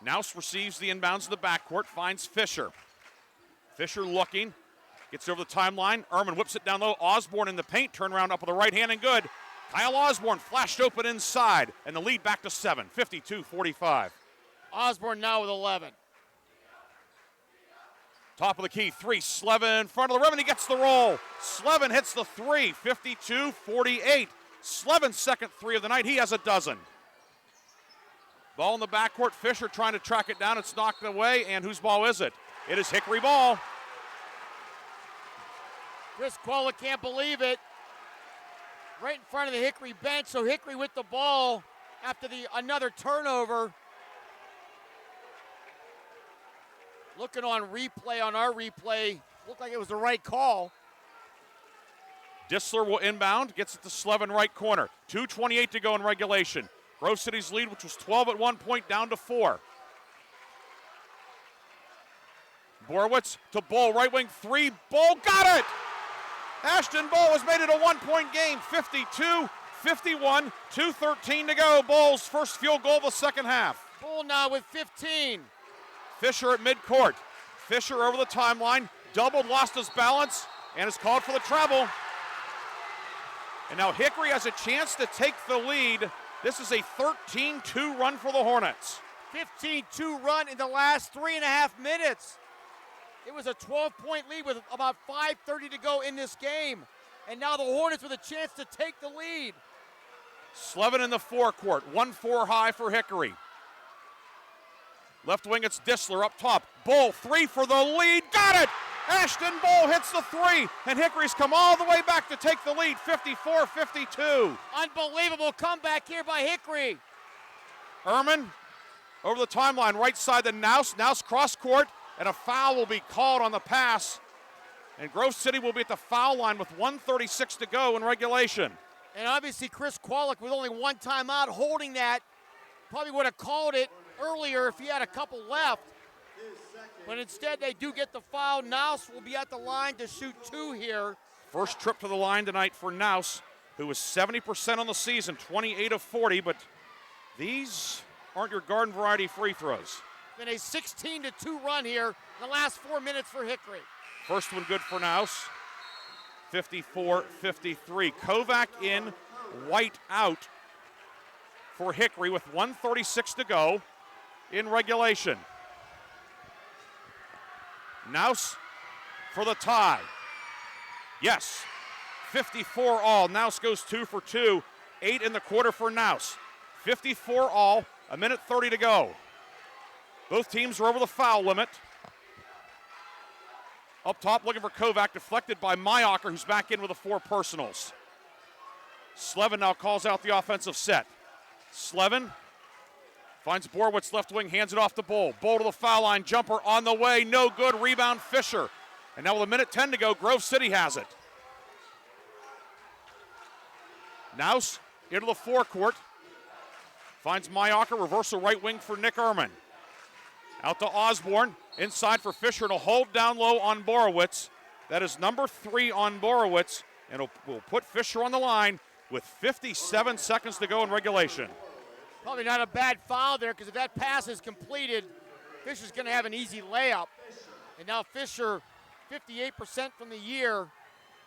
Nouse receives the inbounds in the backcourt, finds Fisher. Fisher looking, gets over the timeline. Ehrman whips it down low. Osborne in the paint, turn around up with the right hand and good. Kyle Osborne flashed open inside, and the lead back to 7, 52-45.
Osborne now with 11.
Top of the key, 3, Slevin in front of the rim, and he gets the roll. Slevin hits the 3, 52-48. Slevin's second 3 of the night. He has a dozen. Ball in the backcourt. Fisher trying to track it down. It's knocked away, and whose ball is it? It is Hickory ball.
Chris Qualla can't believe it. Right in front of the Hickory bench, so Hickory with the ball after another turnover. Looking on replay, on our replay, looked like it was the right call.
Dissler will inbound, gets it to Slevin right corner. 2:28 to go in regulation. Grove City's lead, which was 12 at one point, down to 4. Borowitz to Bull, right wing 3. Bull got it! Ashton Bull has made it a 1-point game, 52-51, 2:13 to go. Bull's first field goal of the second half.
Bull now with 15.
Fisher at midcourt. Fisher over the timeline, doubled, lost his balance, and is called for the travel. And now Hickory has a chance to take the lead. This is a 13-2 run for the Hornets.
15-2 run in the last 3.5 minutes. It was a 12-point lead with about 5:30 to go in this game. And now the Hornets with a chance to take the lead.
Slevin in the forecourt, 1-4 high for Hickory. Left wing, it's Dissler up top. Bull, 3 for the lead, got it! Ashton Bull hits the 3, and Hickory's come all the way back to take the lead, 54-52.
Unbelievable comeback here by Hickory.
Ehrman over the timeline, right side to Naus. Naus cross court, and a foul will be called on the pass. And Grove City will be at the foul line with 1:36 to go in regulation.
And obviously Chris Kwolek with only one timeout holding that. Probably would have called it earlier if he had a couple left. But instead they do get the foul. Naus will be at the line to shoot 2 here.
First trip to the line tonight for Naus, who was 70% on the season, 28 of 40, but these aren't your garden variety free throws.
Been a 16-2 run here in the last 4 minutes for Hickory.
First one good for Naus, 54-53. Kovac in, White out for Hickory with 1:36 to go in regulation. Naus for the tie. Yes, 54 all. Naus goes 2 for 2. 8 in the quarter for Naus. 54 all, 1:30 to go. Both teams are over the foul limit. Up top looking for Kovac, deflected by Mayocker, who's back in with the 4 personals. Slevin now calls out the offensive set. Slevin finds Borowitz left wing, hands it off to Bull. Bull to the foul line, jumper on the way, no good, rebound Fisher. And now with 1:10 to go, Grove City has it. Naus into the forecourt, finds Mayocker, reversal right wing for Nick Ehrman. Out to Osborne, inside for Fisher, and a hold down low on Borowitz. That is number 3 on Borowitz, and will put Fisher on the line with 57 seconds to go in regulation.
Probably not a bad foul there, because if that pass is completed, Fisher's going to have an easy layup. And now Fisher, 58% from the year,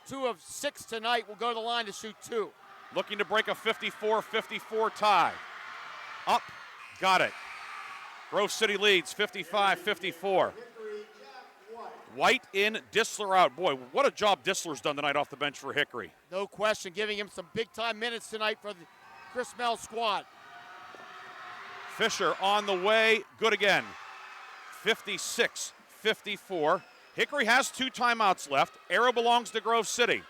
2 of 6 tonight, will go to the line to shoot 2.
Looking to break a 54-54 tie. Up, got it. Grove City leads 55-54. White in, Dissler out. Boy, what a job Dissler's done tonight off the bench for Hickory.
No question, giving him some big-time minutes tonight for the Chris Mel squad.
Fisher on the way, good again. 56-54. Hickory has 2 timeouts left. Arrow belongs to Grove City.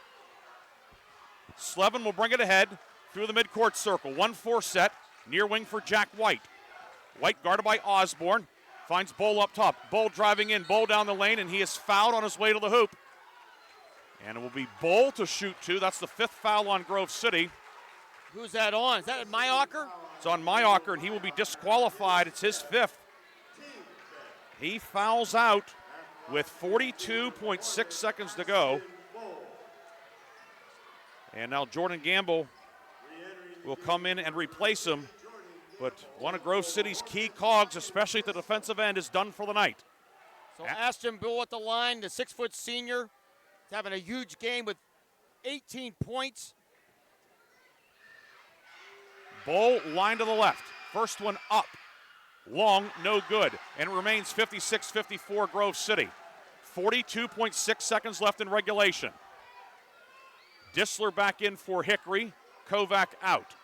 Slevin will bring it ahead through the midcourt circle. 1-4 set, near wing for Jack White. White guarded by Osborne, finds Bull up top. Bull driving in, Bull down the lane, and he is fouled on his way to the hoop. And it will be Bull to shoot 2. That's the 5th foul on Grove City.
Who's that on? Is that Mayocker?
It's on Mayocker, and he will be disqualified. It's his 5th. He fouls out with 42.6 seconds to go. And now Jordan Gamble will come in and replace him. But one of Grove City's key cogs, especially at the defensive end, is done for the night.
So Ashton Bull at the line, the 6-foot senior, is having a huge game with 18 points.
Bull line to the left. First one up. Long, no good. And it remains 56-54 Grove City. 42.6 seconds left in regulation. Dissler back in for Hickory. Kovac out.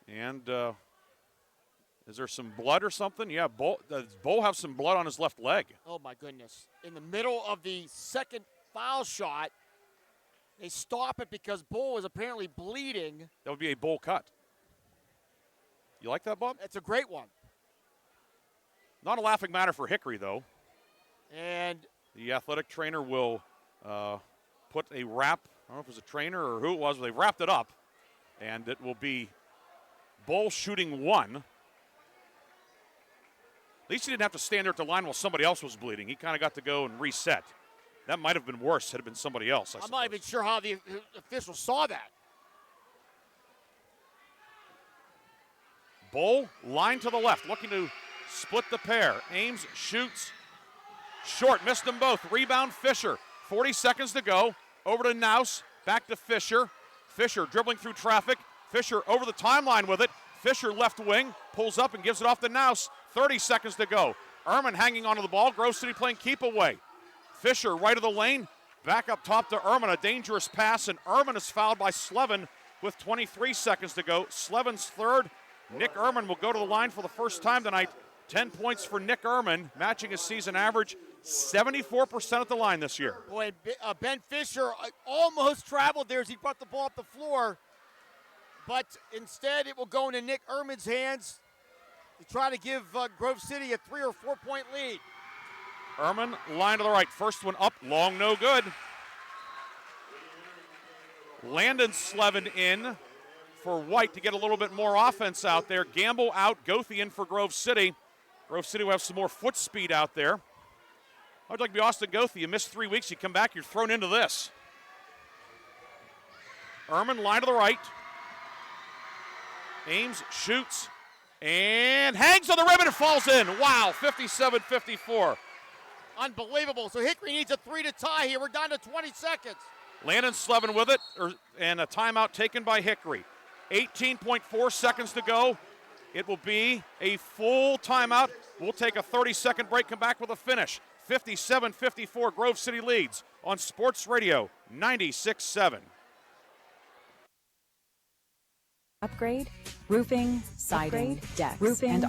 And is there some blood or something? Yeah, does Bull have some blood on his left leg?
Oh, my goodness. In the middle of the second foul shot, they stop it because Bull was apparently bleeding.
That would be a Bull cut. You like that, Bob?
It's a great one.
Not a laughing matter for Hickory, though.
And
the athletic trainer will put a wrap. I don't know if it was a trainer or who it was, but they wrapped it up. And it will be Bull shooting 1. At least he didn't have to stand there at the line while somebody else was bleeding. He kind of got to go and reset. That might have been worse had it been somebody else.
I'm not even sure how the officials saw that.
Bull, line to the left, looking to split the pair. Ames, shoots, short, missed them both. Rebound, Fisher. 40 seconds to go. Over to Naus, back to Fisher. Fisher dribbling through traffic. Fisher over the timeline with it. Fisher left wing, pulls up and gives it off to Naus. 30 seconds to go. Ehrman hanging onto the ball. Grove City playing keep away. Fisher right of the lane, back up top to Ehrman. A dangerous pass, and Ehrman is fouled by Slevin with 23 seconds to go. Slevin's third. Nick Ehrman will go to the line for the first time tonight. 10 points for Nick Ehrman, matching his season average. 74% at the line this year.
Boy, Ben Fisher almost traveled there as he brought the ball up the floor. But instead, it will go into Nick Ehrman's hands to try to give Grove City a 3 or 4 point lead.
Ehrman, line to the right. First one up, long, no good. Landon Slevin in for White to get a little bit more offense out there. Gamble out, Goethe in for Grove City. Grove City will have some more foot speed out there. I'd like to be Austin Goethe. You miss 3 weeks, you come back, you're thrown into this. Ehrman, line to the right. Ames shoots and hangs on the ribbon and falls in. Wow, 57-54.
Unbelievable. So Hickory needs a 3 to tie here. We're down to 20 seconds.
Landon Slevin with it, and a timeout taken by Hickory. 18.4 seconds to go. It will be a full timeout. We'll take a 30-second break, come back with a finish. 57-54, Grove City leads on Sports Radio 96.7.
Upgrade, roofing, siding, decks, roofing,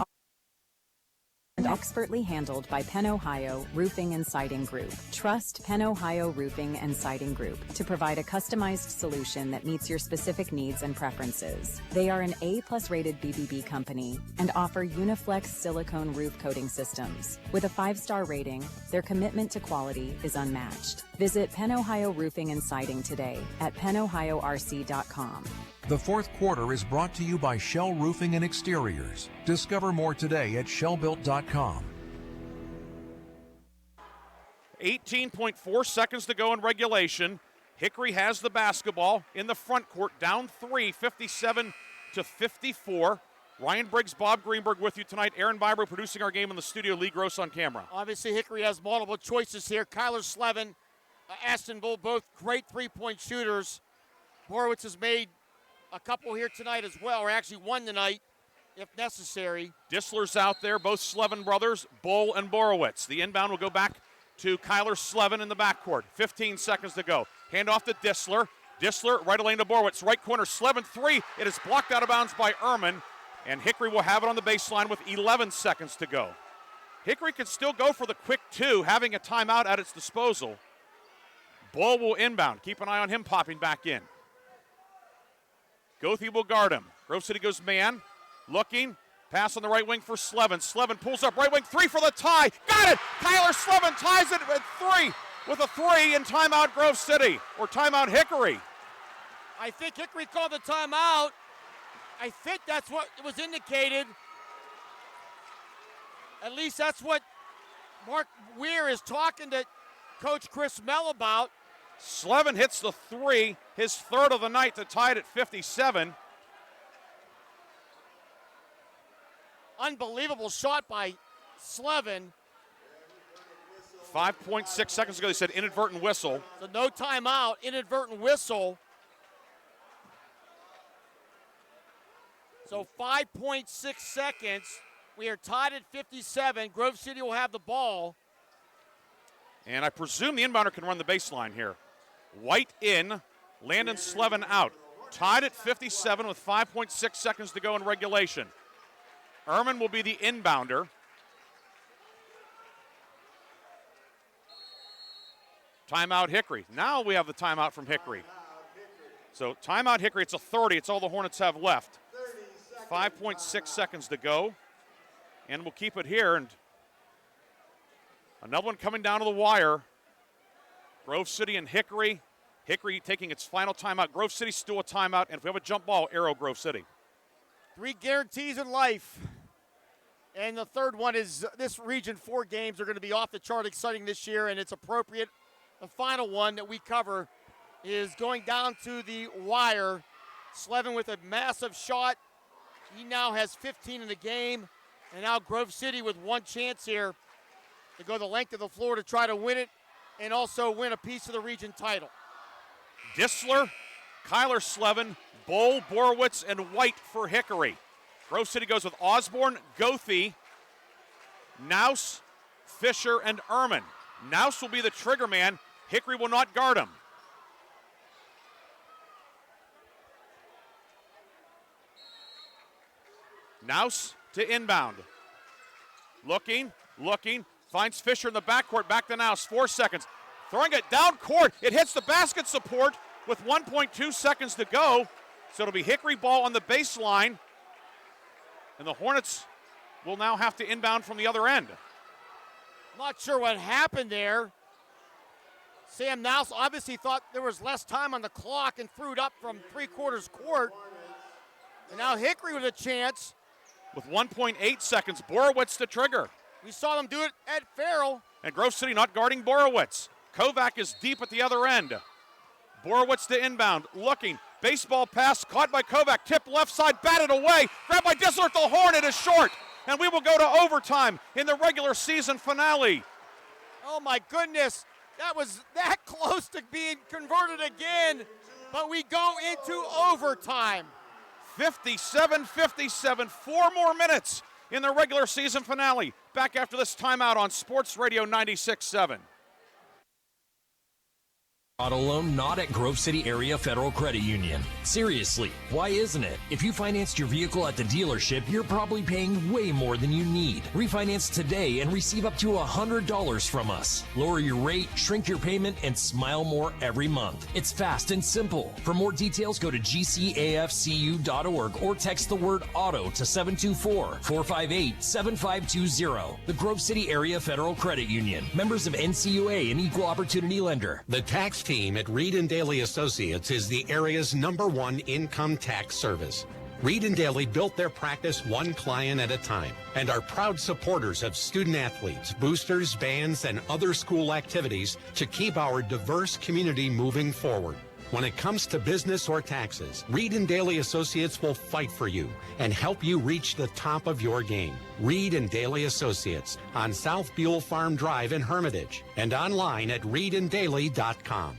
and expertly handled by Penn Ohio Roofing and Siding Group. Trust Penn Ohio Roofing and Siding Group to provide a customized solution that meets your specific needs and preferences. They are an A+ rated BBB company and offer Uniflex silicone roof coating systems. With a 5-star rating, their commitment to quality is unmatched. Visit Penn Ohio Roofing and Siding today at pennohiorc.com.
The fourth quarter is brought to you by Shell Roofing and Exteriors. Discover more today at shellbuilt.com.
18.4 seconds to go in regulation. Hickory has the basketball in the front court, down 3, 57-54. Ryan Briggs, Bob Greenburg with you tonight. Aaron Biber producing our game in the studio. Lee Gross on camera.
Obviously, Hickory has multiple choices here. Kyler Slevin, Aston Bull, both great three-point shooters. Borowitz has made a couple here tonight as well, or actually one tonight, if necessary.
Dissler's out there, both Slevin brothers, Bull and Borowitz. The inbound will go back to Kyler Slevin in the backcourt. 15 seconds to go. Hand off to Dissler. Dissler, right lane to Borowitz. Right corner, Slevin, 3. It is blocked out of bounds by Ehrman, and Hickory will have it on the baseline with 11 seconds to go. Hickory can still go for the quick 2, having a timeout at its disposal. Bull will inbound. Keep an eye on him popping back in. Goethe will guard him. Grove City goes man. Looking. Pass on the right wing for Slevin. Slevin pulls up right wing. 3 for the tie. Got it! Kyler Slevin ties it at 3 with a 3 in timeout Grove City, or timeout Hickory.
I think Hickory called the timeout. I think that's what was indicated. At least that's what Mark Weir is talking to Coach Chris Mell about.
Slevin hits the 3, his third of the night, to tie it at 57.
Unbelievable shot by Slevin.
5.6 seconds ago, they said inadvertent whistle.
So no timeout, inadvertent whistle. So 5.6 seconds. We are tied at 57. Grove City will have the ball.
And I presume the inbounder can run the baseline here. White in, Landon Slevin out. Tied at 57 with 5.6 seconds to go in regulation. Ehrman will be the inbounder. Timeout Hickory. Now we have the timeout from Hickory. So timeout Hickory, it's a 30. It's all the Hornets have left. 5.6 seconds to go. And we'll keep it here. And Another one coming down to the wire. Grove City and Hickory. Hickory taking its final timeout. Grove City still a timeout, and if we have a jump ball, arrow Grove City.
3 guarantees in life. And the third one is this Region 4 games are going to be off the chart exciting this year, and it's appropriate. The final one that we cover is going down to the wire. Slevin with a massive shot. He now has 15 in the game. And now Grove City with one chance here to go the length of the floor to try to win it and also win a piece of the region title.
Dissler, Kyler Slevin, Bull, Borowitz, and White for Hickory. Grove City goes with Osborne, Goethe, Naus, Fisher, and Ehrman. Naus will be the trigger man. Hickory will not guard him. Naus to inbound. Looking, finds Fisher in the backcourt, back to Naus, 4 seconds. Throwing it down court, it hits the basket support with 1.2 seconds to go. So it'll be Hickory ball on the baseline. And the Hornets will now have to inbound from the other end.
I'm not sure what happened there. Sam Naus obviously thought there was less time on the clock and threw it up from 3/4 court. And now Hickory with a chance.
With 1.8 seconds, Borowitz to trigger.
We saw them do it at Farrell.
And Grove City not guarding Borowitz. Kovac is deep at the other end. Borowitz to inbound, looking. Baseball pass caught by Kovac, tipped left side, batted away. Grabbed by Dissler at the horn, it is short. And we will go to overtime in the regular season finale.
Oh my goodness, that was that close to being converted again. But we go into overtime.
57-57, 4 more minutes in the regular season finale. Back after this timeout on Sports Radio 96.7.
Auto loan not at Grove City Area Federal Credit Union. Seriously, why isn't it? If you financed your vehicle at the dealership, you're probably paying way more than you need. Refinance today and receive up to $100 from us. Lower your rate, shrink your payment, and smile more every month. It's fast and simple. For more details, go to gcafcu.org or text the word auto to 724-458-7520. The Grove City Area Federal Credit Union. Members of NCUA and Equal Opportunity Lender.
The tax team at Reed & Daly Associates is the area's #1 income tax service. Reed & Daly built their practice one client at a time and are proud supporters of student athletes, boosters, bands, and other school activities to keep our diverse community moving forward. When it comes to business or taxes, Reed & Daly Associates will fight for you and help you reach the top of your game. Reed & Daly Associates on South Buell Farm Drive in Hermitage and online at reedanddaly.com.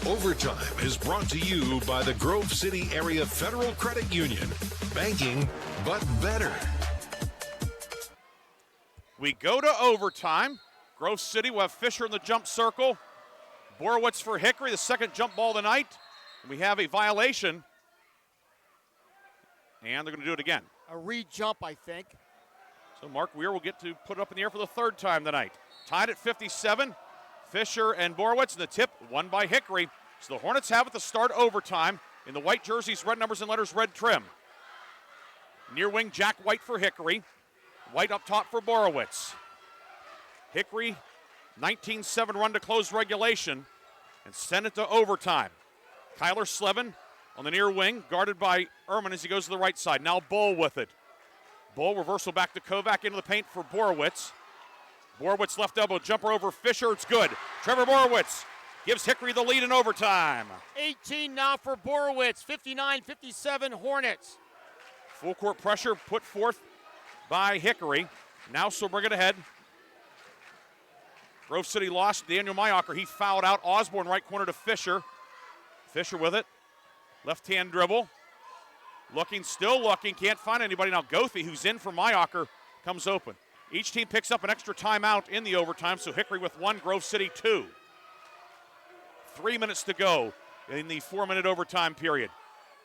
Overtime is brought to you by the Grove City Area Federal Credit Union. Banking, but better.
We go to overtime. Grove City will have Fisher in the jump circle. Borowitz for Hickory, the second jump ball of the night. We have a violation. And they're going to do it again.
A re-jump, I think.
So Mark Weir will get to put it up in the air for the third time tonight. Tied at 57. Fisher and Borowitz, and the tip won by Hickory. So the Hornets have it to start overtime in the white jerseys, red numbers and letters, red trim. Near wing, Jack White for Hickory. White up top for Borowitz. Hickory, 19-7 run to close regulation and send it to overtime. Kyler Slevin on the near wing, guarded by Ehrman as he goes to the right side. Now Bull with it. Bull reversal back to Kovac into the paint for Borowitz. Borowitz left elbow, jumper over Fisher, it's good. Trevor Borowitz gives Hickory the lead in overtime.
18 now for Borowitz, 59-57 Hornets.
Full court pressure put forth by Hickory. Now so bring it ahead. Grove City lost Daniel Mayocker. He fouled out. Osborne right corner to Fisher. Fisher with it. Left-hand dribble. Looking, still looking. Can't find anybody. Now Goethe, who's in for Mayocker, comes open. Each team picks up an extra timeout in the overtime, so Hickory with 1, Grove City 2. 3 minutes to go in the 4-minute overtime period.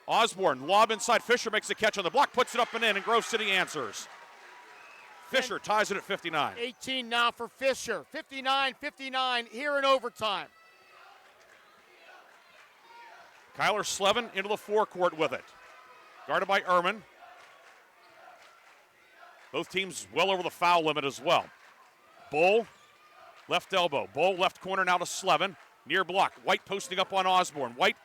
Osborne, lob inside. Fisher makes the catch on the block, puts it up and in, and Grove City answers. Fisher ties it at 59.
18 now for Fisher. 59-59 here in overtime.
Kyler Slevin into the forecourt with it. Guarded by Ehrman. Both teams well over the foul limit as well. Bull Left elbow. Bull left corner now to Slevin. Near block. White posting up on Osborne. White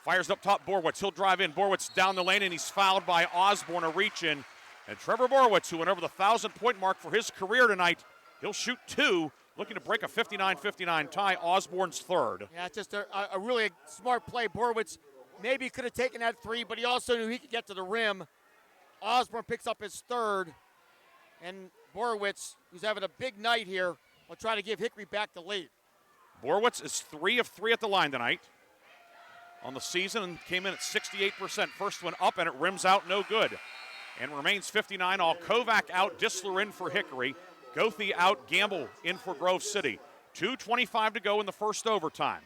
fires up top Borwitz. He'll drive in. Borwitz down the lane, and he's fouled by Osborne, a reach in. And Trevor Borwitz, who went over the 1,000-point mark for his career tonight, he'll shoot 2, looking to break a 59-59 tie, Osborne's third.
Yeah, just a really smart play. Borwitz maybe could have taken that 3, but he also knew he could get to the rim. Osborne picks up his third, and Borwitz, who's having a big night here, will try to give Hickory back the lead.
Borwitz is 3 of 3 at the line tonight on the season and came in at 68%. First one up, and it rims out no good. And remains 59 all. Kovac out, Disler in for Hickory. Goethe out, Gamble in for Grove City. 2:25 to go in the first overtime.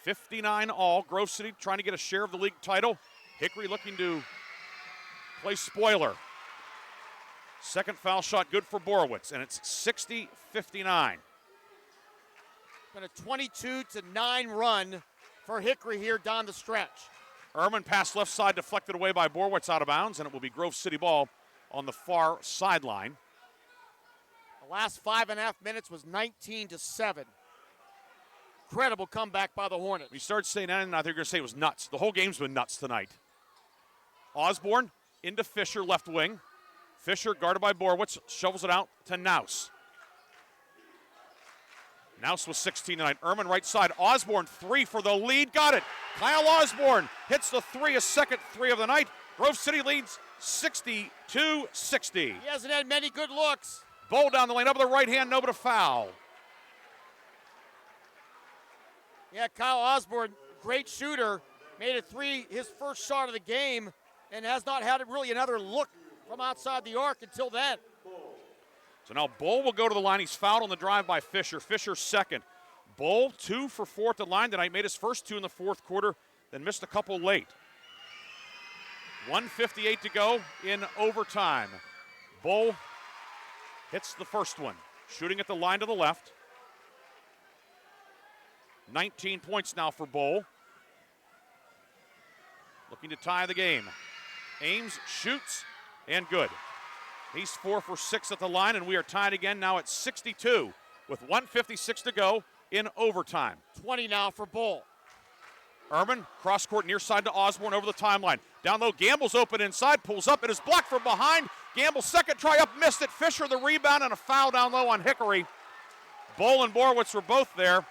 59 all. Grove City trying to get a share of the league title. Hickory looking to play spoiler. Second foul shot good for Borwitz, and it's 60-59.
Been a 22-9 run for Hickory here down the stretch.
Ehrman pass left side deflected away by Borwitz out of bounds, and it will be Grove City ball on the far sideline.
The last 5.5 minutes was 19-7. Incredible comeback by the Hornets.
We started saying that, and I think you're going to say it was nuts. The whole game's been nuts tonight. Osborne into Fisher, left wing. Fisher, guarded by Borwitz, shovels it out to Naus. Naus was 16 tonight. Ehrman right side. Osborne 3 for the lead. Got it. Kyle Osborne hits the 3, a second 3 of the night. Grove City leads 60-60.
He hasn't had many good looks.
Bull down the lane, up with the right hand, no but a foul.
Yeah, Kyle Osborne, great shooter, made it 3, his first shot of the game, and has not had really another look from outside the arc until then.
So now Bull will go to the line. He's fouled on the drive by Fisher. Fisher second. Bull 2 for 4 at the line tonight. Made his first 2 in the fourth quarter, then missed a couple late. 1:58 to go in overtime. Bull hits the first one. Shooting at the line to the left. 19 points now for Bull. Looking to tie the game. Ames shoots and good. He's 4 for 6 at the line, and we are tied again now at 62 with 1:56 to go in overtime.
20 now for Bull.
Ehrman, cross court near side to Osborne over the timeline. Down low, Gamble's open inside, pulls up, it is blocked from behind. Gamble's second try up, missed it. Fisher the rebound, and a foul down low on Hickory. Bull and Borwitz were both there,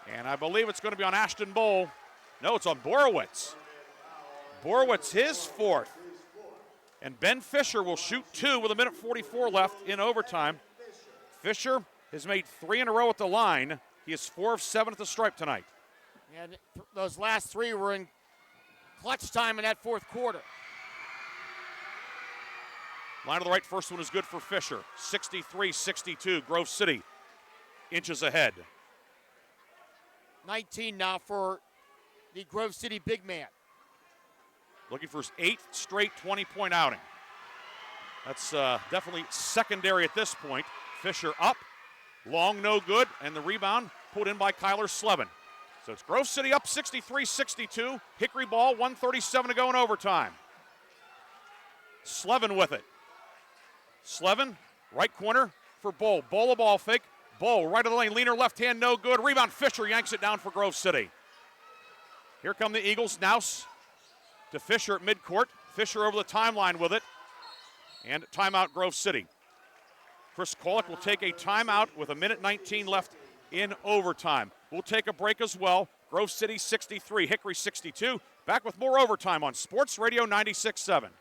and I believe it's going to be on Ashton Bull. No, it's on Borwitz. Borwitz his fourth. And Ben Fisher will shoot 2 with 1:44 left in overtime. Fisher has made 3 in a row at the line. He is 4 of 7 at the stripe tonight.
And those last 3 were in clutch time in that fourth quarter.
Line to the right, first one is good for Fisher. 63-62, Grove City inches ahead.
19 now for the Grove City big man.
Looking for his 8th straight 20-point outing. That's definitely secondary at this point. Fisher up, long no good, and the rebound put in by Kyler Slevin. So it's Grove City up 63-62. Hickory ball, 1:37 to go in overtime. Slevin with it. Slevin, right corner for Bull. Bull a ball fake. Bull right of the lane, leaner left hand, no good. Rebound, Fisher yanks it down for Grove City. Here come the Eagles. Naus to Fisher at midcourt. Fisher over the timeline with it. And timeout Grove City. Chris Kolick will take a timeout with 1:19 left in overtime. We'll take a break as well. Grove City 63, Hickory 62. Back with more overtime on Sports Radio 96.7.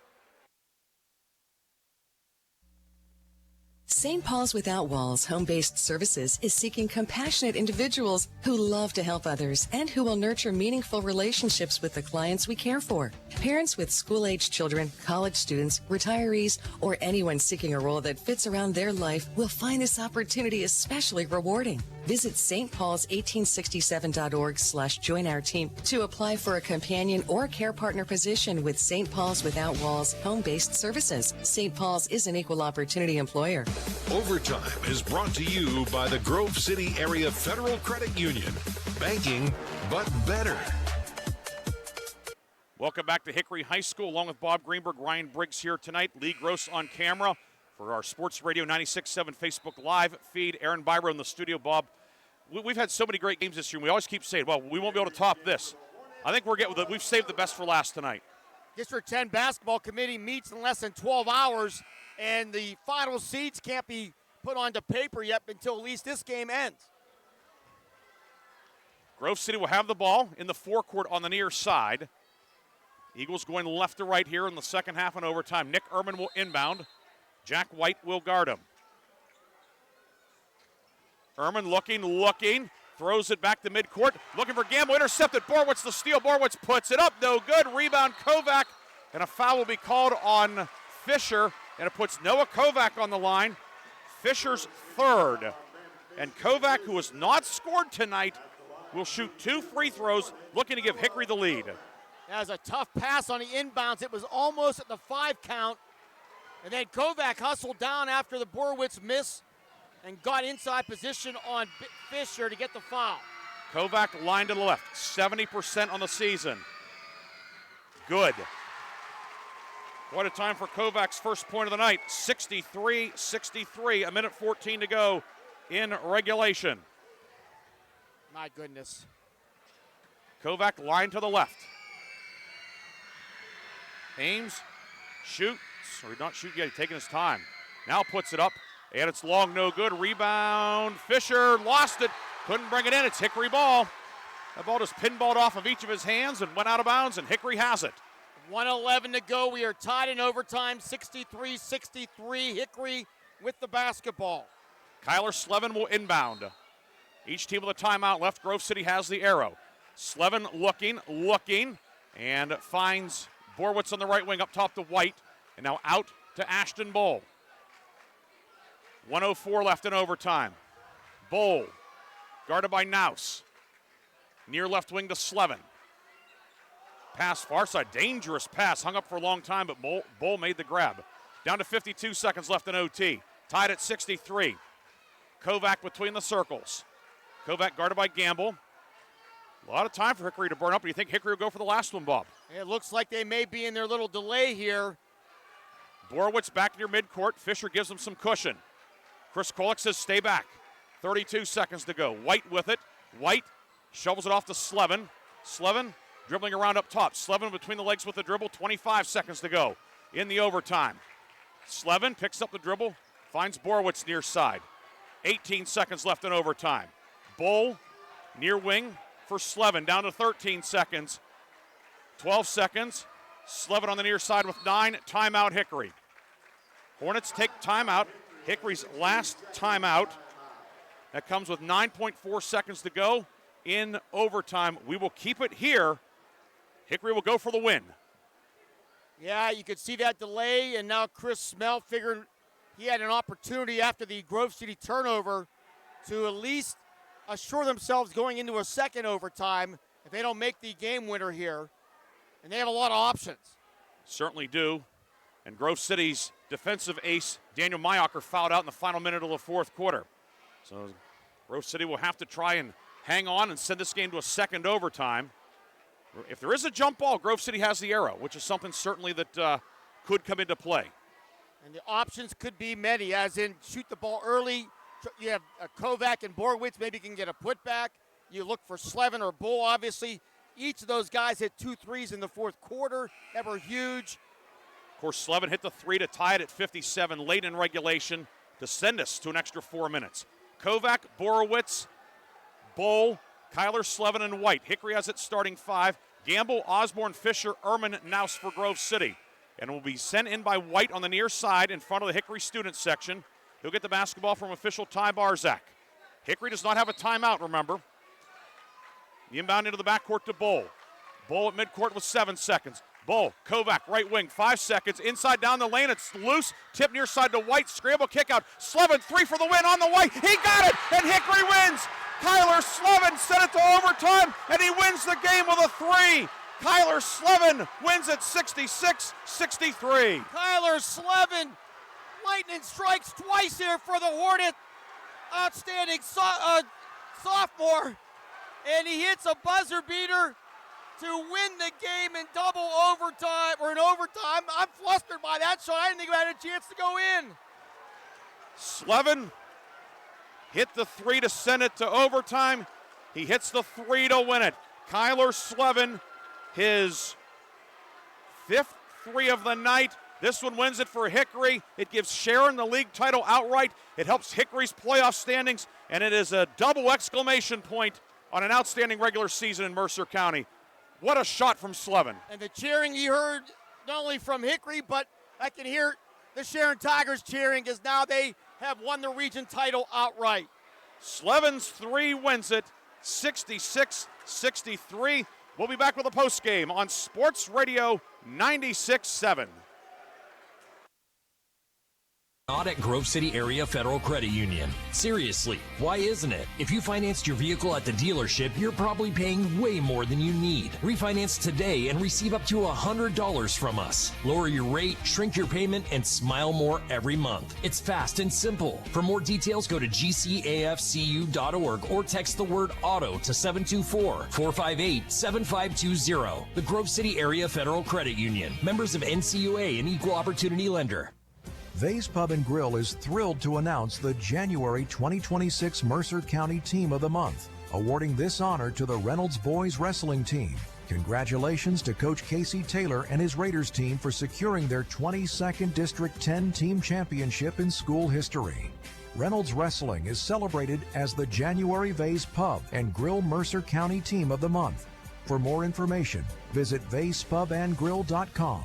St. Paul's Without Walls Home-Based Services is seeking compassionate individuals who love to help others and who will nurture meaningful relationships with the clients we care for. Parents with school-aged children, college students, retirees, or anyone seeking a role that fits around their life will find this opportunity especially rewarding. Visit stpaul's1867.org/join our team to apply for a companion or care partner position with St. Paul's Without Walls Home-Based Services. St. Paul's is an equal opportunity employer.
Overtime is brought to you by the Grove City Area Federal Credit Union. Banking, but better.
Welcome back to Hickory High School, along with Bob Greenburg, Ryan Briggs here tonight. Lee Gross on camera For our Sports Radio 96.7 Facebook Live feed, Aaron Byro in the studio. Bob, we've had so many great games this year, and we always keep saying, well, we won't be able to top this. I think we've saved the best for last tonight.
District 10 Basketball Committee meets in less than 12 hours, and the final seeds can't be put onto paper yet until at least this game ends.
Grove City will have the ball in the forecourt on the near side. Eagles going left to right here in the second half and overtime. Nick Ehrman will inbound. Jack White will guard him. Ehrman looking, throws it back to midcourt, looking for Gamble, intercepted. Borwitz the steal. Borwitz puts it up, no good. Rebound Kovac, and a foul will be called on Fisher, and it puts Noah Kovac on the line. Fisher's third. And Kovac, who has not scored tonight, will shoot 2 free throws, looking to give Hickory the lead.
That was a tough pass on the inbounds. It was almost at the 5 count. And then Kovac hustled down after the Borwitz miss and got inside position on Fisher to get the foul.
Kovac line to the left, 70% on the season. Good. What a time for Kovac's first point of the night. 63-63, a minute 14 to go in regulation.
My goodness.
Kovac line to the left. Ames, shoots, or not shoot yet, he's taking his time. Now puts it up, and it's long, no good. Rebound, Fisher lost it, couldn't bring it in. It's Hickory ball. That ball just pinballed off of each of his hands and went out of bounds, and Hickory has it.
1:11 to go. We are tied in overtime, 63-63. Hickory with the basketball.
Kyler Slevin will inbound. Each team with a timeout left. Grove City has the arrow. Slevin looking, and finds Borwitz on the right wing up top to White, and now out to Ashton Bowl. 1:04 left in overtime. Bowl, guarded by Naus. Near left wing to Slevin. Pass far side, dangerous pass, hung up for a long time, but Bowl made the grab. Down to 52 seconds left in OT. Tied at 63. Kovac between the circles. Kovac guarded by Gamble. A lot of time for Hickory to burn up. Do you think Hickory will go for the last one, Bob?
It looks like they may be in their little delay here.
Borwitz back near midcourt. Fisher gives him some cushion. Chris Kolek says stay back. 32 seconds to go. White with it. White shovels it off to Slevin. Slevin dribbling around up top. Slevin between the legs with the dribble. 25 seconds to go in the overtime. Slevin picks up the dribble, finds Borwitz near side. 18 seconds left in overtime. Bull near wing for Slevin, down to 13 seconds. 12 seconds. Slevin on the near side with 9. Timeout Hickory. Hornets take timeout. Hickory's last timeout. That comes with 9.4 seconds to go in overtime. We will keep it here. Hickory will go for the win.
Yeah, you could see that delay, and now Chris Smell figured he had an opportunity after the Grove City turnover to at least assure themselves going into a second overtime if they don't make the game winner here. And they have a lot of options.
Certainly do. And Grove City's defensive ace, Daniel Mayocker, fouled out in the final minute of the fourth quarter. So Grove City will have to try and hang on and send this game to a second overtime. If there is a jump ball, Grove City has the arrow, which is something certainly that could come into play.
And the options could be many, as in shoot the ball early. You have Kovac and Borwitz, maybe can get a putback. You look for Slevin or Bull, obviously. Each of those guys hit 2 threes in the fourth quarter that were huge.
Of course, Slevin hit the 3 to tie it at 57 late in regulation to send us to an extra 4 minutes. Kovac, Borowitz, Bull, Kyler, Slevin, and White. Hickory has its starting 5. Gamble, Osborne, Fisher, Ehrman, Naus for Grove City. And will be sent in by White on the near side in front of the Hickory student section. He'll get the basketball from official Ty Barzak. Hickory does not have a timeout, remember. The inbound into the backcourt to Bull. Bull at midcourt with 7 seconds. Bull, Kovac, right wing, 5 seconds. Inside down the lane, it's loose. Tip near side to White, scramble kick out. Slevin, 3 for the win on the way. He got it, and Hickory wins. Kyler Slevin sent it to overtime, and he wins the game with a 3. Kyler Slevin wins at 66-63.
Kyler Slevin, lightning strikes twice here for the Hornet. Outstanding sophomore. And he hits a buzzer beater to win the game in double overtime, or in overtime. I'm flustered by that, so I didn't think I had a chance to go in.
Slevin hit the three to send it to overtime. He hits the three to win it. Kyler Slevin, his fifth three of the night. This one wins it for Hickory. It gives Sharon the league title outright. It helps Hickory's playoff standings, and it is a double exclamation point on an outstanding regular season in Mercer County. What a shot from Slevin.
And the cheering you heard not only from Hickory, but I can hear the Sharon Tigers cheering as now they have won the region title outright.
Slevin's three wins it, 66-63. We'll be back with a postgame on Sports Radio 96.7.
Not at Grove City Area Federal Credit Union. Seriously, why isn't it? If you financed your vehicle at the dealership, you're probably paying way more than you need. Refinance today and receive up to $100 from us. Lower your rate, shrink your payment, and smile more every month. It's fast and simple. For more details, go to gcafcu.org or text the word AUTO to 724-458-7520. The Grove City Area Federal Credit Union. Members of NCUA and Equal Opportunity Lender.
Vay's Pub and Grill is thrilled to announce the January 2026 Mercer County Team of the Month, awarding this honor to the Reynolds Boys Wrestling Team. Congratulations to Coach Casey Taylor and his Raiders team for securing their 22nd District 10 Team Championship in school history. Reynolds Wrestling is celebrated as the January Vay's Pub and Grill Mercer County Team of the Month. For more information, visit vayspubandgrill.com.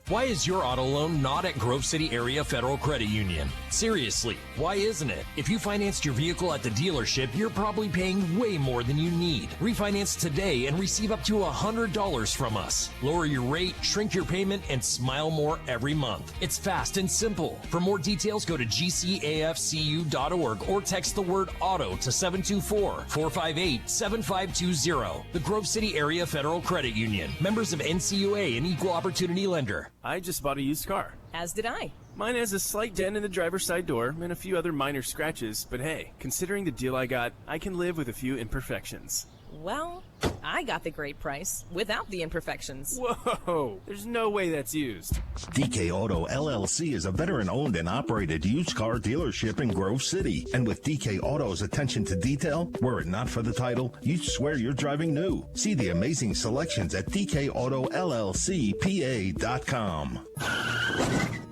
Why is your auto loan not at Grove City Area Federal Credit Union? Seriously, why isn't it? If you financed your vehicle at the dealership, you're probably paying way more than you need. Refinance today and receive up to $100 from us. Lower your rate, shrink your payment, and smile more every month. It's fast and simple. For more details, go to gcafcu.org or text the word AUTO to 724-458-7520. The Grove City Area Federal Credit Union. Members of NCUA and Equal Opportunity Lender.
I just bought a used car.
As did I.
Mine has a slight dent in the driver's side door and a few other minor scratches, but hey, considering the deal I got, I can live with a few imperfections.
Well, I got the great price without the imperfections.
Whoa, there's no way that's used.
DK Auto LLC is a veteran-owned and operated used car dealership in Grove City. And with DK Auto's attention to detail, were it not for the title, you'd swear you're driving new. See the amazing selections at DKAutoLLCPA.com.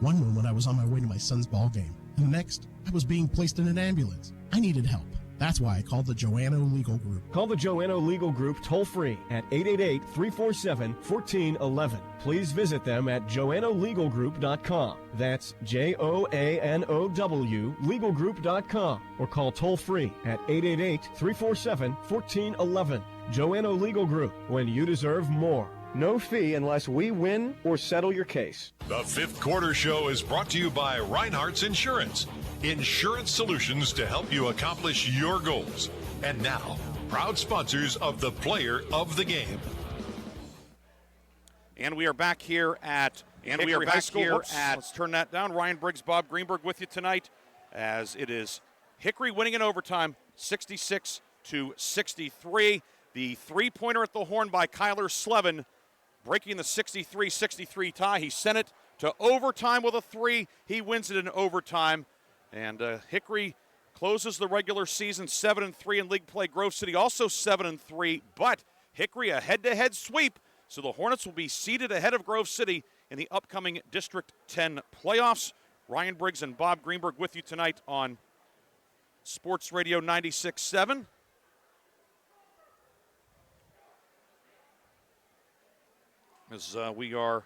One moment I was on my way to my son's ball game, and the next I was being placed in an ambulance. I needed help. That's why I called the Joanno Legal Group.
Call the Joanno Legal Group toll-free at 888-347-1411. Please visit them at joannolegalgroup.com. That's Joanow legalgroup.com. Or call toll-free at 888-347-1411. Joanno Legal Group, when you deserve more. No fee unless we win or settle your case.
The Fifth Quarter Show is brought to you by Reinhardt's Insurance. Insurance solutions to help you accomplish your goals. And now, proud sponsors of the Player of the Game.
And we are back here at Hickory High School. Let's turn that down. Ryan Briggs, Bob Greenburg with you tonight, as it is Hickory winning in overtime, 66-63. The three-pointer at the horn by Kyler Slevin, breaking the 63-63 tie. He sent it to overtime with a three. He wins it in overtime. And Hickory closes the regular season 7-3 in league play. Grove City also 7-3, but Hickory a head-to-head sweep. So the Hornets will be seated ahead of Grove City in the upcoming District 10 playoffs. Ryan Briggs and Bob Greenburg with you tonight on Sports Radio 96.7. As we are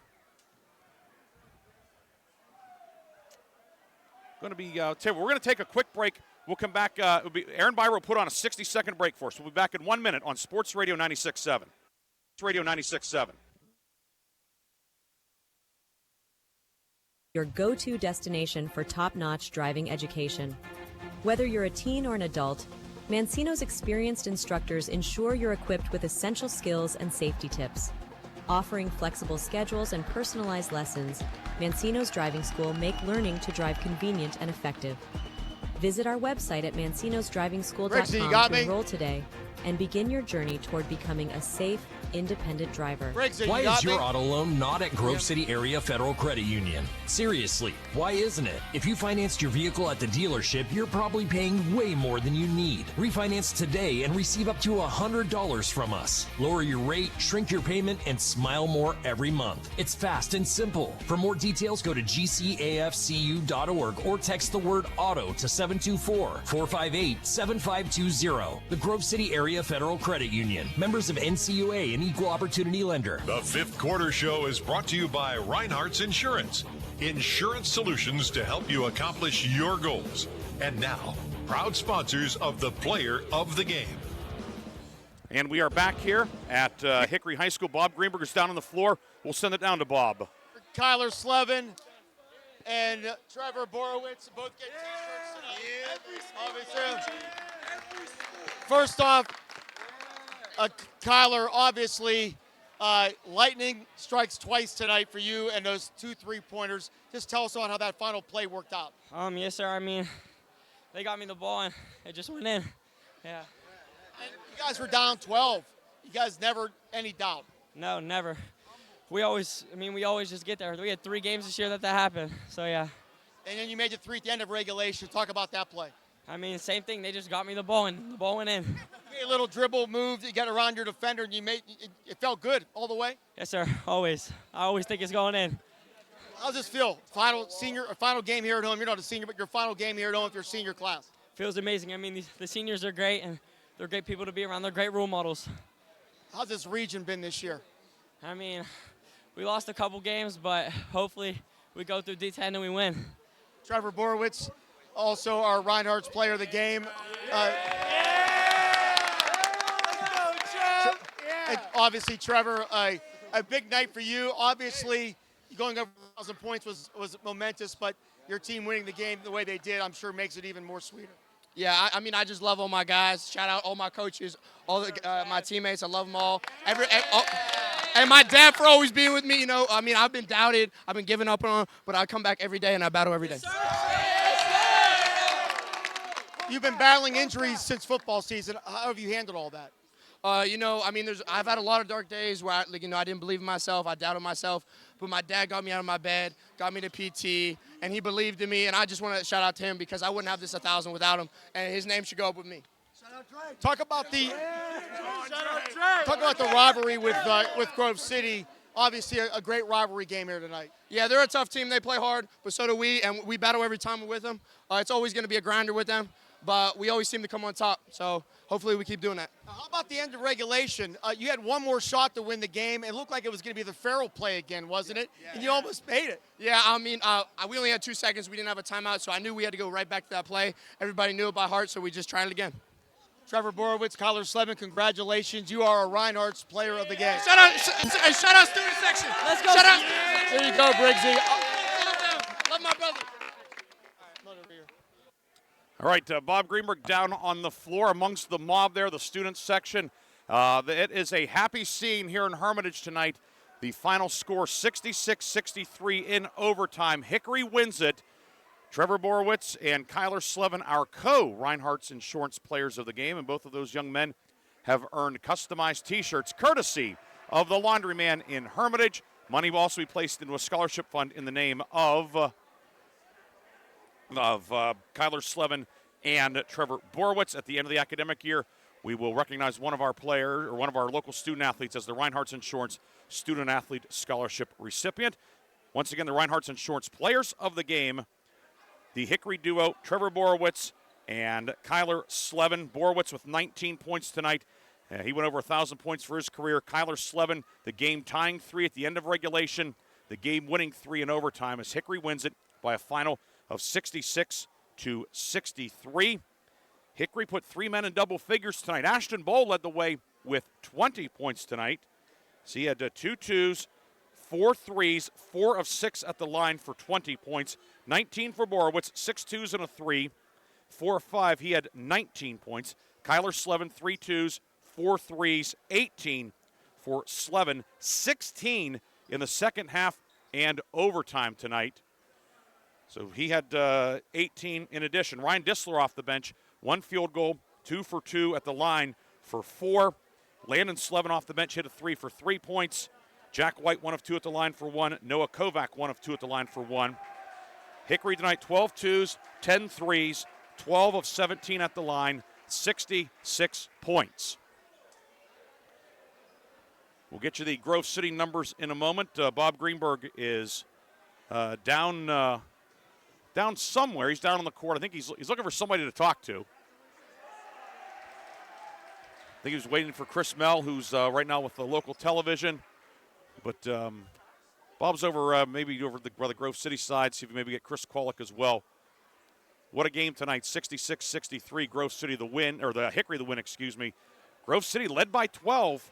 going to be, we're going to take a quick break. We'll come back. Aaron Byra will put on a 60-second break for us. We'll be back in 1 minute on Sports Radio 96.7. Sports Radio 96.7.
Your go-to destination for top-notch driving education. Whether you're a teen or an adult, Mancino's experienced instructors ensure you're equipped with essential skills and safety tips. Offering flexible schedules and personalized lessons, Mancino's Driving School make learning to drive convenient and effective. Visit our website at mancinosdrivingschool.com to enroll today and begin your journey toward becoming a safe, independent driver.
Why is your auto loan not at Grove City Area Federal Credit Union? Seriously, why isn't it? If you financed your vehicle at the dealership, you're probably paying way more than you need. Refinance today and receive up to $100 from us. Lower your rate, shrink your payment, and smile more every month. It's fast and simple. For more details, go to gcafcu.org or text the word auto to 724-458-7520. The Grove City Area Federal Credit Union. Members of NCUA, an equal opportunity lender.
The Fifth Quarter Show is brought to you by Reinhardt's Insurance. Insurance solutions to help you accomplish your goals. And now, proud sponsors of the Player of the Game.
And we are back here at Hickory High School. Bob Greenburg is down on the floor. We'll send it down to Bob.
Kyler Slevin and Trevor Borowitz both get T-shirts tonight. First off, Kyler, obviously, lightning strikes twice tonight for you and those 2 3-pointers. Just tell us on how that final play worked out.
Yes, sir. I mean, they got me the ball and it just went in. Yeah.
And you guys were down 12. You guys never any doubt.
No, never. We always just get there. We had 3 games this year that happened. So yeah.
And then you made it 3 at the end of regulation. Talk about that play.
I mean, same thing. They just got me the ball and the ball went in.
You made a little dribble move to get around your defender, and it felt good all the way?
Yes, sir. Always. I always think it's going in.
How's this feel? Final game here at home. You're not a senior, but your final game here at home with your senior class.
Feels amazing. I mean, the seniors are great, and they're great people to be around. They're great role models.
How's this region been this year?
I mean, we lost a couple games, but hopefully we go through D10 and we win.
Trevor Borowitz, also our Reinhardt's player of the game. Obviously, Trevor, a big night for you. Obviously, going over 1,000 points was momentous, but your team winning the game the way they did, I'm sure makes it even more sweeter.
Yeah, I mean, I just love all my guys. Shout out all my coaches, all my teammates. I love them all. And my dad for always being with me. You know, I mean, I've been doubted. I've been giving up on, but I come back every day and I battle every day.
You've been battling injuries since football season. How have you handled all that?
You know, I mean, I've had a lot of dark days where I didn't believe in myself. I doubted myself. But my dad got me out of my bed, got me to PT, and he believed in me. And I just want to shout out to him because I wouldn't have this 1,000 without him. And his name should go up with me.
Talk about the rivalry with Grove City. Obviously, a great rivalry game here tonight.
Yeah, they're a tough team. They play hard, but so do we, and we battle every time we're with them. It's always going to be a grinder with them, but we always seem to come on top. So hopefully we keep doing that.
Now, how about the end of regulation? You had one more shot to win the game. It looked like it was going to be the Farrell play again, wasn't it? Yeah. And you almost made it.
Yeah, I mean, we only had 2 seconds. We didn't have a timeout, so I knew we had to go right back to that play. Everybody knew it by heart, so we just tried it again.
Trevor Borowitz, Kyler Slevin, congratulations. You are a Reinhardt's player of the game.
Shout out student section.
Let's go. There you go, Briggsy.
Love my brother.
All right, Bob Greenberg down on the floor amongst the mob there, the student section. It is a happy scene here in Hermitage tonight. The final score, 66-63 in overtime. Hickory wins it. Trevor Borowitz and Kyler Slevin, our co-Reinhardt's Insurance players of the game, and both of those young men have earned customized T-shirts courtesy of the Laundryman in Hermitage. Money will also be placed into a scholarship fund in the name of Kyler Slevin and Trevor Borowitz. At the end of the academic year, we will recognize one of our players or one of our local student athletes as the Reinhardt's Insurance Student Athlete Scholarship recipient. Once again, the Reinhardt's Insurance players of the game, the Hickory duo, Trevor Borowitz and Kyler Slevin. Borowitz with 19 points tonight. He went over 1,000 points for his career. Kyler Slevin, the game-tying 3 at the end of regulation, the game-winning 3 in overtime as Hickory wins it by a final of 66-63. Hickory put 3 men in double figures tonight. Ashton Bowl led the way with 20 points tonight. So he had 2 2s, 4 3s, 4 of 6 at the line for 20 points. 19 for Borowitz, 6 2s and a 3. 4 5, he had 19 points. Kyler Slevin, 3 2s, 4 3s, 18 for Slevin. 16 in the second half and overtime tonight. So he had 18 in addition. Ryan Dissler off the bench, 1 field goal, 2 for 2 at the line for 4. Landon Slevin off the bench hit a 3 for 3 points. Jack White 1 of 2 at the line for 1. Noah Kovac 1 of 2 at the line for 1. Hickory tonight 12 twos, 10 threes, 12 of 17 at the line, 66 points. We'll get you the Grove City numbers in a moment. Bob Greenburg is down somewhere. He's down on the court. I think he's looking for somebody to talk to. I think he was waiting for Chris Mell, who's right now with the local television. But Bob's over maybe over the Grove City side, see if we maybe get Chris Kwolek as well. What a game tonight, 66-63. Grove City the win, or the Hickory the win, excuse me. Grove City led by 12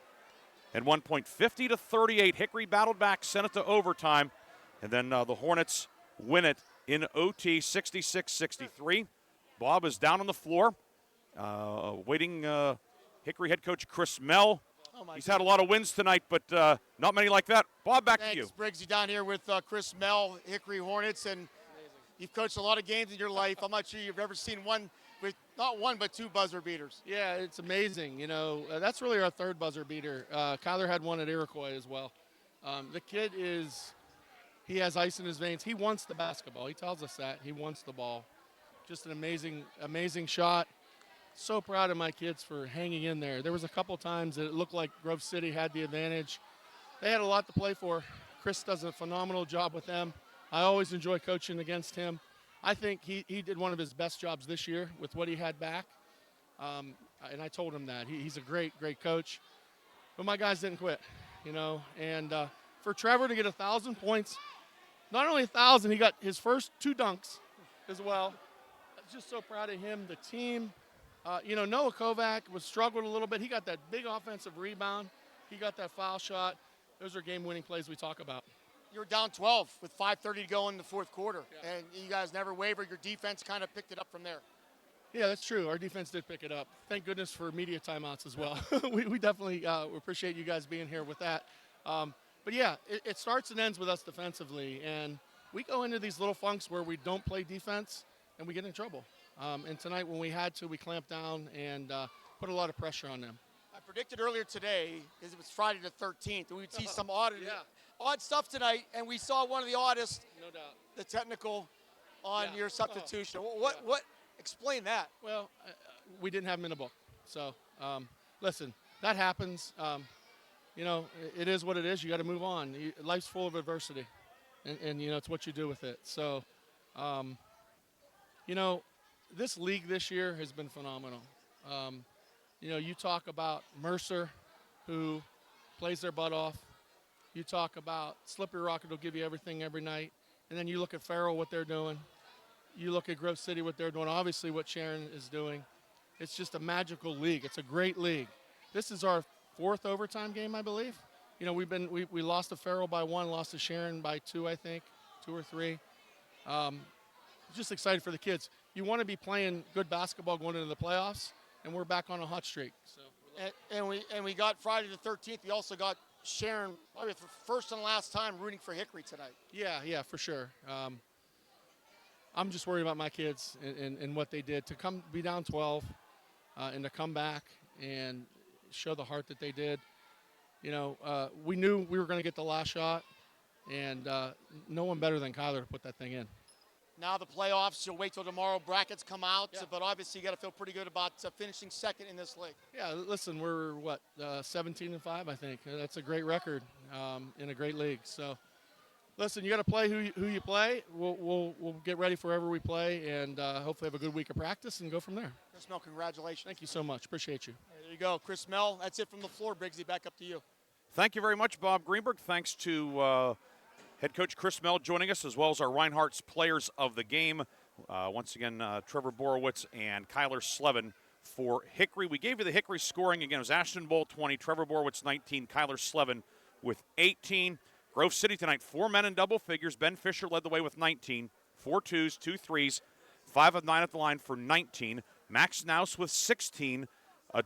at 1 point, 50-38. Hickory battled back, sent it to overtime, and then the Hornets win it in OT, 66-63. Bob is down on the floor, waiting Hickory head coach Chris Mell. He's had a lot of wins tonight, but not many like that. Bob, back to you.
Thanks, Briggsy, down here with Chris Mell, Hickory Hornets, and you've coached a lot of games in your life. I'm not sure you've ever seen one with not one but 2 buzzer beaters.
Yeah, it's amazing. You know, that's really our 3rd buzzer beater. Kyler had one at Iroquois as well. The kid he has ice in his veins. He wants the basketball. He tells us that. He wants the ball. Just an amazing shot. So proud of my kids for hanging in there. There was a couple times that it looked like Grove City had the advantage. They had a lot to play for. Chris does a phenomenal job with them. I always enjoy coaching against him. I think he did one of his best jobs this year with what he had back. And I told him that. He's a great coach. But my guys didn't quit, you know. And for Trevor to get 1,000 points, not only 1,000, he got his first 2 dunks as well. I'm just so proud of him, the team. You know, Noah Kovac struggled a little bit. He got that big offensive rebound. He got that foul shot. Those are game-winning plays we talk about.
You were down 12 with 5:30 to go in the 4th quarter, and you guys never wavered. Your defense kind of picked it up from there.
Yeah, that's true. Our defense did pick it up. Thank goodness for media timeouts as well. we definitely appreciate you guys being here with that. But, yeah, it starts and ends with us defensively, and we go into these little funks where we don't play defense, and we get in trouble. And tonight when we had to, we clamped down and put a lot of pressure on them.
I predicted earlier today, because it was Friday the 13th, and we'd see some odd stuff tonight, and we saw one of the oddest,
no doubt,
the technical on your substitution. What explain that?
Well, we didn't have them in a book. So, listen, that happens. You know, it is what it is. You got to move on. Life's full of adversity, and, you know, it's what you do with it. So, you know, this league this year has been phenomenal. You know, you talk about Mercer, who plays their butt off. You talk about Slippery Rocket will give you everything every night. And then you look at Farrell, what they're doing. You look at Grove City, what they're doing. Obviously, what Sharon is doing. It's just a magical league. It's a great league. This is our 4th overtime game, I believe. You know, we lost to Farrell by 1, lost to Sharon by 2, I think, 2 or 3. Just excited for the kids. You want to be playing good basketball going into the playoffs, and we're back on a hot streak. So,
and we got Friday the 13th. We also got Sharon, probably for first and last time, rooting for Hickory tonight.
Yeah, for sure. I'm just worried about my kids and what they did to be down 12 and to come back and show the heart that they did. You know, we knew we were going to get the last shot, and no one better than Kyler to put that thing in.
Now the playoffs, you'll wait till tomorrow. Brackets come out, but obviously you got to feel pretty good about finishing 2nd in this league.
Yeah, listen, we're 17-5, I think. That's a great record in a great league. So, listen, you got to play who you play. We'll get ready for whoever we play, and hopefully have a good week of practice and go from there.
Chris Mell, congratulations.
Thank you so much. Appreciate you.
There you go, Chris Mell. That's it from the floor. Briggsy, back up to you.
Thank you very much, Bob Greenberg. Thanks to head coach Chris Mell joining us, as well as our Reinhardt's players of the game. Once again, Trevor Borowitz and Kyler Slevin for Hickory. We gave you the Hickory scoring. Again, it was Ashton Bowl 20, Trevor Borowitz 19, Kyler Slevin with 18. Grove City tonight, 4 men in double figures. Ben Fisher led the way with 19, 4 twos, 2 threes, 5 of 9 at the line for 19. Max Naus with 16,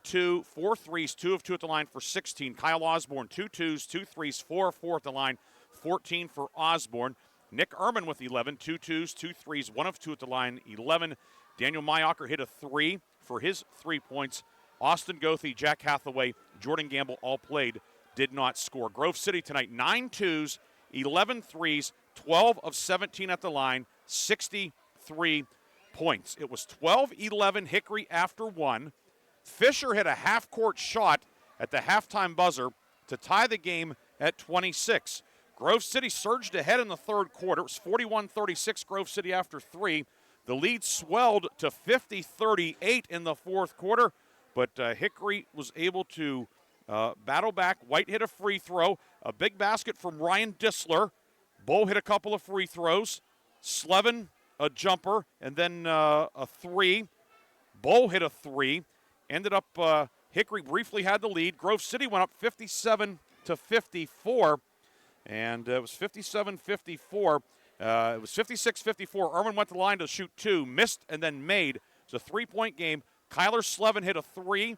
2, 4 threes, 2 of 2 at the line for 16. Kyle Osborne, 2 twos, 2 threes, 4 of 4 at the line, 14 for Osborne. Nick Ehrman with 11, 2 twos, 2 threes, 1 of 2 at the line, 11. Daniel Mayocker hit a 3 for his 3 points. Austin Goethe, Jack Hathaway, Jordan Gamble all played, did not score. Grove City tonight, 9 twos, 11 threes, 12 of 17 at the line, 63 points. It was 12-11 Hickory after 1. Fisher hit a half-court shot at the halftime buzzer to tie the game at 26. Grove City surged ahead in the third quarter. It was 41-36 Grove City after 3. The lead swelled to 50-38 in the fourth quarter, but Hickory was able to battle back. White hit a free throw, a big basket from Ryan Dissler. Bo hit a couple of free throws. Slevin, a jumper, and then a 3. Bo hit a 3. Ended up, Hickory briefly had the lead. Grove City went up 57-54, and it was 57-54. It was 56-54. Irwin went to the line to shoot 2, missed, and then made. It's a 3-point game. Kyler Slevin hit a 3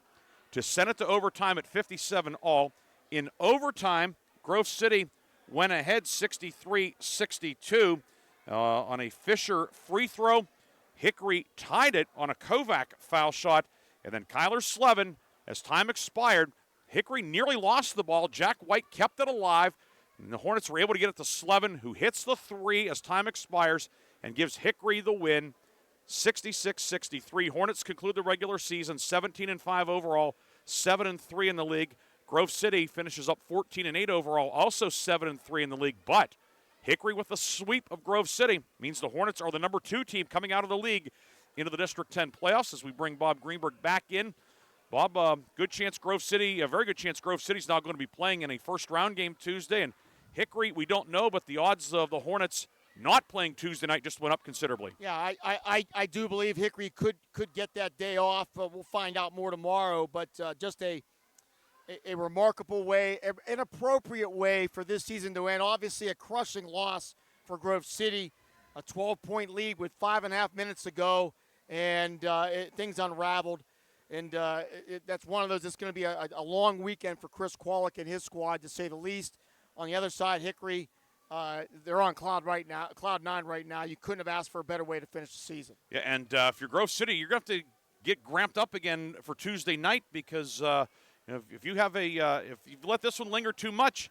to send it to overtime at 57-all. In overtime, Grove City went ahead 63-62 on a Fisher free throw. Hickory tied it on a Kovac foul shot, and then Kyler Slevin, as time expired, Hickory nearly lost the ball. Jack White kept it alive, and the Hornets were able to get it to Slevin, who hits the 3 as time expires and gives Hickory the win, 66-63. Hornets conclude the regular season 17-5 overall, 7-3 in the league. Grove City finishes up 14-8 overall, also 7-3 in the league. But Hickory with the sweep of Grove City means the Hornets are the number 2 team coming out of the league into the District 10 playoffs as we bring Bob Greenberg back in. Bob, good chance Grove City, a very good chance Grove City's now going to be playing in a first-round game Tuesday. And Hickory, we don't know, but the odds of the Hornets not playing Tuesday night just went up considerably.
Yeah, I do believe Hickory could get that day off. We'll find out more tomorrow, but just a remarkable way, an appropriate way for this season to end. Obviously a crushing loss for Grove City, a 12-point lead with 5.5 minutes to go, and things unraveled. And that's one of those, it's going to be a long weekend for Chris Kwolek and his squad, to say the least. On the other side, Hickory, they're on cloud nine right now. You couldn't have asked for a better way to finish the season.
Yeah, and if you're Grove City, you're going to have to get gramped up again for Tuesday night, because if you let this one linger too much,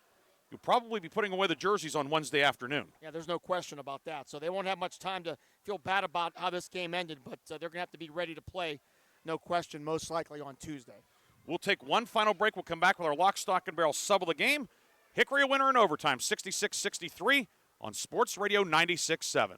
you'll probably be putting away the jerseys on Wednesday afternoon.
Yeah, there's no question about that. So they won't have much time to feel bad about how this game ended, but they're going to have to be ready to play, no question, most likely on Tuesday.
We'll take one final break. We'll come back with our lock, stock, and barrel sub of the game. Hickory a winner in overtime, 66-63 on Sports Radio 96.7.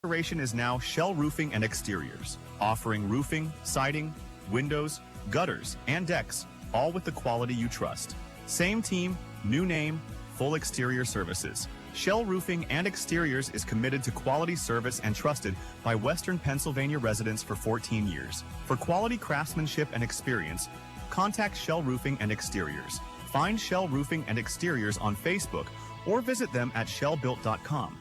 Restoration is now Shell Roofing and Exteriors, offering roofing, siding, windows, gutters, and decks, all with the quality you trust. Same team, new name, full exterior services. Shell Roofing and Exteriors is committed to quality service and trusted by Western Pennsylvania residents for 14 years. For quality craftsmanship and experience, contact Shell Roofing and Exteriors. Find Shell Roofing and Exteriors on Facebook or visit them at shellbuilt.com.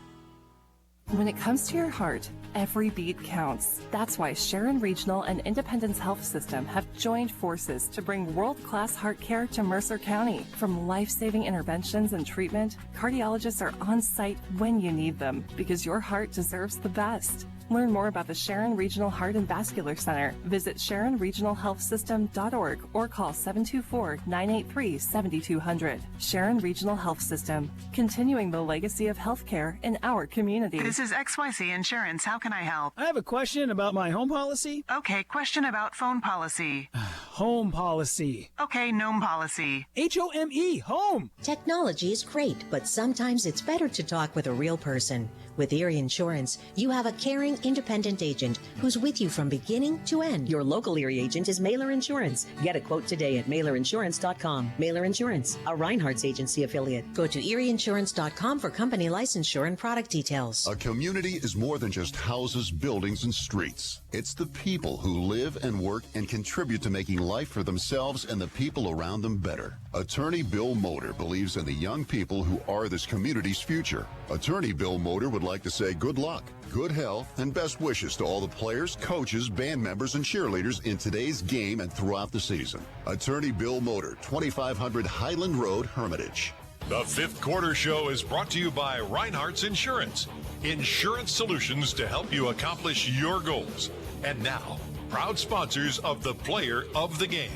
When it comes to your heart, every beat counts. That's why Sharon Regional and Independence Health System have joined forces to bring world-class heart care to Mercer County. From life-saving interventions and treatment, cardiologists are on site when you need them, because your heart deserves the best. Learn more about the Sharon Regional Heart and Vascular Center. Visit SharonRegionalHealthSystem.org or call 724-983-7200. Sharon Regional Health System, continuing the legacy of healthcare in our community.
This is XYZ Insurance. How can I help?
I have a question about my home policy.
Okay, question about phone policy.
Home policy.
Okay, gnome policy.
HOME, home.
Technology is great, but sometimes it's better to talk with a real person. With Erie Insurance, you have a caring, independent agent who's with you from beginning to end. Your local Erie agent is Mailer Insurance. Get a quote today at mailerinsurance.com. Mailer Insurance, a Reinhardt's agency affiliate. Go to erieinsurance.com for company licensure and product details.
A community is more than just houses, buildings, and streets. It's the people who live and work and contribute to making life for themselves and the people around them better. Attorney Bill Motor believes in the young people who are this community's future. Attorney Bill Motor would like to say good luck, good health, and best wishes to all the players, coaches, band members, and cheerleaders in today's game and throughout the season. Attorney Bill Motor, 2500 Highland Road, Hermitage.
The Fifth Quarter Show is brought to you by Reinhardt's Insurance. Insurance solutions to help you accomplish your goals. And now, proud sponsors of the Player of the Game.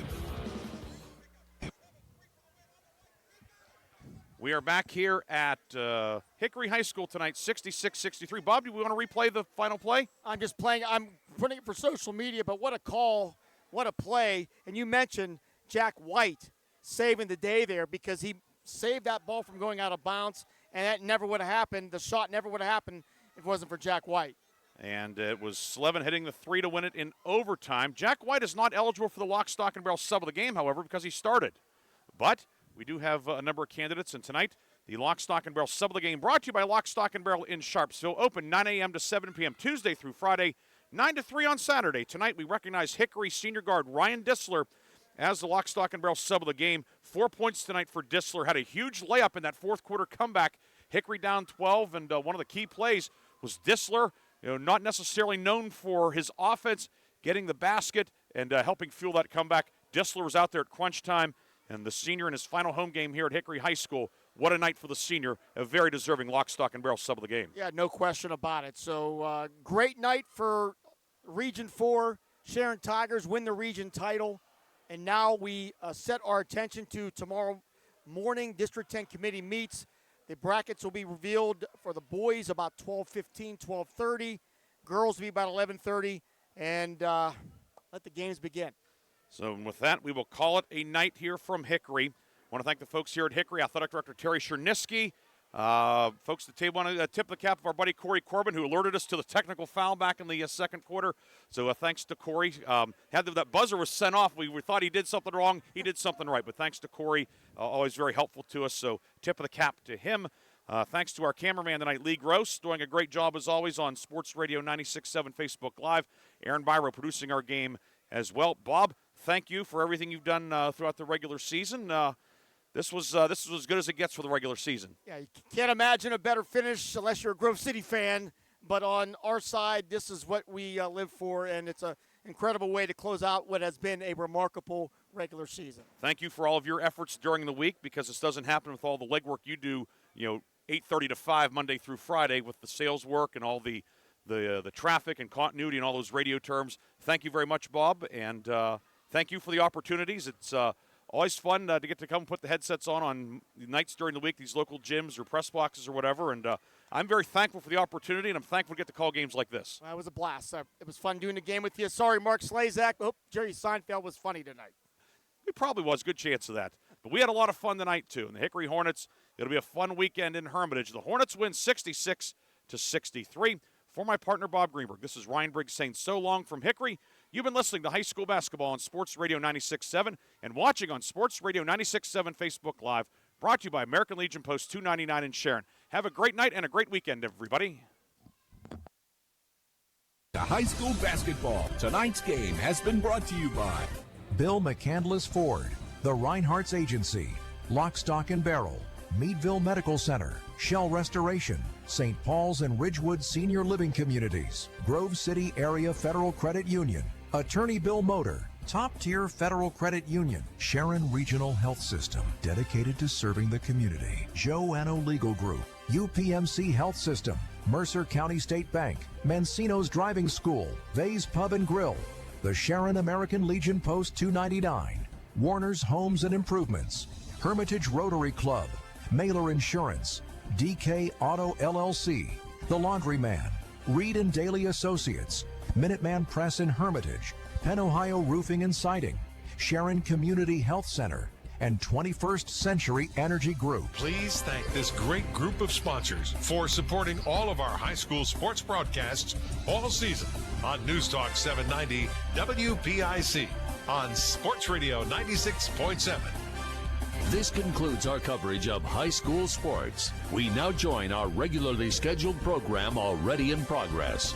We are back here at Hickory High School tonight, 66-63. Bob, do we want to replay the final play?
I'm putting it for social media, but what a call, what a play. And you mentioned Jack White saving the day there because he saved that ball from going out of bounds, and that never would have happened. The shot never would have happened if it wasn't for Jack White. And
it was Slevin hitting the three to win it in overtime. Jack White is not eligible for the lock, stock, and barrel sub of the game, however, because he started. But we do have a number of candidates, and tonight, the Lock, Stock, and Barrel sub of the game brought to you by Lock, Stock, and Barrel in Sharpsville. Open 9 a.m. to 7 p.m. Tuesday through Friday, 9 to 3 on Saturday. Tonight, we recognize Hickory senior guard Ryan Dissler as the Lock, Stock, and Barrel sub of the game. 4 points tonight for Dissler. Had a huge layup in that fourth quarter comeback. Hickory down 12, and one of the key plays was Dissler, not necessarily known for his offense, getting the basket and helping fuel that comeback. Dissler was out there at crunch time. And the senior in his final home game here at Hickory High School, what a night for the senior, a very deserving Lock, Stock, and Barrel sub of the game.
Yeah, no question about it. So great night for Region 4. Sharon Tigers win the region title. And now we set our attention to tomorrow morning. District 10 committee meets. The brackets will be revealed for the boys about 12:15, 12:30. Girls will be about 11:30. And let the games begin.
So with that, we will call it a night here from Hickory. I want to thank the folks here at Hickory, Athletic Director Terry Chernisky. Folks at the table, want to tip the cap of our buddy Corey Corbin, who alerted us to the technical foul back in the second quarter. So thanks to Corey. That buzzer was sent off. We thought he did something wrong. He did something right. But thanks to Corey, always very helpful to us. So tip of the cap to him. Thanks to our cameraman tonight, Lee Gross, doing a great job as always on Sports Radio 96.7 Facebook Live. Aaron Byro producing our game as well. Bob, thank you for everything you've done throughout the regular season. This was as good as it gets for the regular season.
Yeah, you can't imagine a better finish unless you're a Grove City fan. But on our side, this is what we live for, and it's an incredible way to close out what has been a remarkable regular season.
Thank you for all of your efforts during the week, because this doesn't happen with all the legwork you do, 8:30 to 5 Monday through Friday with the sales work and all the traffic and continuity and all those radio terms. Thank you very much, Bob, and thank you for the opportunities. It's always fun to get to come put the headsets on nights during the week, these local gyms or press boxes or whatever, and I'm very thankful for the opportunity, and I'm thankful to get to call games like this.
Well, it was a blast. It was fun doing the game with you. Sorry, Mark Slazak. Oh, Jerry Seinfeld was funny tonight.
It probably was. Good chance of that. But we had a lot of fun tonight, too. And the Hickory Hornets, it'll be a fun weekend in Hermitage. The Hornets win 66-63. For my partner, Bob Greenberg, this is Ryan Briggs saying so long from Hickory. You've been listening to high school basketball on Sports Radio 96.7 and watching on Sports Radio 96.7 Facebook Live, brought to you by American Legion Post 299 in Sharon. Have a great night and a great weekend, everybody.
High school basketball. Tonight's game has been brought to you by
Bill McCandless Ford, the Reinhardt's Agency, Lock, Stock, and Barrel, Meadville Medical Center, Shell Restoration, St. Paul's and Ridgewood Senior Living Communities, Grove City Area Federal Credit Union, Attorney Bill Motor, Top Tier Federal Credit Union, Sharon Regional Health System, dedicated to serving the community, Joanno Legal Group, UPMC Health System, Mercer County State Bank, Mancino's Driving School, Vay's Pub and Grill, the Sharon American Legion Post 299, Warner's Homes and Improvements, Hermitage Rotary Club, Mailer Insurance, DK Auto LLC, The Laundryman, Reed and Daly Associates, Minuteman Press in Hermitage, Penn Ohio Roofing and Siding, Sharon Community Health Center, and 21st Century Energy Group.
Please thank this great group of sponsors for supporting all of our high school sports broadcasts all season on News Talk 790 WPIC on Sports Radio 96.7.
This concludes our coverage of high school sports. We now join our regularly scheduled program already in progress.